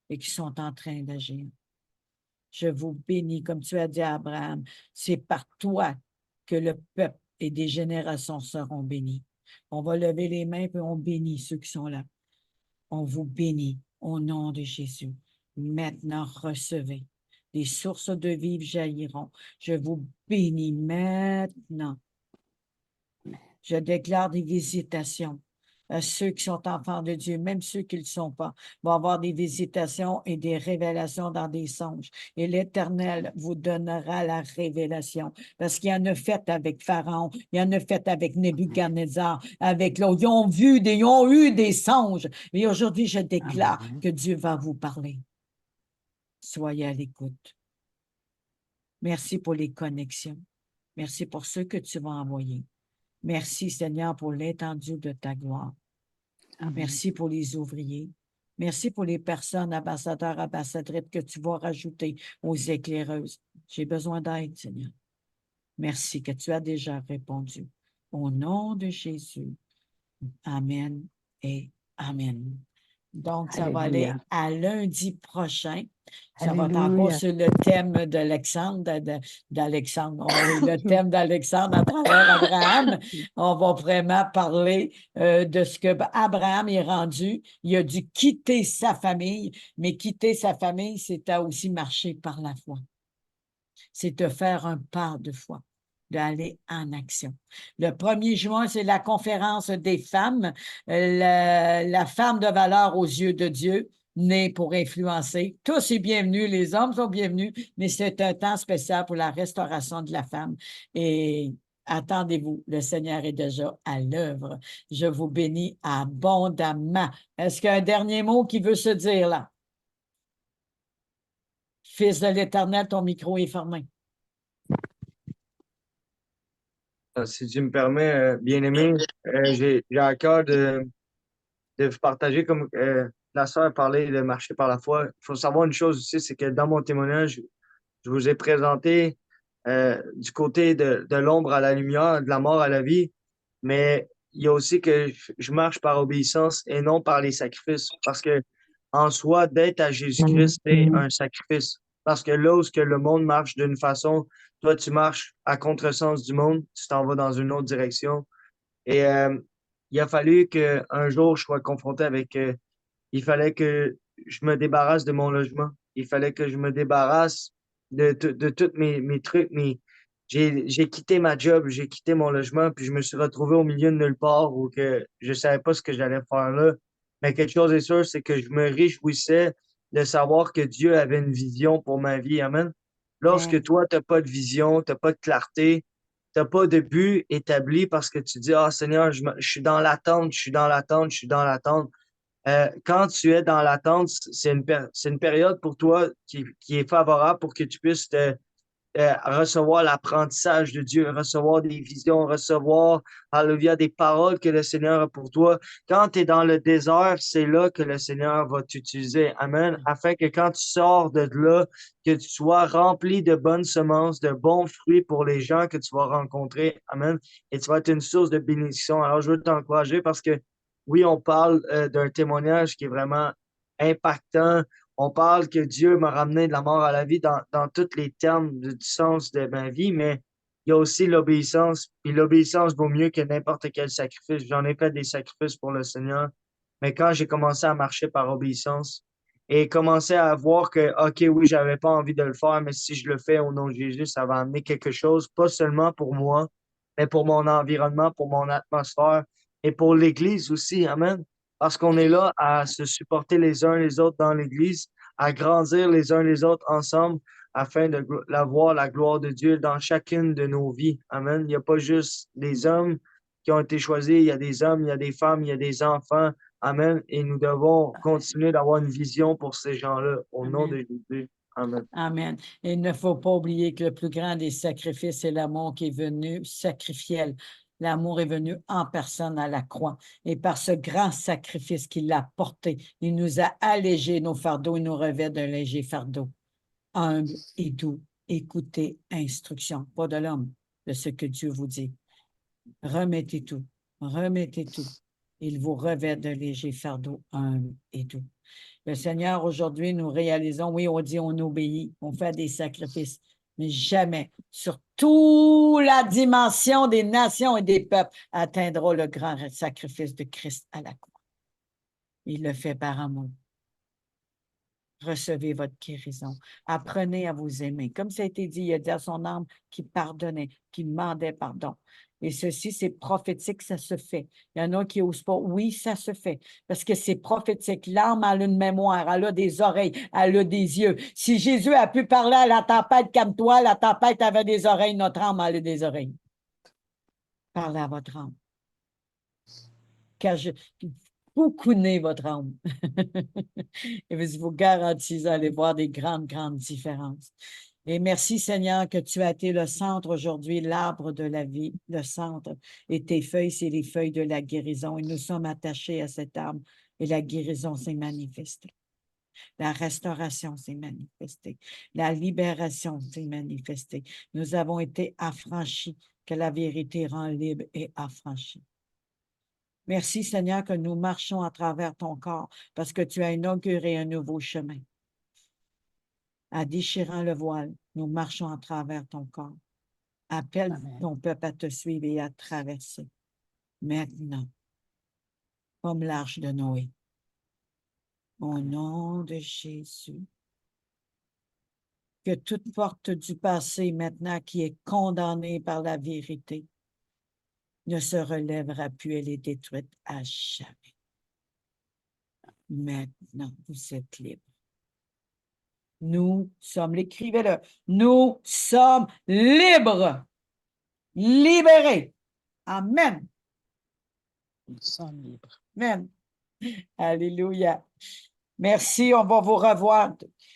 et qui sont en train d'agir. Je vous bénis, comme tu as dit à Abraham, c'est par toi que le peuple et des générations seront bénis. On va lever les mains et on bénit ceux qui sont là. On vous bénit au nom de Jésus. Maintenant, recevez. Les sources de vie jailliront. Je vous bénis maintenant. Je déclare des visitations à ceux qui sont enfants de Dieu, même ceux qui ne le sont pas, vont avoir des visitations et des révélations dans des songes. Et l'Éternel vous donnera la révélation. Parce qu'il y en a fait avec Pharaon, il y en a fait avec Nebuchadnezzar, avec l'autre. Ils ont eu des songes. Et aujourd'hui, je déclare que Dieu va vous parler. Soyez à l'écoute. Merci pour les connexions. Merci pour ceux que tu vas envoyer. Merci, Seigneur, pour l'étendue de ta gloire. Amen. Merci pour les ouvriers. Merci pour les personnes, ambassadeurs, ambassadrices, que tu vas rajouter aux éclaireuses. J'ai besoin d'aide, Seigneur. Merci que tu as déjà répondu. Au nom de Jésus. Amen et Amen. Donc, ça va aller Alléluia. à lundi prochain. Ça va être encore Alléluia. sur le thème d'Alexandre. Oui, le thème d'Alexandre à travers Abraham. On va vraiment parler de ce que Abraham est rendu. Il a dû quitter sa famille, mais quitter sa famille, c'est à aussi marcher par la foi. C'est de faire un pas de foi, d'aller en action. Le 1er juin, c'est la conférence des femmes, la femme de valeur aux yeux de Dieu, née pour influencer. Tous est bienvenus, les hommes sont bienvenus, mais c'est un temps spécial pour la restauration de la femme. Et attendez-vous, le Seigneur est déjà à l'œuvre. Je vous bénis abondamment. Est-ce qu'il y a un dernier mot qui veut se dire là? Fils de l'Éternel, ton micro est fermé. Si tu me permets, bien-aimé, j'ai à cœur de vous partager comme la sœur parlait de marcher par la foi. Il faut savoir une chose aussi, c'est que dans mon témoignage, je vous ai présenté du côté de l'ombre à la lumière, de la mort à la vie, mais il y a aussi que je marche par obéissance et non par les sacrifices, parce que en soi, d'être à Jésus-Christ, c'est un sacrifice. Parce que là où ce que le monde marche d'une façon, toi, tu marches à contresens du monde, tu t'en vas dans une autre direction. Et il a fallu qu'un jour, je sois confronté avec... il fallait que je me débarrasse de mon logement. Il fallait que je me débarrasse de tous mes trucs, j'ai quitté ma job, j'ai quitté mon logement, puis je me suis retrouvé au milieu de nulle part où que je savais pas ce que j'allais faire là. Mais quelque chose est sûr, c'est que je me réjouissais de savoir que Dieu avait une vision pour ma vie. Amen. Amen. Lorsque toi, t'as pas de vision, t'as pas de clarté, t'as pas de but établi parce que tu dis, ah Seigneur, je suis dans l'attente, je suis dans l'attente, je suis dans l'attente. Quand tu es dans l'attente, c'est une période pour toi qui est favorable pour que tu puisses recevoir l'apprentissage de Dieu, recevoir des visions, recevoir, alléluia, des paroles que le Seigneur a pour toi. Quand tu es dans le désert, c'est là que le Seigneur va t'utiliser. Amen. Afin que quand tu sors de là, que tu sois rempli de bonnes semences, de bons fruits pour les gens que tu vas rencontrer. Amen. Et tu vas être une source de bénédiction. Alors, je veux t'encourager parce que oui, on parle d'un témoignage qui est vraiment impactant. On parle que Dieu m'a ramené de la mort à la vie dans tous les termes du sens de ma vie, mais il y a aussi l'obéissance. Et l'obéissance vaut mieux que n'importe quel sacrifice. J'en ai fait des sacrifices pour le Seigneur, mais quand j'ai commencé à marcher par obéissance et commencé à voir que, OK, oui, j'avais pas envie de le faire, mais si je le fais au nom de Jésus, ça va amener quelque chose, pas seulement pour moi, mais pour mon environnement, pour mon atmosphère et pour l'Église aussi. Amen. Parce qu'on est là à se supporter les uns les autres dans l'Église, à grandir les uns les autres ensemble afin de voir la gloire de Dieu dans chacune de nos vies. Amen. Il n'y a pas juste des hommes qui ont été choisis, il y a des hommes, il y a des femmes, il y a des enfants. Amen. Et nous devons continuer d'avoir une vision pour ces gens-là. Au nom de Jésus. Amen. Amen. Et il ne faut pas oublier que le plus grand des sacrifices, c'est l'amour qui est venu sacrificiel. L'amour est venu en personne à la croix. Et par ce grand sacrifice qu'il a porté, il nous a allégé nos fardeaux et nous revêt d'un léger fardeau. Humble et doux, écoutez instruction, pas de l'homme, de ce que Dieu vous dit. Remettez tout, remettez tout. Il vous revêt d'un léger fardeau, humble et doux. Le Seigneur, aujourd'hui, nous réalisons, oui, on dit on obéit, on fait des sacrifices, mais jamais, sur toute la dimension des nations et des peuples, atteindra le grand sacrifice de Christ à la croix. Il le fait par amour. Recevez votre guérison. Apprenez à vous aimer. Comme ça a été dit, il a dit à son âme qui pardonnait, qui demandait pardon. Et ceci, c'est prophétique, ça se fait. Il y en a qui n'osent pas. Oui, ça se fait. Parce que c'est prophétique. L'âme a une mémoire, elle a des oreilles, elle a des yeux. Si Jésus a pu parler à la tempête comme toi, la tempête avait des oreilles, notre âme a des oreilles. Parlez à votre âme. Car coucounez votre âme. Et je vous garantis, vous allez voir des grandes, grandes différences. Et merci Seigneur que tu as été le centre aujourd'hui, l'arbre de la vie, le centre. Et tes feuilles, c'est les feuilles de la guérison. Et nous sommes attachés à cet arbre et la guérison s'est manifestée. La restauration s'est manifestée. La libération s'est manifestée. Nous avons été affranchis, que la vérité rend libre et affranchis. Merci Seigneur que nous marchons à travers ton corps parce que tu as inauguré un nouveau chemin. En déchirant le voile, nous marchons à travers ton corps. Appelle ton peuple à te suivre et à traverser. Maintenant, comme l'arche de Noé. Au nom de Jésus. Que toute porte du passé maintenant qui est condamnée par la vérité ne se relèvera plus, elle est détruite à jamais. Maintenant, vous êtes libre. Nous sommes, l'écrivez-le, nous sommes libres, libérés. Amen. Nous sommes libres. Amen. Alléluia. Merci, on va vous revoir.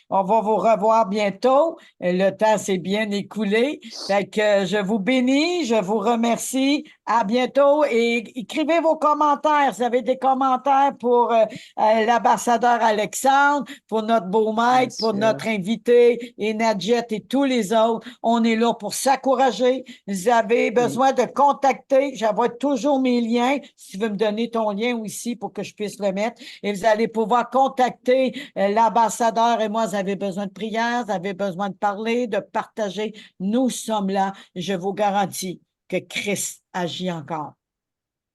On va vous revoir bientôt. Le temps s'est bien écoulé. Fait que je vous bénis, je vous remercie. À bientôt et écrivez vos commentaires. Vous avez des commentaires pour l'ambassadeur Alexandre, pour notre beau Mike, pour notre invité et Nadjet et tous les autres. On est là pour s'encourager. Vous avez besoin de contacter. J'envoie toujours mes liens. Si tu veux me donner ton lien aussi pour que je puisse le mettre. Et vous allez pouvoir contacter l'ambassadeur et moi. Vous avez besoin de prière, vous avez besoin de parler, de partager. Nous sommes là. Je vous garantis que Christ agit encore.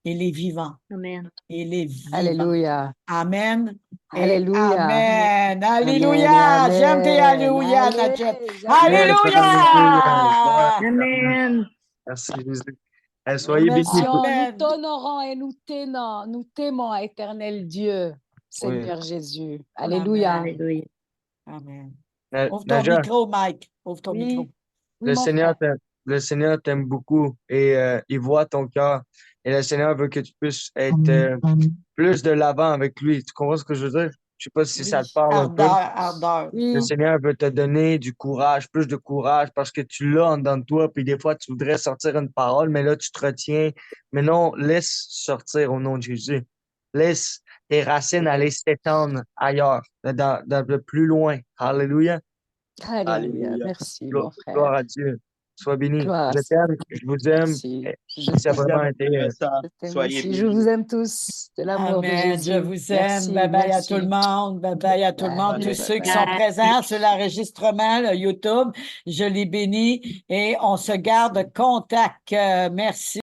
et les vivants. Amen. Et les vivants. Alléluia. Amen. Et Alléluia. Amen. Alléluia. Amen, J'aime tes amen. alléluia, Allez, Nachette. j'applaudis. Yes, Alléluia. Amen. Merci, Jésus. Soyez bénis. Merci. Nous Amen. t'honorons et nous t'aimons, éternel Dieu, Seigneur Jésus. Alléluia. Alléluia. Amen. Na- Ouvre ton Naja, micro, Mike. Ouvre ton micro. Oui, oui, mon frère. Le Seigneur t'aime beaucoup et il voit ton cœur. Et le Seigneur veut que tu puisses être plus de l'avant avec lui. Tu comprends ce que je veux dire? Je sais pas si ça te Oui. parle un peu. Ardeur, ardeur. Le Oui, Seigneur veut te donner du courage, plus de courage, parce que tu l'as en dedans de toi, puis des fois, tu voudrais sortir une parole, mais là, tu te retiens. Mais non, laisse sortir au nom de Jésus. Laisse tes racines aller s'étendre ailleurs, dans le plus loin. Alléluia. alléluia. Alléluia. Merci, mon Gloire frère. à Dieu. Sois béni. Gloire Je à t'aime, je vous aime. Merci. Je Ça a t'aime. vraiment été. Je t'aime Soyez aussi. Je bénis. vous aime tous de l'amour de Amen. Jésus. Je vous aime. Merci, Bye bye à tout le merci. monde. Bye bye à tout le monde. Bye, Tous bye, ceux qui bye. sont présents sur l'enregistrement, le YouTube, je les bénis et on se garde contact. Merci.